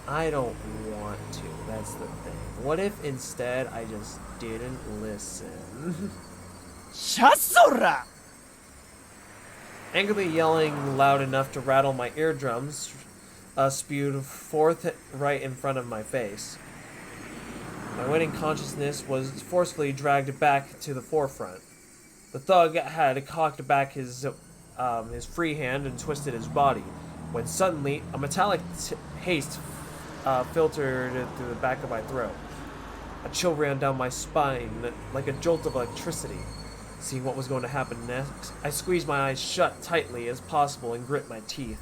I don't want to, that's the thing. What if instead I just didn't listen? Shasora! Angrily yelling loud enough to rattle my eardrums, spewed forth right in front of my face. My waning consciousness was forcefully dragged back to the forefront. The thug had cocked back his free hand and twisted his body, when suddenly a metallic haste filtered through the back of my throat. A chill ran down my spine like a jolt of electricity. Seeing what was going to happen next, I squeezed my eyes shut tightly as possible and grit my teeth.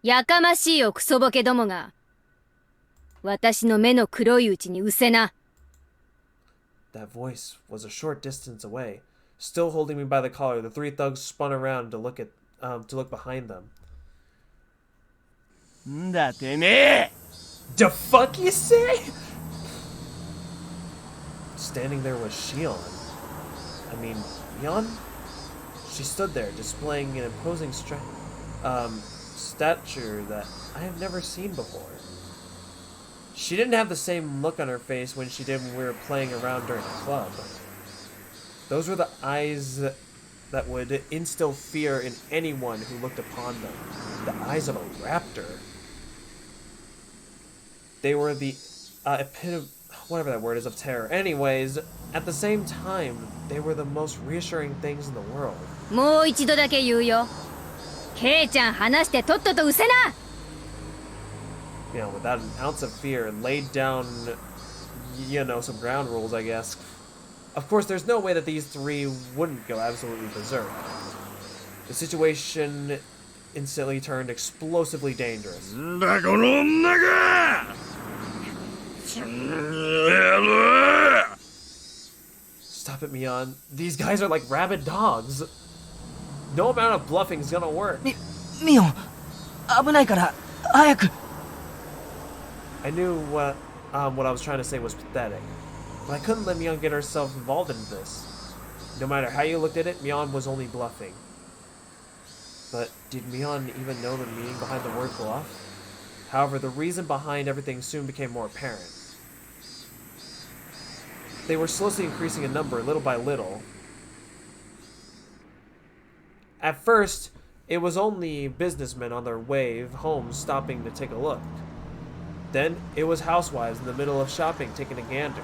やかましいよクソボケどもが。私の目の黒いうちに失せな。That voice was a short distance away. Still holding me by the collar, the three thugs spun around to look behind them. んだてめえ! The fuck you say? Standing there was Shion. I mean, Mion? She stood there, displaying an imposing stature that I have never seen before. She didn't have the same look on her face when she did when we were playing around during the club. Those were the eyes that would instill fear in anyone who looked upon them. The eyes of a raptor. They were the epitome, whatever that word is, of terror. Anyways, at the same time, they were the most reassuring things in the world. もう一度だけ言うよ。ケイちゃん話してとっとと失せな。You know, without an ounce of fear, laid down, you know, some ground rules, I guess. Of course, there's no way that these three wouldn't go absolutely berserk. The situation instantly turned explosively dangerous. Stop it, Mion. These guys are like rabid dogs. No amount of bluffing is gonna work. Mion, 危ないから早く. I knew what I was trying to say was pathetic, but I couldn't let Mion get herself involved in this. No matter how you looked at it, Mion was only bluffing. But did Mion even know the meaning behind the word bluff? However, the reason behind everything soon became more apparent. They were slowly increasing in number, little by little. At first, it was only businessmen on their way home stopping to take a look. Then, it was housewives in the middle of shopping taking a gander.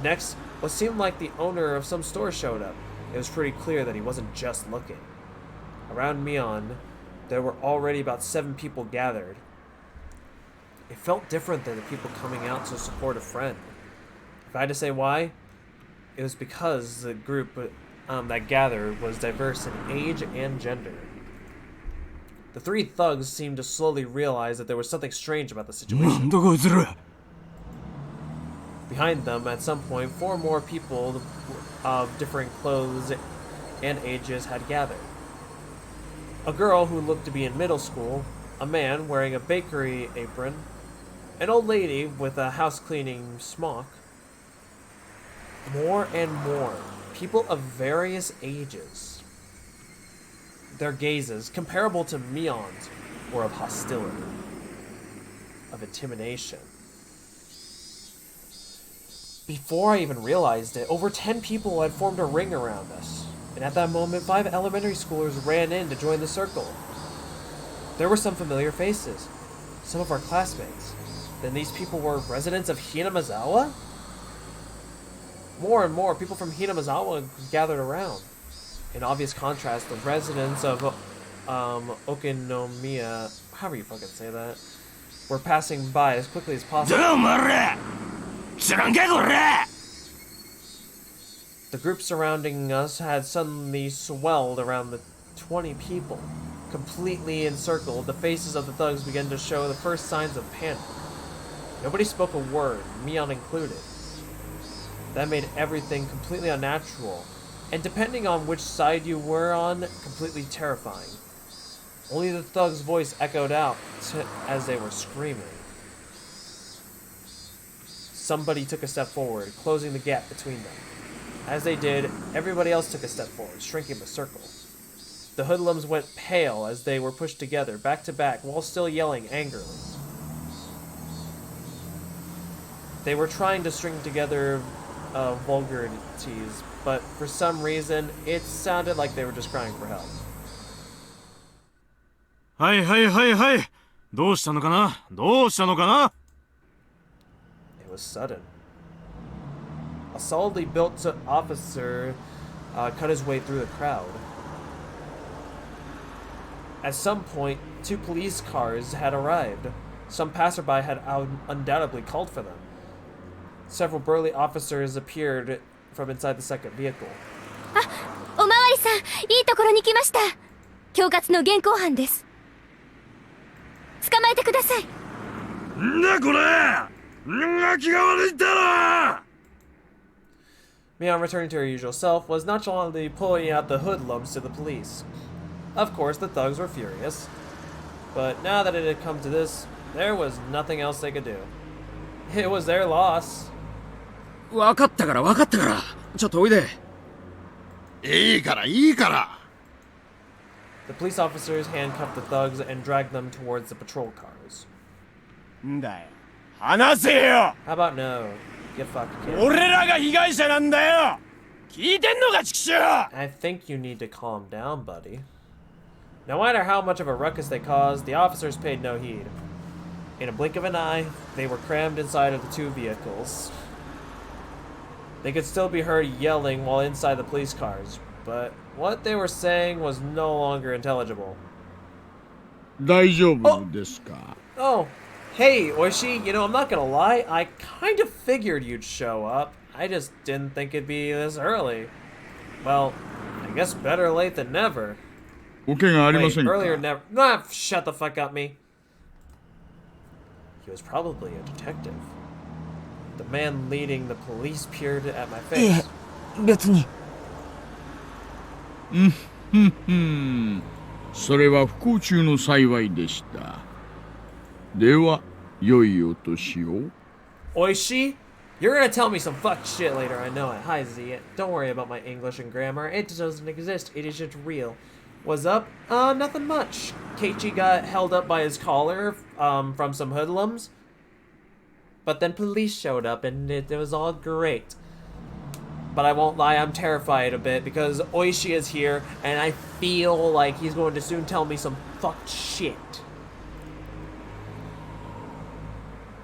Next, what seemed like the owner of some store showed up. it was pretty clear that he wasn't just looking. Around Mion, there were already about 7 people gathered. It felt different than the people coming out to support a friend. If I had to say why, it was because the group that gathered was diverse in age and gender. The 3 thugs seemed to slowly realize that there was something strange about the situation. Behind them, at some point, 4 more people of different clothes and ages had gathered. A girl who looked to be in middle school, a man wearing a bakery apron, an old lady with a house cleaning smock. More and more, people of various ages. Their gazes, comparable to Mion's, were of hostility, of intimidation. Before I even realized it, over 10 people had formed a ring around us. And at that moment, 5 elementary schoolers ran in to join the circle. There were some familiar faces, some of our classmates. Then these people were residents of Hinamazawa? More and more people from Hinamazawa gathered around. In obvious contrast, the residents of Okinomiya, however you fucking say that, were passing by as quickly as possible. The group surrounding us had suddenly swelled around the 20 people. Completely encircled, the faces of the thugs began to show the first signs of panic. Nobody spoke a word, Mion included. That made everything completely unnatural, and depending on which side you were on, completely terrifying. Only the thug's voice echoed out as they were screaming. Somebody took a step forward, closing the gap between them. As they did, everybody else took a step forward, shrinking the circle. The hoodlums went pale as they were pushed together, back to back, while still yelling angrily. They were trying to string together vulgarities, but for some reason, it sounded like they were just crying for help. Hi. どうしたのかな? It was sudden. A solidly built officer cut his way through the crowd. At some point, 2 police cars had arrived. Some passerby had undoubtedly called for them. Several burly officers appeared from inside the second vehicle. おまわりさん、いいところに来ました。恐喝の現行犯です。捕まえてください。んだこれ！気が悪いったら！ Mion, returning to her usual self, was nonchalantly pulling out the hoodlums to the police. Of course, the thugs were furious. But now that it had come to this, there was nothing else they could do. It was their loss. わかったから。ちょっとおいで。いいから。The police officers handcuffed the thugs and dragged them towards the patrol cars. んだよ。話せよ。 How about no? Get fucked, kid. 俺らが被害者なんだよ。聞いてんのか、畜生。 I think you need to calm down, buddy. No matter how much of a ruckus they caused, the officers paid no heed. In a blink of an eye, they were crammed inside of the 2 vehicles. They could still be heard yelling while inside the police cars, but what they were saying was no longer intelligible. 大丈夫ですか? Oh, hey, Oishi, you know, I'm not gonna lie, I kind of figured you'd show up. I just didn't think it'd be this early. Well, I guess better late than never. お怪我ありませんか? Wait, earlier never. Nah, shut the fuck up, me. He was probably a detective. The man leading the police peered at my face. 別に。それは不幸中の幸いでした。では、良いお年を。Oishi? You're gonna tell me some fucked shit later, I know it. Hi, Z. Don't worry about my English and grammar. It doesn't exist. It is just real. What's up? Nothing much. Keiichi got held up by his collar, from some hoodlums. But then police showed up and it was all great. But I won't lie, I'm terrified a bit because Oishi is here and I feel like he's going to soon tell me some fucked shit.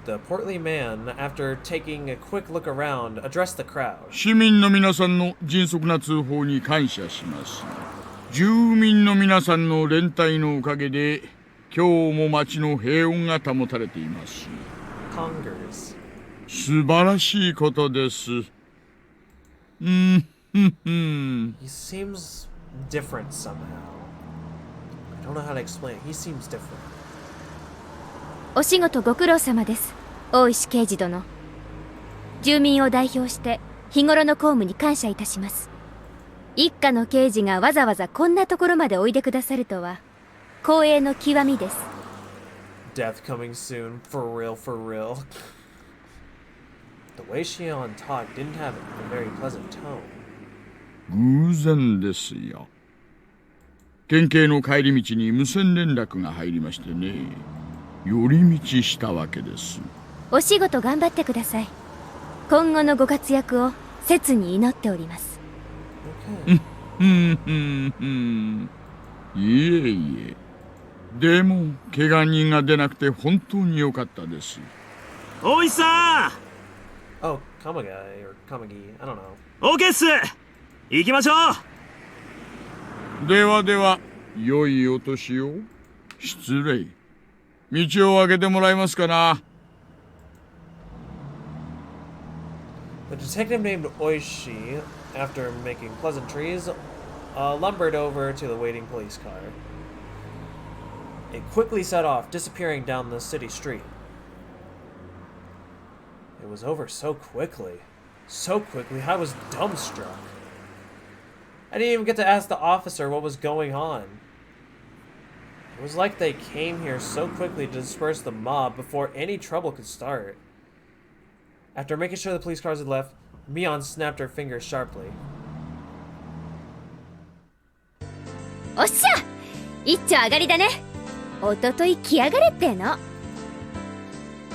The portly man, after taking a quick look around, addressed the crowd. 市民の皆さんの迅速な通報に感謝します。住民の皆さんの連帯のおかげで今日も町の平穏が保たれています。Congers. 素晴らしいことです。He seems different somehow. I don't know how to explain it. He seems different. お仕事ご苦労様です、大石刑事殿。住民を代表して日頃の公務に感謝いたします。一家の刑事がわざわざこんなところまでおいでくださるとは光栄の極みです。 Death coming soon. For real, for real. The way Shion talked didn't have a very pleasant tone. 偶然ですよ。県警の帰り道に無線連絡が入りましてね。寄り道したわけです。お仕事頑張ってください。今後のご活躍を切に祈っております。いえいえ。でも怪我人が出なくて本当に良かったです。大石さん。Oh, Kamagai or Kamagi, I don't know. オーケーっす。行きましょう。ではでは、良いお年を。失礼。道を開けてもらえますかな。The detective named Oishi, after making pleasantries, lumbered over to the waiting police car. It quickly set off, disappearing down the city street. It was over so quickly. So quickly, I was dumbstruck. I didn't even get to ask the officer what was going on. It was like they came here so quickly to disperse the mob before any trouble could start. After making sure the police cars had left, Mion snapped her fingers sharply. おっしゃ、一丁上がりだね。おととい来やがれっての。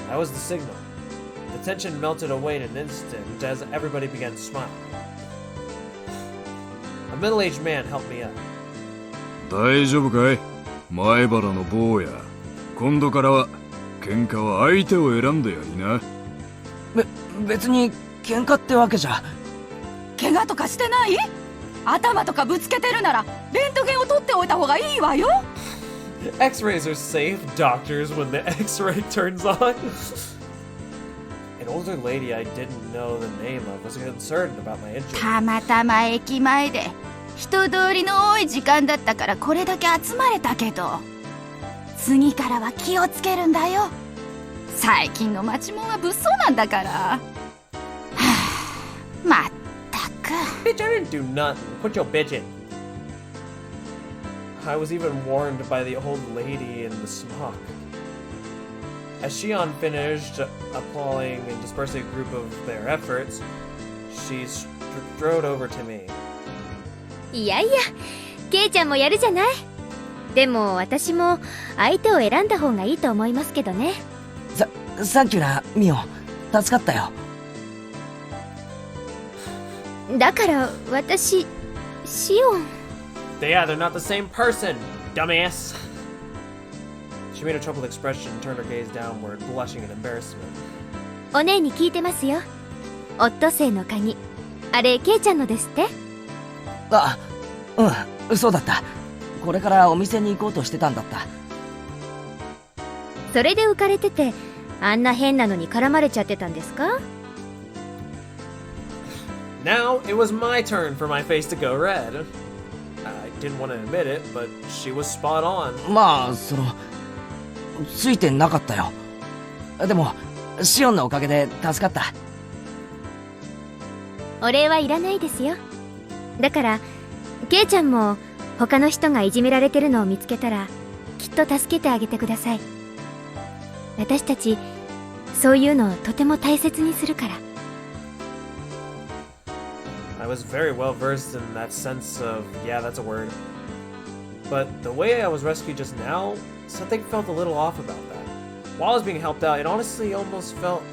That was the signal. The tension melted away in an instant as everybody began to smile. A middle-aged man helped me up. 大丈夫かい？前原の坊や。今度からは喧嘩は相手を選んでやりな。別に喧嘩ってわけじゃ。怪我とかしてない？頭とかぶつけてるならレントゲンを取っておいた方がいいわよ。X-rays are safe, doctors, when the X-ray turns on. An older lady I didn't know the name of was concerned about my injury. たまたま駅前で人通りの多い時間だったからこれだけ集まれたけど、次からは気をつけるんだよ。最近の町もんは物騒なんだから。はあ、まったく。Bitch, I didn't do nothing. Quit your bitching. I was even warned by the old lady in the smock. As Shion finished appalling and dispersing a group of their efforts, she strode over to me. いやいや、ケイちゃんもやるじゃない。でも私も相手を選んだ方がいいと思いますけどね。サンキューな、ミオ。助かったよ。だから私、シオン。Yeah, they're not the same person, dumbass. She made a troubled expression and turned her gaze downward, blushing in embarrassment. お姉に聞いてますよ。オットセイの鍵。あれ、ケイちゃんのですって？あ、うん、そうだった。これからお店に行こうとしてたんだった。それで浮かれてて、あんな変なのに絡まれちゃってたんですか？ Now it was my turn for my face to go red. I didn't want to admit it, but she was spot on. まあ、ついてなかったよ。でも、シオンのおかげで助かった。お礼はいらないですよ。だから、ケイちゃんも他の人がいじめられてるのを見つけたら、きっと助けてあげてください。私たち、そういうのをとても大切にするから。I was very well versed in that sense of, yeah, that's a word. But the way I was rescued just now, something felt a little off about that. While I was being helped out, it honestly almost felt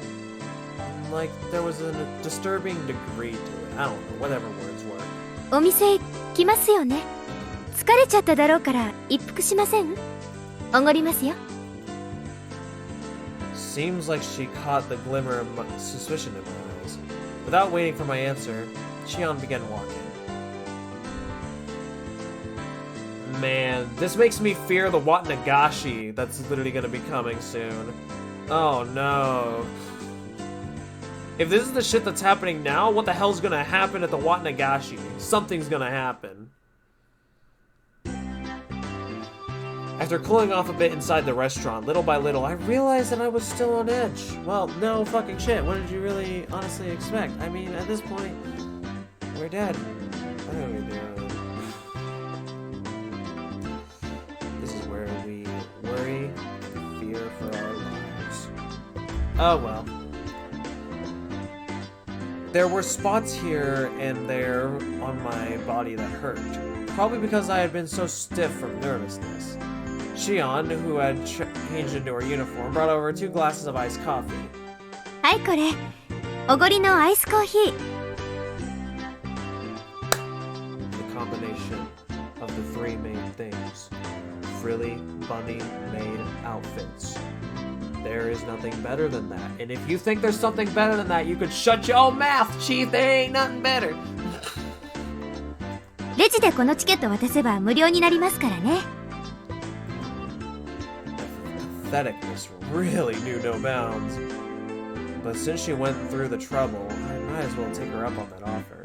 like there was a disturbing degree to it. I don't know, whatever words were. お店来ますよね。疲れちゃっただろうから一服しません？おごりますよ。Seems like she caught the glimmer of suspicion in my eyes. Without waiting for my answer, Shion began walking. Man, this makes me fear the Watnagashi that's literally gonna be coming soon. Oh no. If this is the shit that's happening now, what the hell's gonna happen at the Watnagashi? Something's gonna happen. After cooling off a bit inside the restaurant, little by little, I realized that I was still on edge. Well, no fucking shit. What did you really honestly expect? I mean, at this point, we're dead. What are we doing? This is where we worry and fear for our lives. Oh well. There were spots here and there on my body that hurt. Probably because I had been so stiff from nervousness. Shion, who had changed into her uniform, brought over 2 glasses of iced coffee. はいこれおごりのアイスコーヒー。 The combination of the 3 main things. Frilly, bunny-made outfits. There is nothing better than that. And if you think there's something better than that, you could shut your mouth, Chief. There ain't nothing better. レジでこのチケット渡せば無料になりますからね。 Patheticness really knew no bounds. But since she went through the trouble, I might as well take her up on that offer.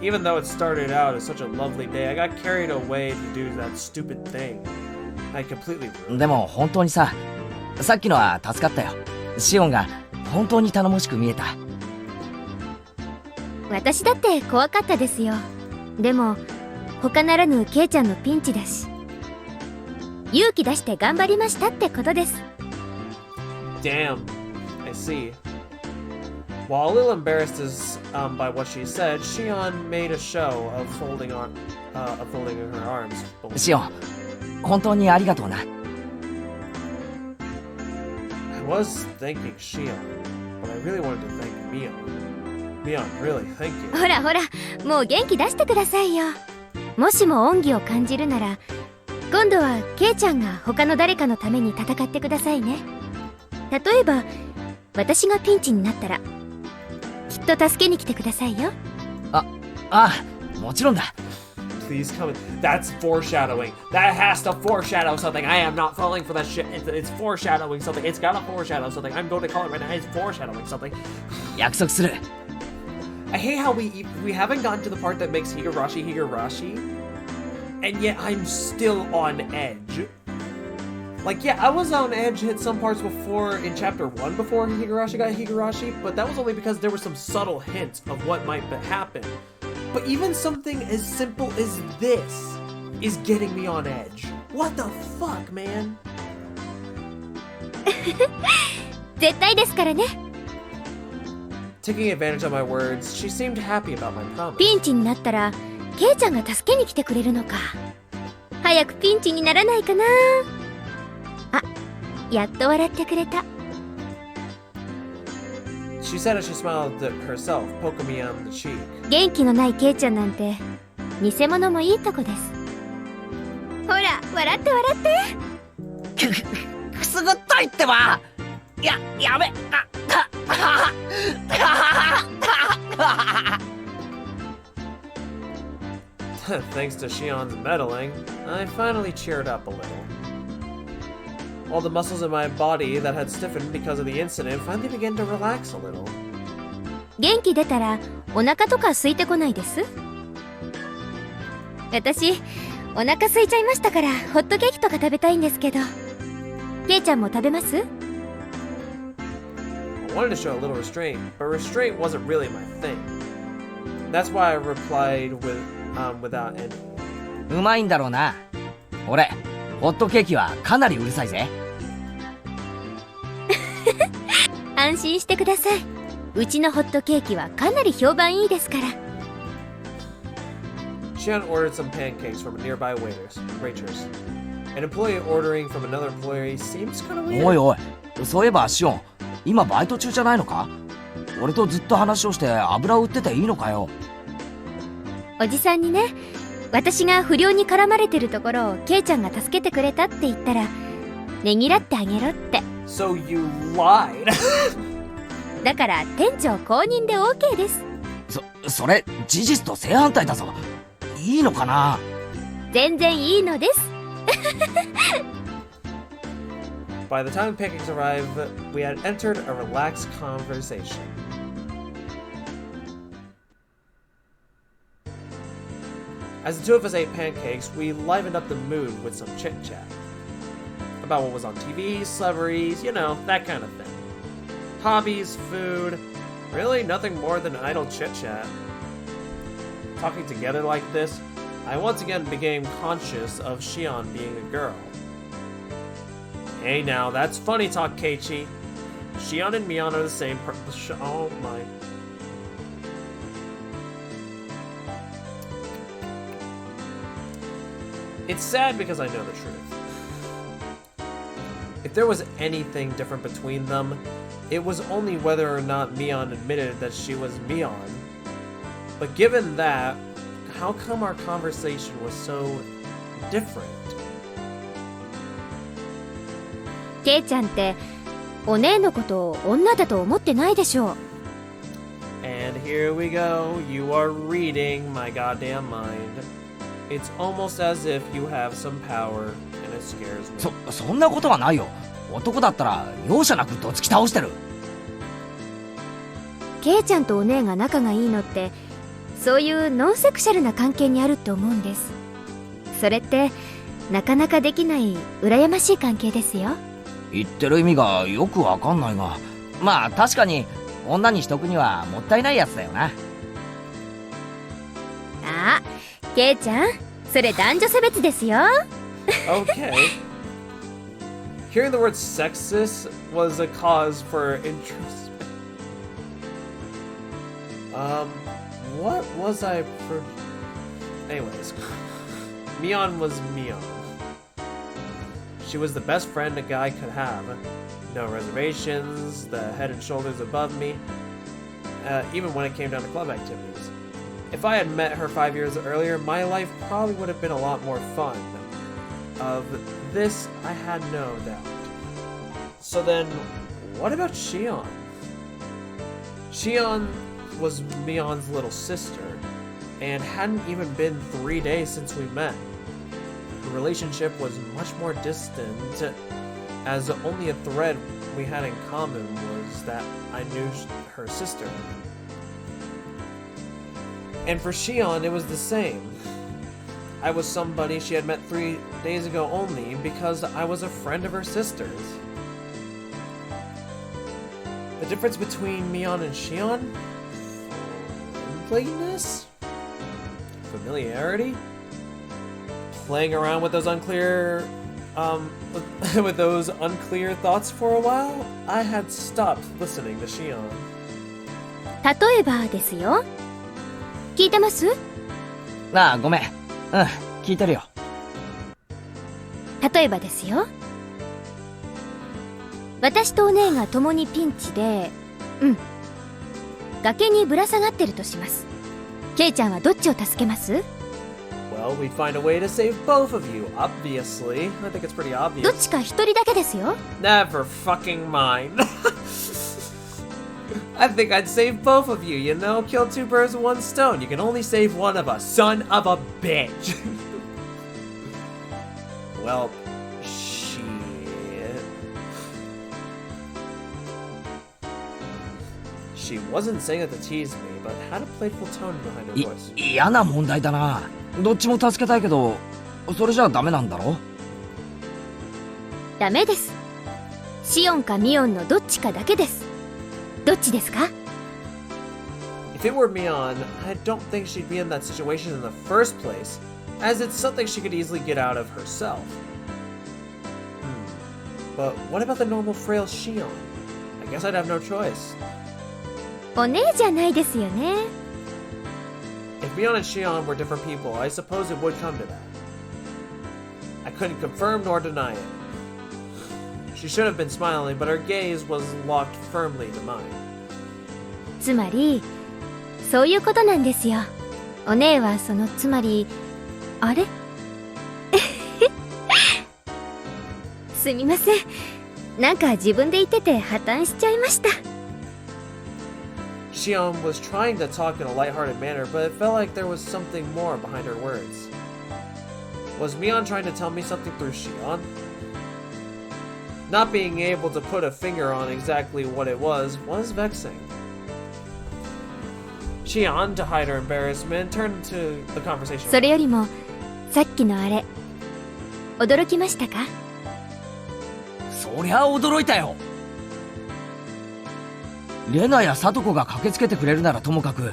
Even though it started out as such a lovely day, I got carried away to do that stupid thing. I completely ruined it. でも本当にさ、さっきのは助かったよ。シオンが本当に頼もしく見えた。私だって怖かったですよ。でも他ならぬケイちゃんのピンチだし、勇気出して頑張りましたってことです。 Damn, I see. While a little embarrassed by what she said, Shion made a show of folding her arms. シオン、本当にありがとうな。I was thanking Shion, but I really wanted to thank Mion. Mion, really, thank you. ほらほら、もう元気出してくださいよ。もしも恩義を感じるなら、今度はケイちゃんが他の誰かのために戦ってくださいね。例えば私がピンチになったらきっと助けに来てくださいよ。ああ、もちろんだ。 Please come in. That's foreshadowing. That has to foreshadow something. I am not falling for that shit. It's foreshadowing something. It's gotta foreshadow something. I'm going to call it right now. It's foreshadowing something. 約束する。 I hate how we haven't gotten to the part that makes Higurashi Higurashi, and yet I'm still on edge. Like, yeah, I was on edge at some parts before in chapter 1 before Higurashi got Higurashi, but that was only because there were some subtle hints of what might happen. But even something as simple as this is getting me on edge. What the fuck, man? 絶対ですからね。 Taking advantage of my words, she seemed happy about my promise. ピンチになったらケイちゃんが助けに来てくれるのか。早くピンチにならないかな。あ、やっと笑ってくれた。 She said as she smiled at herself, poking me on the cheek. 元気のないケイちゃんなんて偽物もいいとこです。ほら、笑って笑って。くすぐったいってば。やめ。Thanks to Shion's meddling, I finally cheered up a little. All the muscles in my body that had stiffened because of the incident finally began to relax a little. 元気出たらお腹とか空いてこないです？私お腹空いちゃいましたからホットケーキとか食べたいんですけど。ケイちゃんも食べます？ I wanted to show a little restraint, but restraint wasn't really my thing. That's why I replied without any. うまいんだろうな。俺、ホットケーキはかなりうるさいぜ。安心してください。うちのホットケーキはかなり評判いいですから。Shion ordered some pancakes from a nearby waitress. An employee ordering from another employee seems kind of weird. おいおい、そういえばシオン、今バイト中じゃないのか？俺とずっと話をして油を売ってていいのかよ。おじさんにね、私が不良に絡まれてるところをケイちゃんが助けてくれたって言ったらねぎらってあげろって。So you lied. だから店長公認で OK です。それ事実と正反対だぞ。いいのかな？全然いいのです。By the time pancakes arrived, we had entered a relaxed conversation. As the two of us ate pancakes, we livened up the mood with some chit-chat. About what was on TV, celebrities, you know, that kind of thing. Hobbies, food, really nothing more than idle chit-chat. Talking together like this, I once again became conscious of Shion being a girl. Hey now, that's funny talk, Keiichi. Shion and Mion are the same oh my. It's sad because I know the truth. If there was anything different between them, it was only whether or not Mion admitted that she was Mion. But given that, how come our conversation was so different? ケイちゃんってお姉のことを女だと思ってないでしょう。And here we go. You are reading my goddamn mind. It's almost as if you have some power, and it scares me. そんなことはないよ。男だったら容赦なくどつき倒してる。ケイちゃんとお姉が仲がいいのってそういうノンセクシャルな関係にあるって思うんです。それってなかなかできない羨ましい関係ですよ。言ってる意味がよくわかんないが、まあ確かに女にしとくにはもったいないやつだよな。あ、ケイちゃん、それ男女差別ですよ。Okay. Hearing the word sexist was a cause for interest. What was I for? Anyways, Mion was Mion. She was the best friend a guy could have. No reservations, the head and shoulders above me, even when it came down to club activities. If I had met her 5 years earlier, my life probably would have been a lot more fun. Of this, I had no doubt. So then, what about Shion? Shion was Mion's little sister, and hadn't even been 3 days since we met. The relationship was much more distant, as only a thread we had in common was that I knew her sister. And for Shion, it was the same. I was somebody she had met 3 days ago only because I was a friend of her sister's. The difference between Mion and Shion? Friendliness? Familiarity? Playing around with those unclear with those unclear thoughts for a while, I had stopped listening to Shion. 例えばですよ。聞いてます？ああ、ごめん。聞いてるよ。例えばですよ。私とお姉が共にピンチで、崖にぶら下がってるとします。ケイちゃんはどっちを助けます？ Well, we'd find a way to save both of you, obviously. I think it's pretty obvious. どっちか一人だけですよ。Never fucking mind. I think I'd save both of you, you know? Kill 2 birds with 1 stone. You can only save one of us. Son of a bitch. Well, shit. She wasn't saying it to tease me, but had a playful tone behind her voice. 嫌な問題だな。どっちも助けたいけど、それじゃダメなんだろ？ダメです。シオンかミオンのどっちかだけです。どっちですか？ If it were Mion, I don't think she'd be in that situation in the first place, as it's something she could easily get out of herself. But what about the normal frail Shion? I guess I'd have no choice. お姉じゃないですよね。If Mion and Shion were different people, I suppose it would come to that. I couldn't confirm nor deny it. She should have been smiling, but her gaze was locked firmly to mine. つまり、そういうことなんですよ。お姉はそのつまり、あれすみません。なんか自分で言ってて破綻しちゃいました。Shion was trying to talk in a lighthearted manner, but it felt like there was something more behind her words. Was Mion trying to tell me something through Shion? Not being able to put a finger on exactly what it was vexing. Shion, to hide her embarrassment, turned to the conversation. それよりも、さっきのあれ、驚きましたか？そりゃ驚いたよ。レナやサトコが駆けつけてくれるならともかく、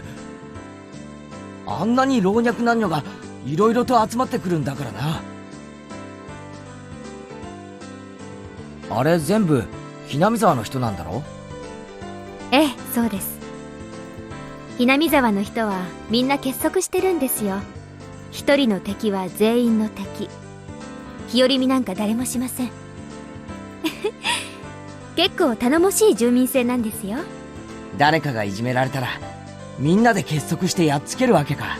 あんなに老若男女がいろいろと集まってくるんだからな。あれ全部ひなみ沢の人なんだろ？ええ、そうです。ひなみ沢の人はみんな結束してるんですよ。一人の敵は全員の敵。日和見なんか誰もしません。結構頼もしい住民性なんですよ。誰かがいじめられたらみんなで結束してやっつけるわけか。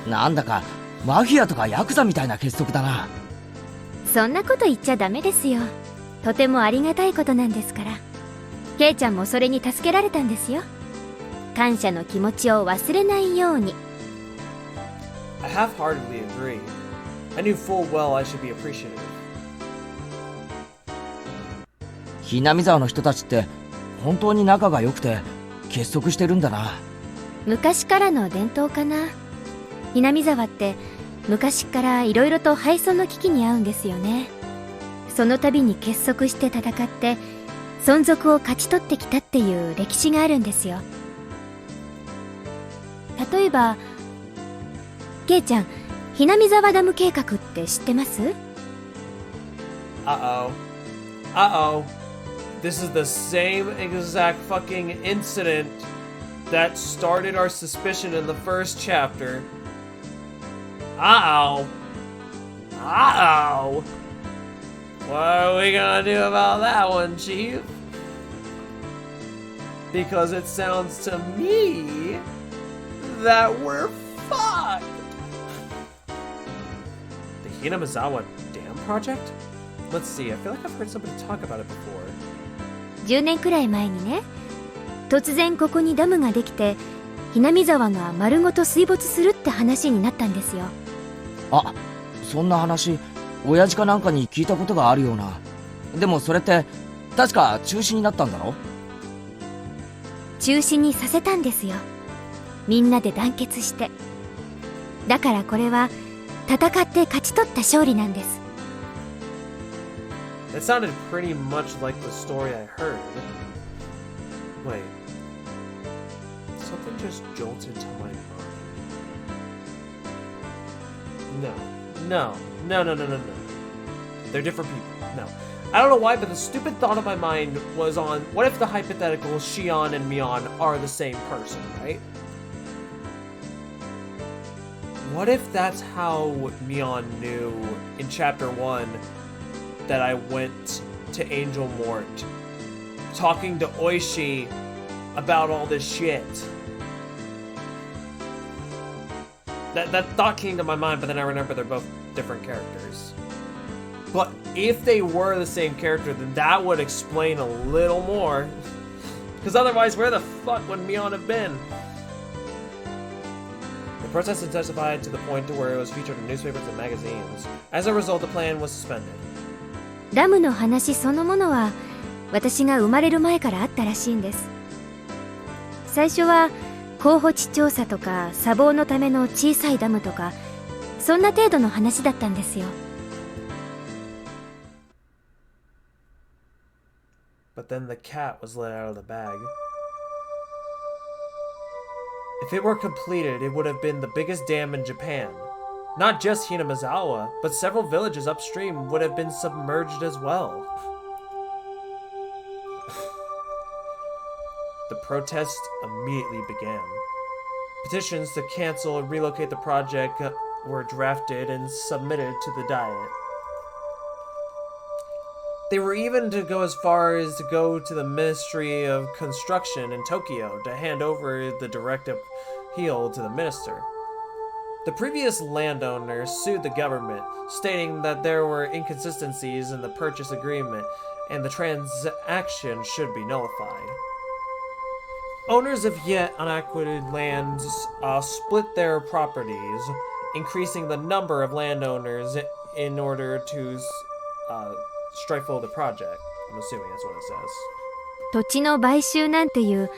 なんだかマフィアとかヤクザみたいな結束だな。そんなこと言っちゃダメですよ。とてもありがたいことなんですから。ケイちゃんもそれに助けられたんですよ。感謝の気持ちを忘れないように。I half-heartedly agree. I knew full well I should be appreciative. ひなみ沢の人たちって本当に仲が良くて結束してるんだな。昔からの伝統かな。ひなみ沢って昔からいろいろと敗損の危機に遭うんですよね。その度に結束して戦って存続を勝ち取ってきたっていう歴史があるんですよ。例えばケイちゃん、ひなみ沢ダム計画って知ってます？ Uh-oh. Uh-oh. This is the same exact fucking incident that started our suspicion in the first chapter. Uh-oh. Uh-oh. What are we gonna do about that one, Chief? Because it sounds to me that we're fucked. The Hinamizawa Dam Project? Let's see, I feel like I've heard somebody talk about it before. 10年くらい前にね、突然ここにダムができてひなみ沢が丸ごと水没するって話になったんですよ。あ、そんな話親父かなんかに聞いたことがあるような。でもそれって確か中止になったんだろ？中止にさせたんですよ。みんなで団結して。だからこれは戦って勝ち取った勝利なんです。That sounded pretty much like the story I heard. Wait. Something just jolted to my mind. No. They're different people. No. I don't know why, but the stupid thought of my mind was on, what if the hypothetical Shion and Mion are the same person, right? What if that's how Mion knew in Chapter 1 that I went to Angel Mort, talking to Oishi about all this shit? That thought came to my mind, but then I remember they're both different characters. But if they were the same character, then that would explain a little more. Because otherwise, where the fuck would Mion have been? The protest intensified to the point to where it was featured in newspapers and magazines. As a result, the plan was suspended. ダムの話そのものは私が生まれる前からあったらしいんです。最初は候補地調査とか砂防のための小さいダムとかそんな程度の話だったんですよ。But then the cat was let out of the bag. If it were completed, it would have been the biggest dam in Japan. Not just Hinamizawa, but several villages upstream would have been submerged as well. The protest immediately began. Petitions to cancel and relocate the project were drafted and submitted to the Diet. They were even to go as far as to go to the Ministry of Construction in Tokyo to hand over the direct appeal to the minister. The previous landowner sued the government, stating that there were inconsistencies in the purchase agreement and the transaction should be nullified. Owners of yet unacquired lands split their properties, increasing the number of landowners in order to stifle the project. I'm assuming that's what it says. 土地の買収なんていう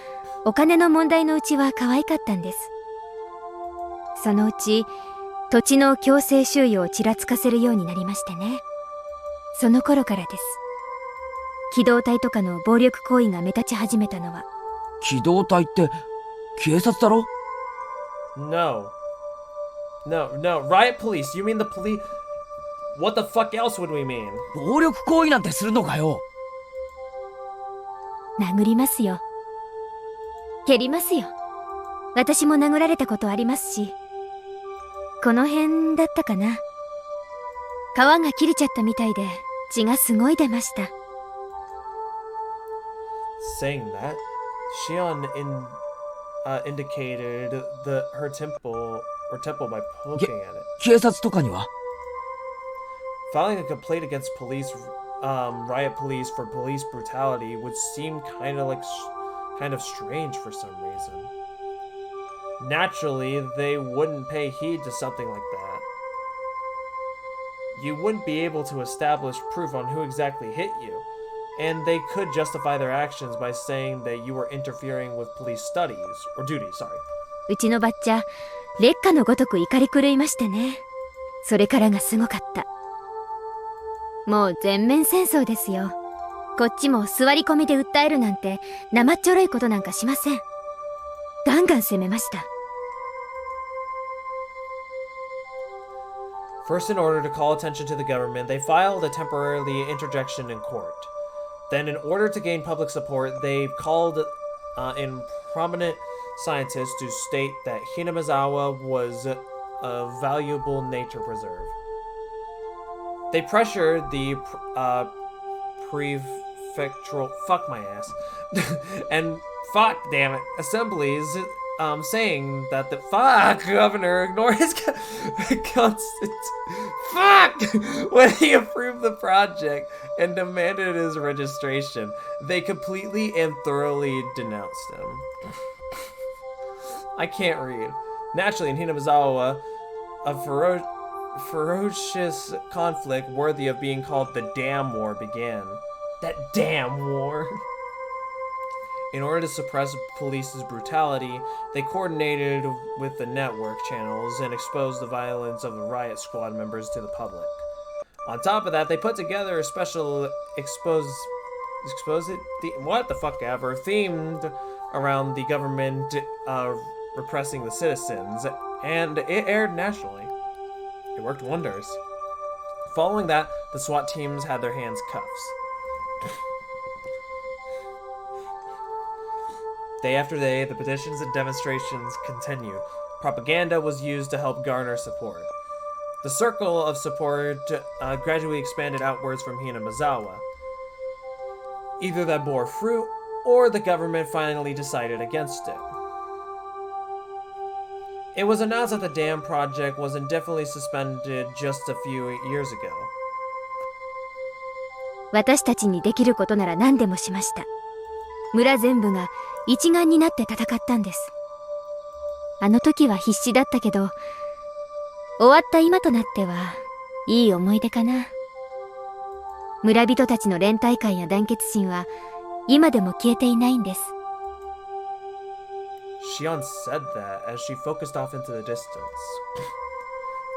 お金の問題のうちは可愛かったんです。そのうち土地の強制収用をちらつかせるようになりましてね。その頃からです。機動隊とかの暴力行為が目立ち始めたのは。機動隊って警察だろ？ No, riot police. You mean the police? What the fuck else would we mean? 暴力行為なんてするのかよ。殴りますよ。蹴りますよ。私も殴られたことありますし。この辺だったかな。皮が切れちゃったみたいで血がすごい出ました。Saying that, Shion indicated her temple by poking at it. 警察とかには？ Filing a complaint against riot police for police brutality would seem kind of strange for some reason. Naturally, they wouldn't pay heed to something like that. You wouldn't be able to establish proof on who exactly hit you, and they could justify their actions by saying that you were interfering with police studies, or duties, sorry. うちのばっちゃ、烈火のごとく怒り狂いましてね。それからがすごかった。もう全面戦争ですよ。こっちも座り込みで訴えるなんて生っちょろいことなんかしません。ガンガン攻めました。First, in order to call attention to the government, they filed a temporary interjection in court. Then, in order to gain public support, they called in prominent scientists to state that Hinamizawa was a valuable nature preserve. They pressured the prefectural and assemblies, saying that the governor ignored his when he approved the project and demanded his registration. They completely and thoroughly denounced him. I can't read. Naturally, in Hinamizawa, a ferocious conflict worthy of being called the Damn War began. That damn war! In order to suppress police's brutality, they coordinated with the network channels and exposed the violence of the riot squad members to the public. On top of that, they put together a special themed around the government repressing the citizens, and it aired nationally. It worked wonders. Following that, the SWAT teams had their hands cuffs. Day after day, the petitions and demonstrations continued. Propaganda was used to help garner support. The circle of support gradually expanded outwards from Hinamizawa. Either that bore fruit, or the government finally decided against it. It was announced that the dam project was indefinitely suspended just a few years ago. 私たちにできることなら何でもしました。村全部が一丸になって戦ったんです。あの時は必死だったけど、終わった今となってはいい思い出かな。村人たちの連帯感や団結心は今でも消えていないんです。Shion said that as she focused off into the distance.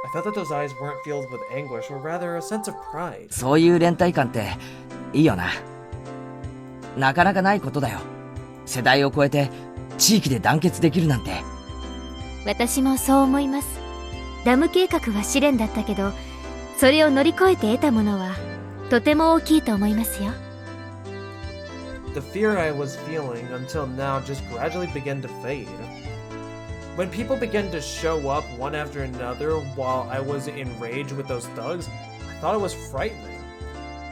I thought that those eyes weren't filled with anguish, or rather a sense of pride. そういう連帯感っていいよな。なかなかないことだよ。世代を超えて地域で団結できるなんて。私もそう思います。ダム計画は試練だったけど、それを乗り越えて得たものはとても大きいと思いますよ。The fear I was feeling until now just gradually began to fade. When people began to show up one after another while I was enraged with those thugs, I thought it was frightening.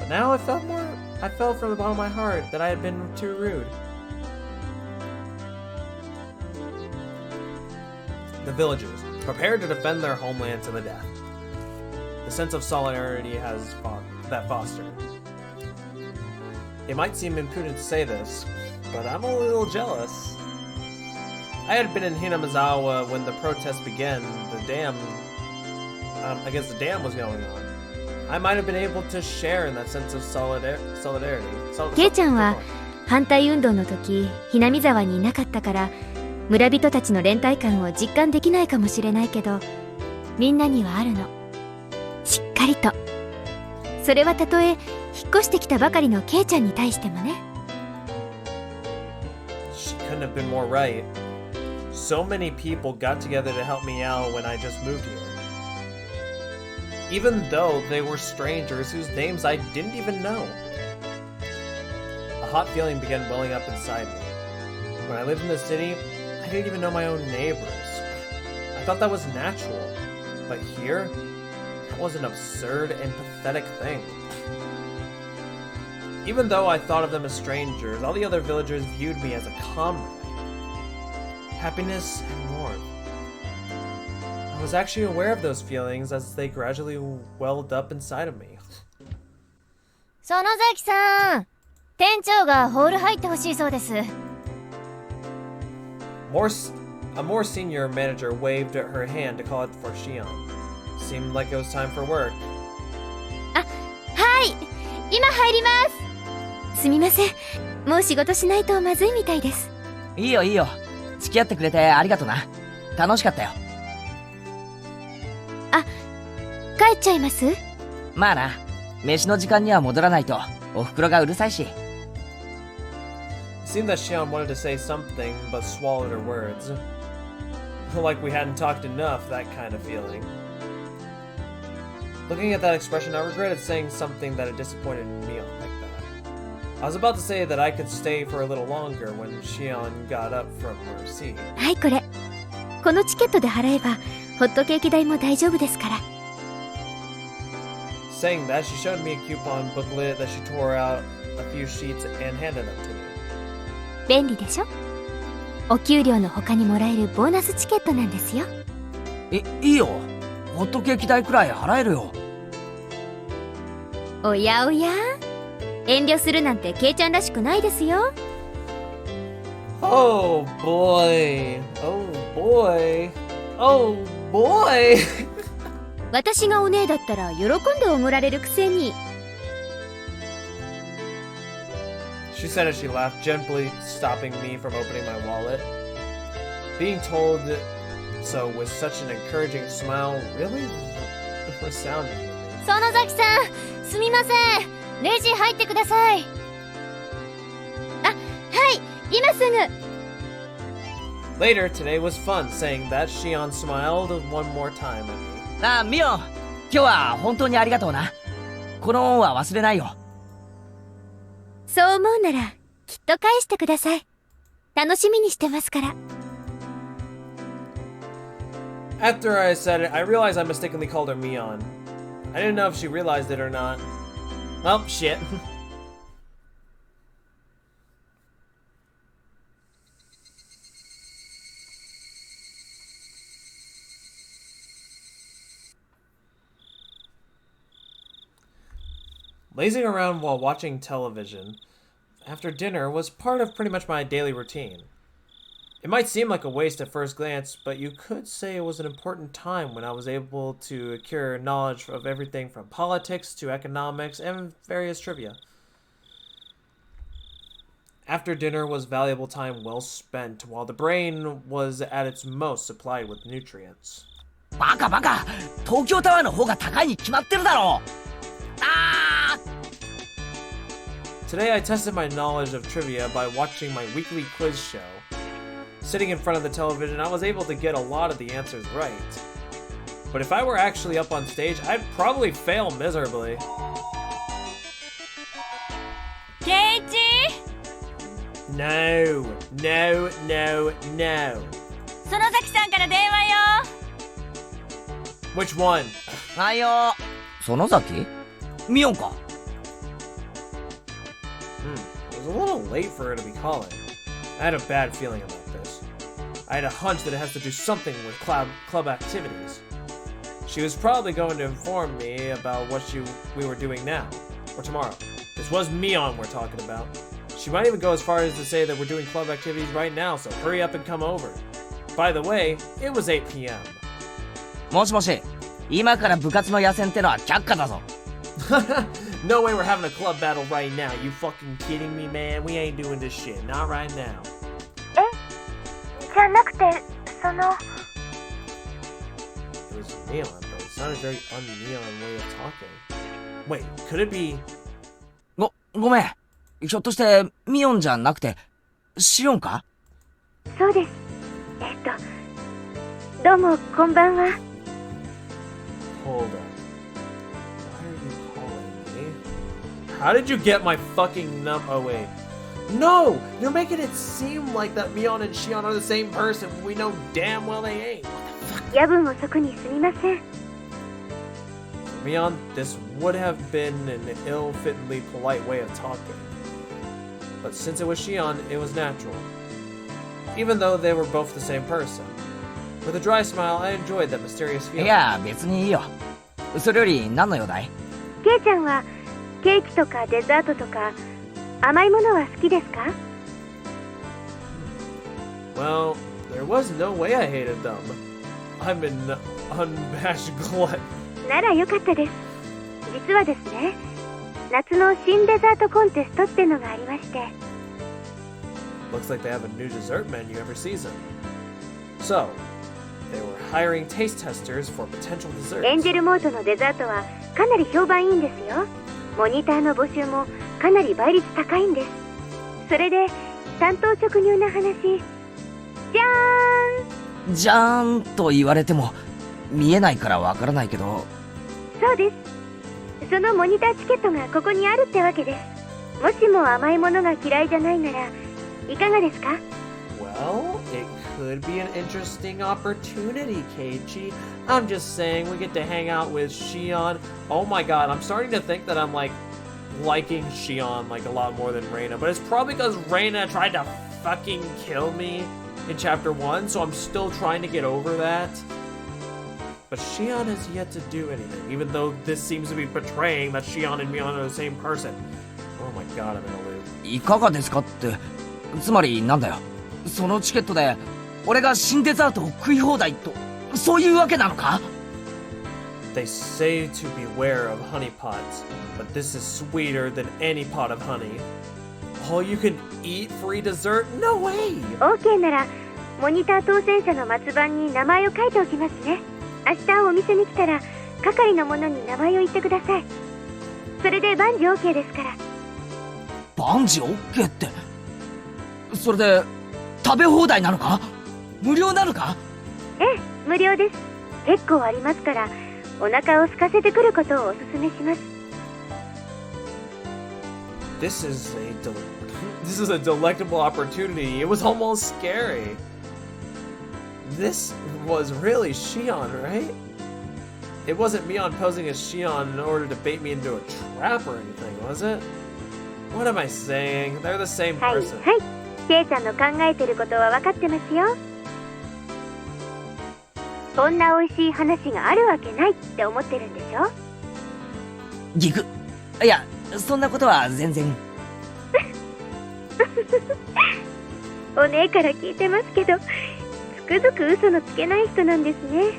But now I felt from the bottom of my heart that I had been too rude. The villagers, prepared to defend their homeland to the death. The sense of solidarity that fostered. It might seem impudent to say this, but I'm a little jealous. I had been in Hinamizawa when the protest began. The dam was going on. I might have been able to share in that sense of solidarity. ケイちゃんは反対運動の時ひなみ沢にいなかったから村人たちの連帯感を実感できないかもしれないけど、みんなにはあるの、しっかりと。それはたとえ引っ越してきたばかりのケイちゃんに対してもね。 She couldn't have been more right. So many people got together to help me out when I just moved here. Even though they were strangers whose names I didn't even know. A hot feeling began welling up inside me. When I lived in the city, I didn't even know my own neighbors. I thought that was natural. But here, that was an absurd and pathetic thing. Even though I thought of them as strangers, all the other villagers viewed me as a comrade. Happiness and warmth. I was actually aware of those feelings as they gradually welled up inside of me. 園崎さん、店長がホール入ってほしいそうです。A more senior manager waved at her hand to call it for Shion. Seemed like it was time for work. あ、はい、今入ります。すみません、もう仕事しないとまずいみたいです。いいよいいよ、付き合ってくれてありがとな。楽しかったよ。あ、帰っちゃいます？まあな、飯の時間には戻らないとお袋がうるさいし。It seemed that Shion wanted to say something but swallowed her words. Like we hadn't talked enough, that kind of feeling. Looking at that expression, I regretted saying something that had disappointed me like that. I was about to say that I could stay for a little longer when Shion got up from her seat. はいこれ。このチケットで払えばホットケーキ代も大丈夫ですから。Saying that, she showed me a coupon booklet that she tore out a few sheets and handed them to me. 便利でしょ？お給料の他にもらえるボーナスチケットなんですよ。いいよ。ホットケーキ代くらい払えるよ。おやおや、遠慮するなんてケイちゃんらしくないですよ。Oh boy. Oh boy. Oh boy. 私がお姉だったら喜んでおごられるくせに。She said as she laughed, gently stopping me from opening my wallet. Being told so with such an encouraging smile really resounded with me. 園崎さん、すみません。レジ入ってください。あ、はい、今すぐ。 Later, today was fun, saying that Shion smiled one more time at me. あ、ミオン、今日は本当にありがとうな。この恩は忘れないよ。そう思うならきっと返してください。楽しみにしてますから。 After I said it, I realized I mistakenly called her Mion. I didn't know if she realized it or not. Well, shit. Lazing around while watching television after dinner was part of pretty much my daily routine. It might seem like a waste at first glance, but you could say it was an important time when I was able to acquire knowledge of everything from politics to economics and various trivia. After dinner was valuable time well spent, while the brain was at its most supplied with nutrients. バカバカ、東京タワーの方が高いに決まってるだろ。あー！ Today I tested my knowledge of trivia by watching my weekly quiz show. Sitting in front of the television, I was able to get a lot of the answers right. But if I were actually up on stage, I'd probably fail miserably. Keiichi! No, no, no, no. 園崎さんから電話よ。 Which one? はいよ。園崎？ミオンか。It was a little late for her to be calling. I had a bad feeling about this. I had a hunch that it has to do something with club activities. She was probably going to inform me about what we were doing now, or tomorrow. This was Mion we're talking about. She might even go as far as to say that we're doing club activities right now, so hurry up and come over. By the way, it was 8 p.m. もしもし、今から部活の野戦ってのは却下だぞ。No way we're having a club battle right now. You fucking kidding me, man? We ain't doing this shit. Not right now. じゃなくて、その。It was Neon, but it sounded very un-Neon way of talking. Wait, could it be... ごめん。ひょっとして、ミオンじゃなくて、シオンか？そうです。どうも、こんばんは。Hold on. How did you get my fucking Oh wait. No! You're making it seem like that Mion and Shion are the same person when we know damn well they ain't. What the fuck? 夜分遅くにすみません。Mion, this would have been an ill-fittingly polite way of talking. But since it was Shion, it was natural. Even though they were both the same person. With a dry smile, I enjoyed that mysterious feeling. いや、別にいいよ。それより何の用だい？ケイちゃんはケーキとかデザートとか甘いものは好きですか？ Well, there was no way I hated them. I'm an unabashed glutton. ならよかったです。実はですね、夏の新デザートコンテストってのがありまして。Looks like they have a new dessert menu every season. So, they were hiring taste testers for potential desserts. エンジェルモートのデザートはかなり評判いいんですよ。モニターの募集もかなり倍率高いんです。それで担当直入な話、じゃーん。じゃーんと言われても見えないからわからないけど。そうです。そのモニターチケットがここにあるってわけです。もしも甘いものが嫌いじゃないならいかがですか？ Well, it could be an interesting opportunity, Keiichi. I'm just saying we get to hang out with Shion. Oh my god, I'm starting to think that I'm like liking Shion like a lot more than Reina, but it's probably because Reina tried to fucking kill me in chapter 1, so I'm still trying to get over that. But Shion has yet to do anything, even though this seems to be portraying that Shion and Mion are the same person. Oh my god, I'm in a loop. いかがですかって、つまりなんだよ。そのチケットで俺が新デザートを食い放題と、そういうわけなのか？ They say to beware of honey pots, but this is sweeter than any pot of honey. All you can eat free dessert? No way! OK ならモニター当選者の末番に名前を書いておきますね。明日お店に来たら係の者に名前を言ってください。それで万事 OK ですから。万事 OK って、それで食べ放題なのか？無料なのか？ええ、無料です。結構ありますからお腹を空かせてくることをお勧めします。This is a delectable opportunity. It was almost scary. This was really Shion, right? It wasn't Mion posing as Shion in order to bait me into a trap or anything, was it? What am I saying? They're the same はい person. はい、ケイちゃんの考えてることは分かってますよ。こんな美味しい話があるわけないって思ってるんでしょ？ギク。いや、そんなことは全然。お姉から聞いてますけど、つくづく嘘のつけない人なんですね。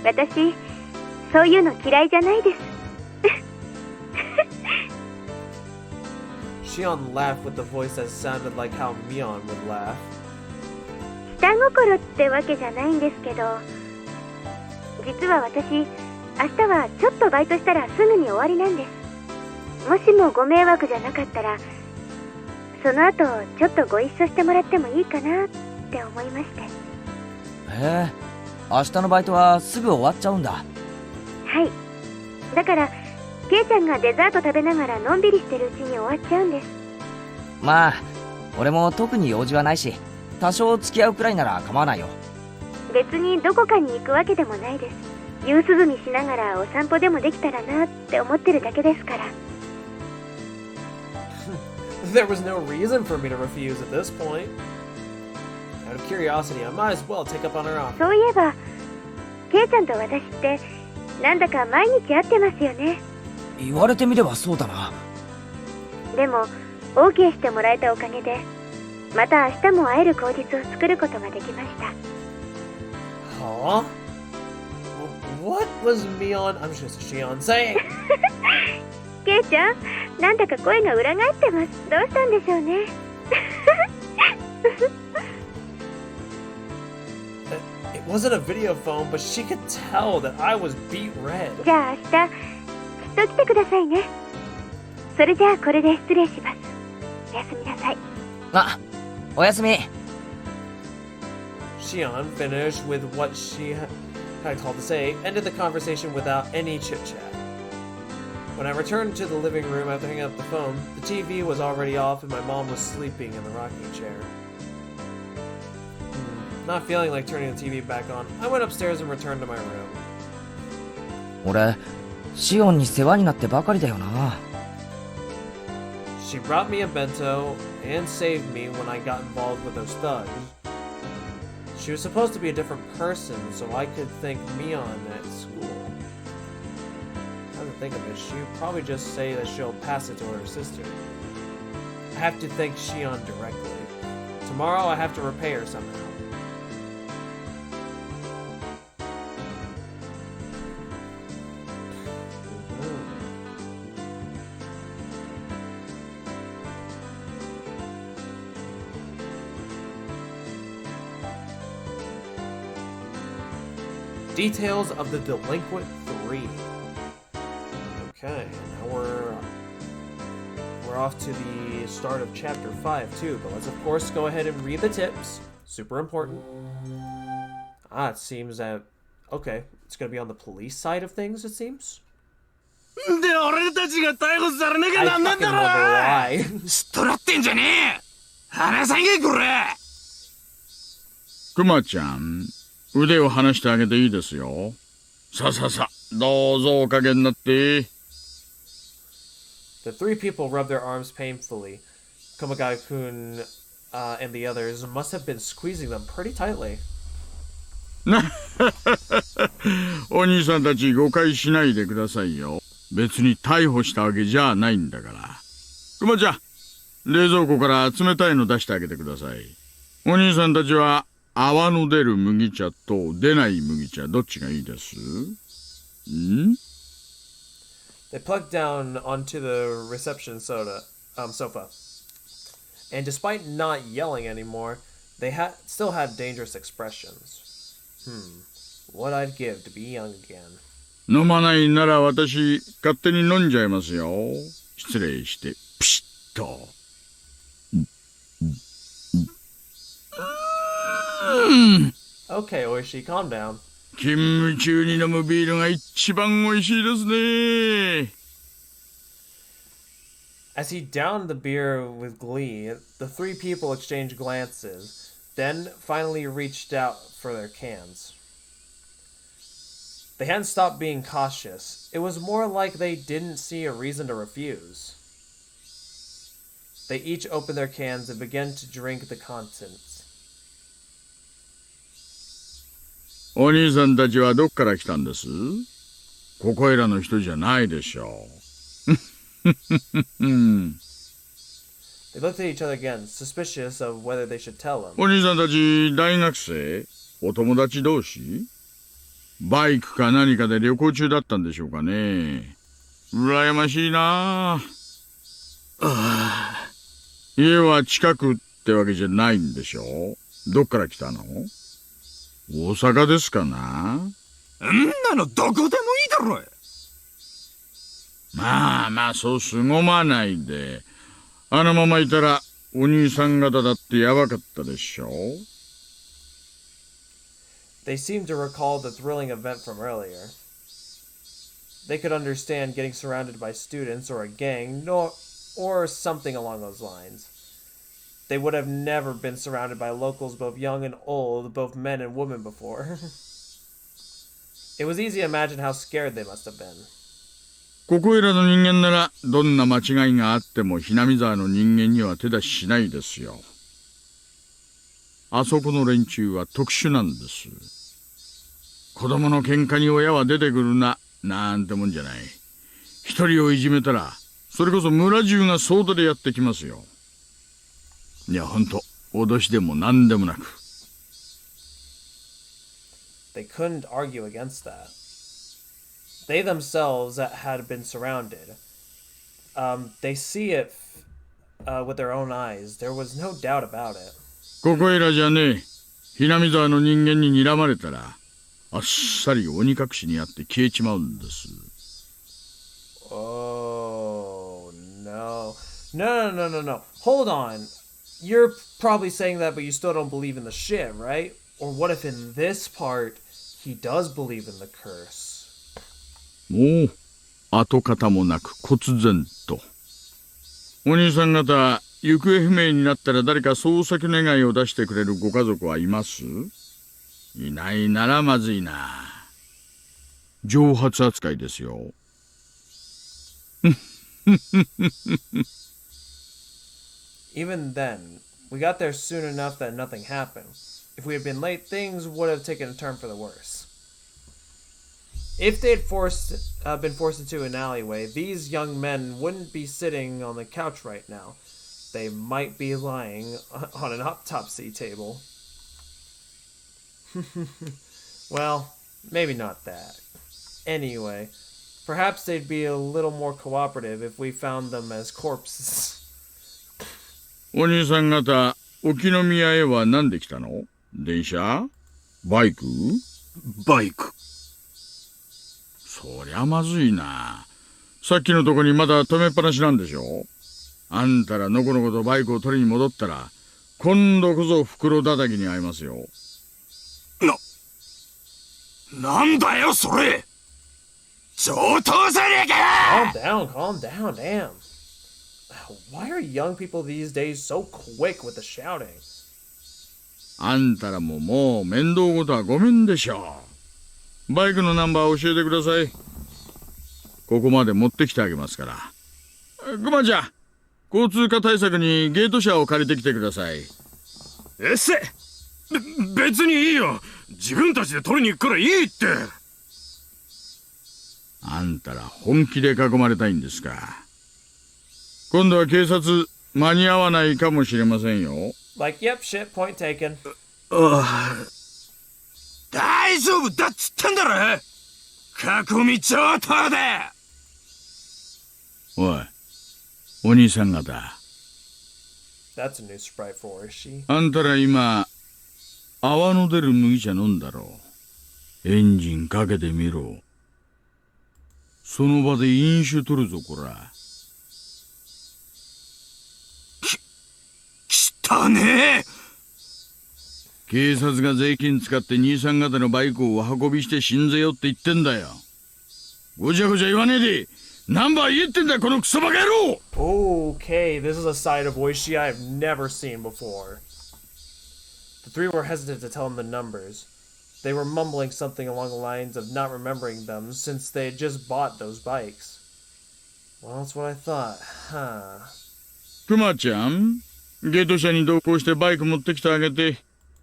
私、そういうの嫌いじゃないです。Shion laughed with the voice that sounded like how Mion would laugh. 下心ってわけじゃないんですけど、実は私、明日はちょっとバイトしたらすぐに終わりなんです。もしもご迷惑じゃなかったら、その後ちょっとご一緒してもらってもいいかなって思いまして。へえ、明日のバイトはすぐ終わっちゃうんだ。はい。だから、ケイちゃんがデザート食べながらのんびりしてるうちに終わっちゃうんです。まあ、俺も特に用事はないし、多少付き合うくらいなら構わないよ。別にどこかに行くわけでもないです。夕涼みしながらお散歩でもできたらなって思ってるだけですから。There was no reason for me to refuse at this point. Out of curiosity, I might as well take up on her offer. そういえば、ケイちゃんと私ってなんだか毎日会ってますよね。言われてみればそうだな。でも OK してもらえたおかげでまた明日も会える口実を作ることができました。 Huh? What was Mion, I'm just Shion saying? ケイちゃん、なんだか声が裏返ってます。どうしたんでしょうね。It wasn't a video phone, but she could tell that I was beat red. じゃあ明日きっと来てくださいね。それじゃあこれで失礼します。おやすみなさい。あ、おやすみ。Shion finished with what she had called to say, ended the conversation without any chit-chat. When I returned to the living room after hanging up the phone, the TV was already off and my mom was sleeping in the rocking chair. Not feeling like turning the TV back on, I went upstairs and returned to my room. 俺、シオンに世話になってばかりだよな。She brought me a bento and saved me when I got involved with those thugs. She was supposed to be a different person, so I could thank Mion at school. Now to think of it, she would probably just say that she'll pass it to her sister. I have to thank Shion directly. Tomorrow I have to repay her somehow. Details of the Delinquent 3. Okay, now we're off to the start of chapter 5 too, but let's of course go ahead and read the tips. Super important. It seems that okay, it's gonna be on the police side of things, it seems. で俺たちが逮捕されなきゃ I なんねん fucking だろ。 love a lie. すっとらってんじゃねえ。話さんけこれ。クマちゃん、腕を離してあげていいですよ。さあ、どうぞおかげになって。The three people rubbed their arms painfully. Komagai-kun and the others must have been squeezing them pretty tightly. お兄さんたち誤解しないでくださいよ。別に逮捕したわけじゃないんだから。クマちゃん、冷蔵庫から冷たいの出してあげてください。お兄さんたちは泡の出る麦茶と出ない麦茶どっちがいいです？ん？ They plugged down onto the reception sofa. And despite not yelling anymore, they still had dangerous expressions. What I'd give to be young again. 飲まないなら私勝手に飲んじゃいますよ。失礼してピシッと。Okay, Oishi, calm down. 勤務中に飲むビールが一番美味しいですね。As he downed the beer with glee, the three people exchanged glances, then finally reached out for their cans. They hadn't stopped being cautious. It was more like they didn't see a reason to refuse. They each opened their cans and began to drink the contents. お兄さんたちはどっから来たんです？ここいらの人じゃないでしょう。They looked at each other again, suspicious of whether they should tell him. お兄さんたち大学生？お友達同士？バイクか何かで旅行中だったんでしょうかね。羨ましいなあ。家は近くってわけじゃないんでしょう？どっから来たの？大阪ですかな？んなのどこでもいいだろ。まあそう凄まないで。あのままいたらお兄さん方だってやばかったでしょう。They seemed to recall the thrilling event from earlier. They could understand getting surrounded by students or a gang, or something along those lines. They would have never been surrounded by locals both young and old, both men and women before. It was easy to imagine how scared they must have been. ここいらの人間ならどんな間違いがあってもひなみ沢の人間には手出ししないですよ。あそこの連中は特殊なんです。子供の喧嘩に親は出てくるな、なんてもんじゃない。一人をいじめたらそれこそ村中が総出でやってきますよ。いや、ほんと、脅しでも何でもなく。They couldn't argue against that. They themselves had been surrounded. They see it with their own eyes. There was no doubt about it. ここいらじゃねえ。ひなみ沢の人間に睨まれたら、あっさり鬼隠しにあって消えちまうんです。Oh, no. No. Hold on. You're probably saying that, but you still don't believe in the shit, right? Or what if in this part, he does believe in the curse? もう、跡形もなく忽然と。お兄さん方、行方不明になったら誰か捜索願いを出してくれるご家族はいます？いないならまずいな。蒸発扱いですよ。Even then, we got there soon enough that nothing happened. If we had been late, things would have taken a turn for the worse. If they had been forced into an alleyway, these young men wouldn't be sitting on the couch right now. They might be lying on an autopsy table. Well, maybe not that. Anyway, perhaps they'd be a little more cooperative if we found them as corpses. お兄さん方、沖宮へは何で来たの？電車？バイク？バイク。そりゃまずいな。さっきのとこにまだ止めっぱなしなんでしょ？あんたらのこのことバイクを取りに戻ったら、今度こそ袋叩きに遭いますよ。なんだよそれ！上等じゃねえか！ Calm down, damn. Why are young people these days so quick with the shouting? あんたらももう面倒事はごめんでしょう。バイクのナンバー教えてください。ここまで持ってきてあげますから。クマちゃん、交通課対策にゲート車を借りてきてください。別にいいよ。自分たちで取りに行くからいいって。あんたら本気で囲まれたいんですか。今度は警察間に合わないかもしれませんよ。Like, yep, shit, point taken. 大丈夫だっつってんだろ。囲み上等だ。おい、お兄さん方。That's a new sprite for Ishi. あんたら今、泡の出る麦茶飲んだろ。エンジンかけてみろ。その場で飲酒取るぞ、こら。汚ねえ！警察が税金使って兄さん方のバイクを運びして死んぜよって言ってんだよ。ごちゃごちゃ言わねえで、ナンバー言えってんだ、このクソバカ野郎！ Okay, this is a side of Oishi I've never seen before. The three were hesitant to tell him the numbers. They were mumbling something along the lines of not remembering them since they had just bought those bikes. Well, that's what I thought, huh? クマちゃん、ゲート車に同行してバイク持ってきてあげて。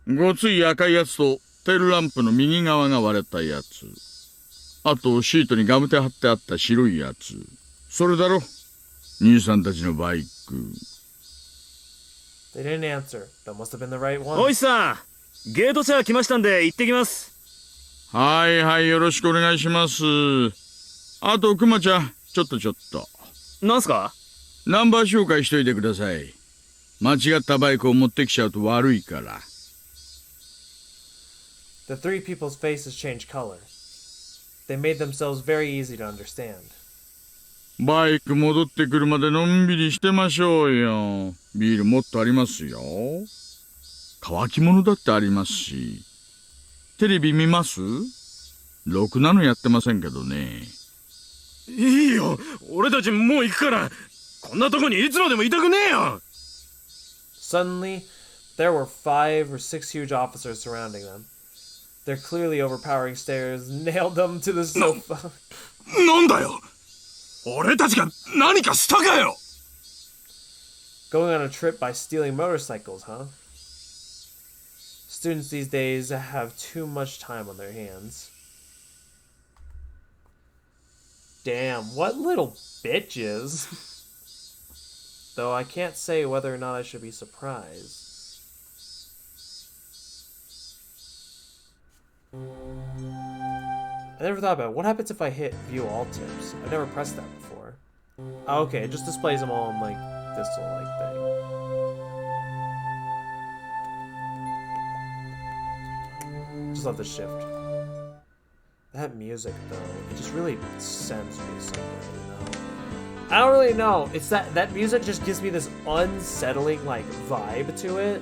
ごつい赤いやつとテールランプの右側が割れたやつ。あとシートにガムテ貼ってあった白いやつ。それだろ、兄さんたちのバイク。They didn't answer. That must have been the right one. おいさん、ゲート車来ましたんで行ってきます。はいはい、よろしくお願いします。あとクマちゃん、ちょっと。なんすか？ナンバー紹介しといてください。間違ったバイクを持ってきちゃうと悪いから。The three people's faces changed color. They made themselves very easy to understand. バイク戻ってくるまでのんびりしてましょうよ。ビールもっとありますよ。乾き物だってありますし。テレビ見ます？ろくなのやってませんけどね。いいよ、俺たちもう行くから。こんなとこにいつまでもいたくねえよ。Suddenly, there were 5 or 6 huge officers surrounding them. Their clearly overpowering stares nailed them to the sofa. なんだよ、俺たちが何かしたかよ。 Going on a trip by stealing motorcycles, huh? Students these days have too much time on their hands. Damn, what little bitches. though I can't say whether or not I should be surprised. I never thought about it. What happens if I hit view all tips? I've never pressed that before. Oh, okay, it just displays them all in like this little like thing. Just love the shift. That music though, it just really sends me somewhere, you know? I don't really know. It's that music just gives me this unsettling like vibe to it.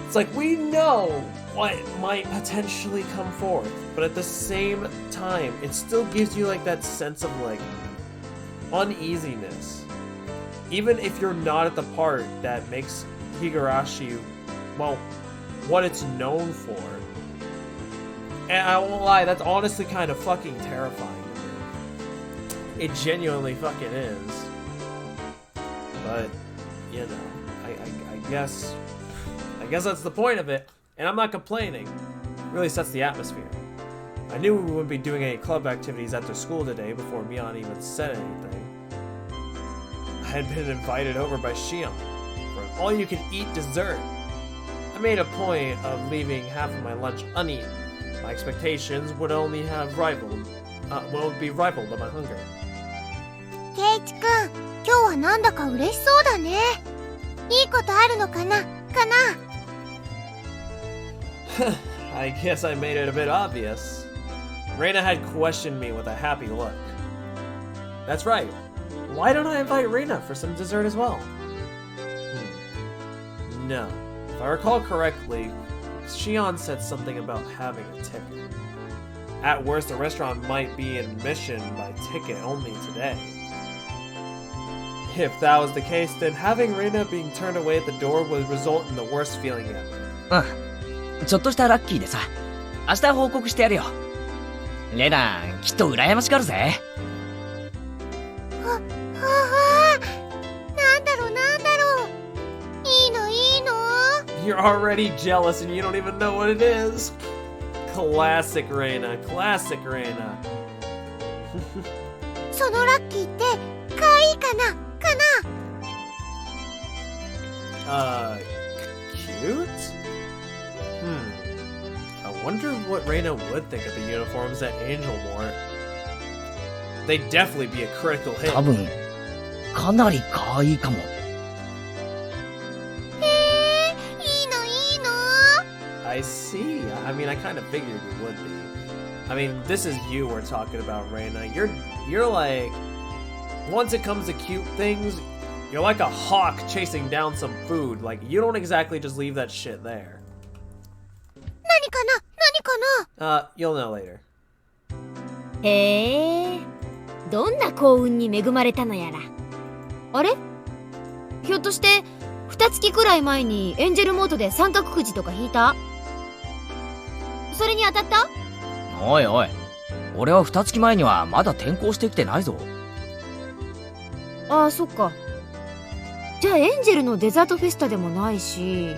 It's like we know what might potentially come forth, but at the same time, it still gives you like that sense of like uneasiness. Even if you're not at the part that makes Higurashi, well, what it's known for. And I won't lie, that's honestly kind of fucking terrifying to me. It genuinely fucking is. But, you know, I guess that's the point of it. And I'm not complaining. It really sets the atmosphere. I knew we wouldn't be doing any club activities after school today before Mion even said anything. I had been invited over by Shion for an all-you-can-eat dessert. I made a point of leaving half of my lunch uneaten. My expectations would only have be rivaled by my hunger. Keiichi君、今日はなんだか嬉しそうだね。いいことあるのかなI guess I made it a bit obvious. Reina had questioned me with a happy look. That's right. Why don't I invite Reina for some dessert as well? No. If I recall correctly, Shion said something about having a ticket. At worst, the restaurant might be in admission by ticket only today. If that was the case, then having Reina being turned away at the door would result in the worst feeling ever. ちょっとしたラッキーでさ、明日報告してやるよ。レナ、きっと羨ましがるぜ。なんだろう。いいの。You're already jealous and you don't even know what it is. Classic Reina. そのラッキーって可愛いかなcute? I wonder what Reina would think of the uniforms that Angel wore. They'd definitely be a critical hit. 多分、かなり可愛いかも。いいの。I see. I mean, I kind of figured it would be. I mean, this is you we're talking about, Reina. You're like, once it comes to cute things, you're like a hawk chasing down some food. Like, you don't exactly just leave that shit there. 何かな You'll know later. へえ、どんな幸運に恵まれたのやら。あれ？ひょっとして2月くらい前にエンジェルモードで三角くじとか引いた？それに当たった？おい、俺は2月前にはまだ転校してきてないぞ。ああ、そっか。じゃあエンジェルのデザートフェスタでもないし。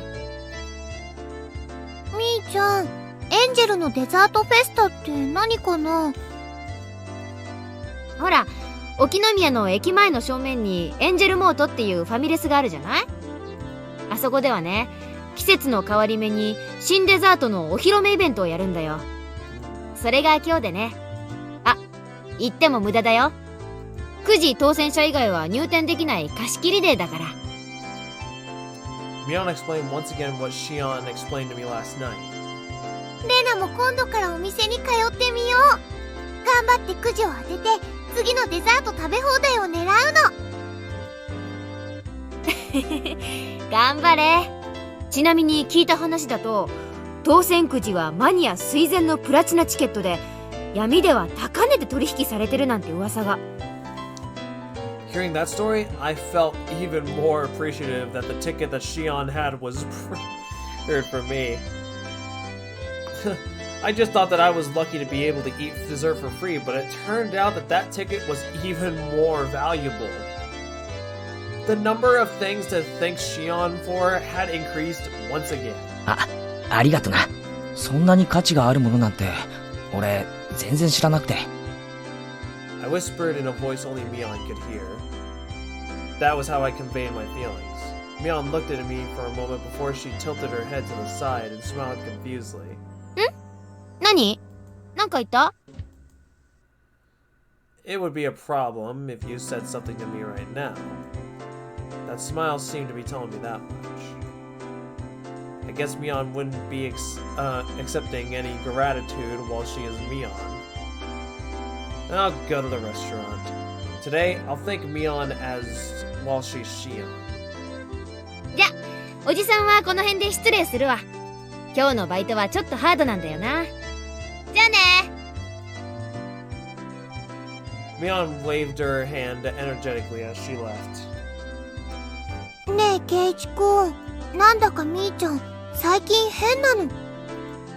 みーちゃん、エンジェルのデザートフェスタって何かな？ほら、沖宮の駅前の正面にエンジェルモートっていうファミレスがあるじゃない？あそこではね、季節の変わり目に新デザートのお披露目イベントをやるんだよ。それが今日でね。あ、言っても無駄だよ。くじ当選者以外は入店できない貸し切りデーだから。Mion explained once again what Shion explained to me last night. レナも今度からお店に通ってみよう。頑張ってくじを当てて次のデザート食べ放題を狙うの。頑張れ。ちなみに聞いた話だと、当選くじはマニア垂涎のプラチナチケットで、闇では高値で取引されてるなんて噂が。Hearing that story, I felt even more appreciative that the ticket that Shion had was prepared for me. I just thought that I was lucky to be able to eat dessert for free, but it turned out that that ticket was even more valuable. The number of things to thank Shion for had increased once again. ありがとな。そんなに価値があるものなんて、俺、全然知らなくて。I whispered in a voice only Mion could hear. that was how I conveyed my feelings. Mion looked at me for a moment before she tilted her head to the side and smiled confusedly. 何？なんか言った？ It would be a problem if you said something to me right now. That smile seemed to be telling me that much. I guess Mion wouldn't be accepting any gratitude while she is Mion. I'll go to the restaurant. Today, I'll thank Mion as while she's Shion. じゃ、おじさんはこの辺で失礼するわ。今日のバイトはちょっとハードなんだよな。じゃあね。Mion waved her hand energetically as she left. ねえケイチくん、なんだかみーちゃん最近変なの。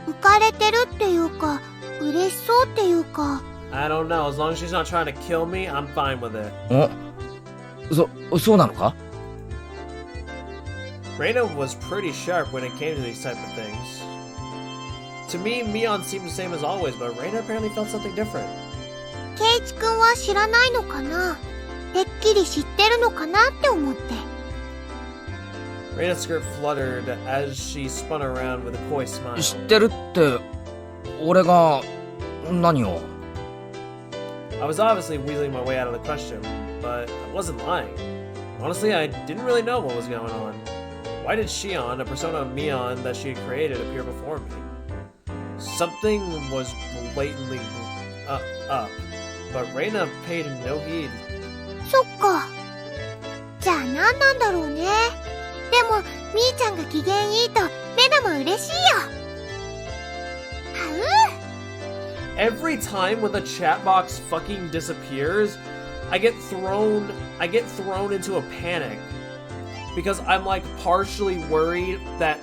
浮かれてるっていうか嬉しそうっていうか。 I don't know. As long as she's not trying to kill me, I'm fine with it. そうなのか? Reina was pretty sharp when it came to these type of things. To me, Mion seemed the same as always, but Reina apparently felt something different. ケイチくんは知らないのかな。てっきり知ってるのかなって思って。Reina's skirt fluttered as she spun around with a coy smile. 知ってるって、俺が何を? I was obviously weaseling my way out of the question, but I wasn't lying. Honestly, I didn't really know what was going on. Why did Shion, a persona of Mion that she had created, appear before me? Something was blatantly up, but Reina paid no heed. そっか。じゃあ何なんだろうね。でもみーちゃんが機嫌いいとレナも嬉しいよ。はう。 Every time when the chat box fucking disappears, I get thrown into a panic. Because I'm like partially worried that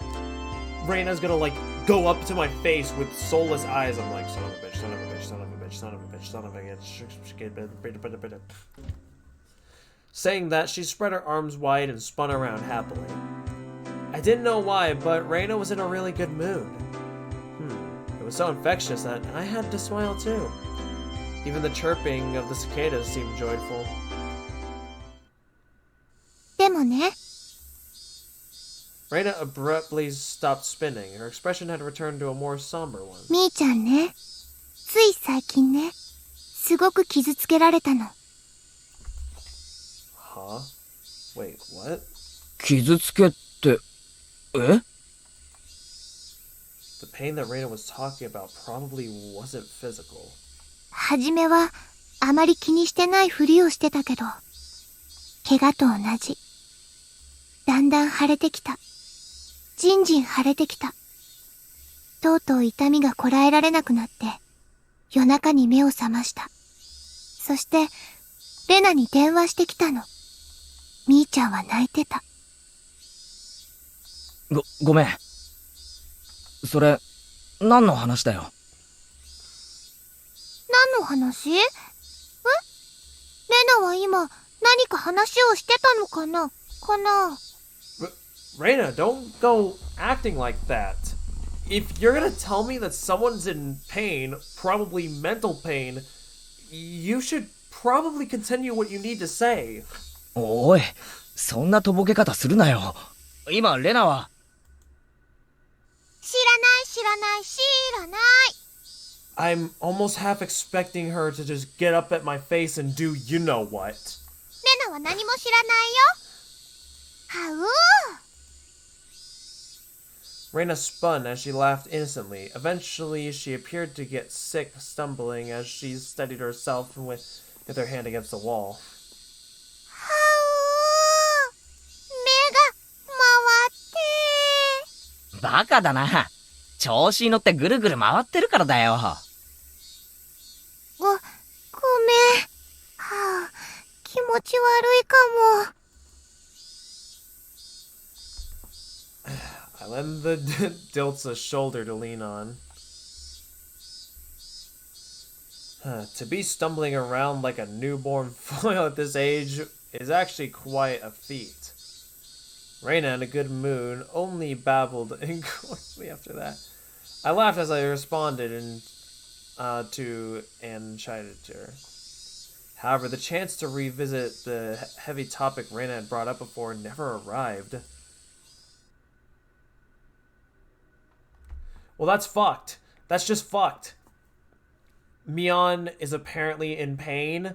Reina's gonna like go up to my face with soulless eyes. I'm like, son of a bitch, son of a bitch, son of a bitch, son of a bitch, son of a bitch. Saying that, she spread her arms wide and spun around happily. I didn't know why, but Reina was in a really good mood. It was so infectious that I had to smile too. Even the chirping of the cicadas seemed joyful. でもね。 Reina abruptly stopped spinning. Her expression had returned to a more somber one. みーちゃんね。つい最近ね。すごく傷つけられたの。Huh? Wait, what? 傷つけって、え? The pain that Reina was talking about probably wasn't physical. はじめはあまり気にしてないふりをしてたけど、怪我と同じ。だんだん腫れてきた。じんじん腫れてきた。とうとう痛みがこらえられなくなって、夜中に目を覚ました。そして、レナに電話してきたの。みーちゃんは泣いてた。ごめん。それ、何の話だよ。何の話？レナは今、何か話をしてたのかなReina, don't go acting like that. If you're gonna tell me that someone's in pain, probably mental pain, you should probably continue what you need to say. おい、そんなとぼけ方するなよ。今、レナは。知らない。I'm almost half expecting her to just get up at my face and do you know what. レナは何も知らないよ。はう。Reina spun as she laughed innocently. Eventually, she appeared to get sick, stumbling as she steadied herself with her hand against the wall. はう。目が回って。バカだな。調子に乗ってぐるぐる回ってるからだよ。ごめん。はあ、気持ち悪いかも。I lend the Dilts a shoulder to lean on. To be stumbling around like a newborn foil at this age is actually quite a feat. Reina, in a good mood, only babbled incoherently after that. I laughed as I responded and chided her. However, the chance to revisit the heavy topic Reina had brought up before never arrived. Well, that's fucked. That's just fucked. Mion is apparently in pain,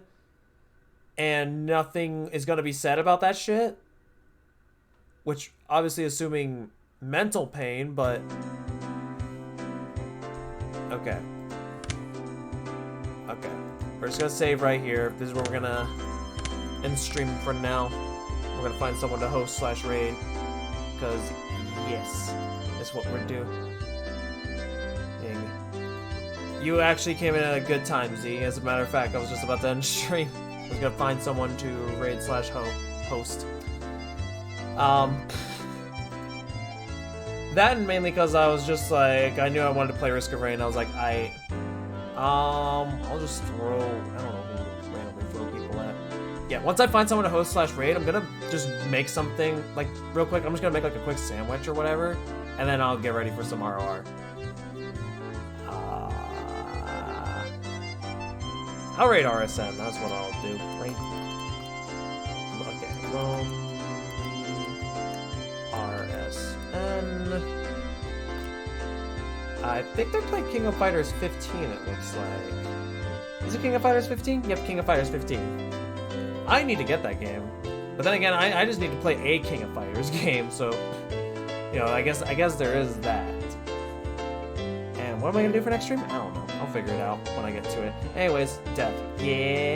and nothing is going to be said about that shit. Which, obviously assuming mental pain, but... Okay. Okay. We're just going to save right here. This is where we're going to end stream for now. We're going to find someone to host / raid. Because, yes, that's what we're doing. You actually came in at a good time, Z. As a matter of fact, I was just about to end stream. I was going to find someone to raid / host. That and mainly because I was just like, I knew I wanted to play Risk of Rain. I was like, I'll just throw, I don't know who randomly throw people at. Yeah, once I find someone to host / raid, I'm gonna just make something, like, real quick. I'm just gonna make like a quick sandwich or whatever, and then I'll get ready for some ROR. I'll raid RSN, that's what I'll do. Right? Okay, RSN. I think they're playing King of Fighters 15, it looks like. Is it King of Fighters 15? Yep, King of Fighters 15. I need to get that game. But then again, I just need to play a King of Fighters game, so... You know, I guess there is that. And what am I gonna do for next stream? I don't know. I'll figure it out when I get to it. Anyways, Death. Yeah.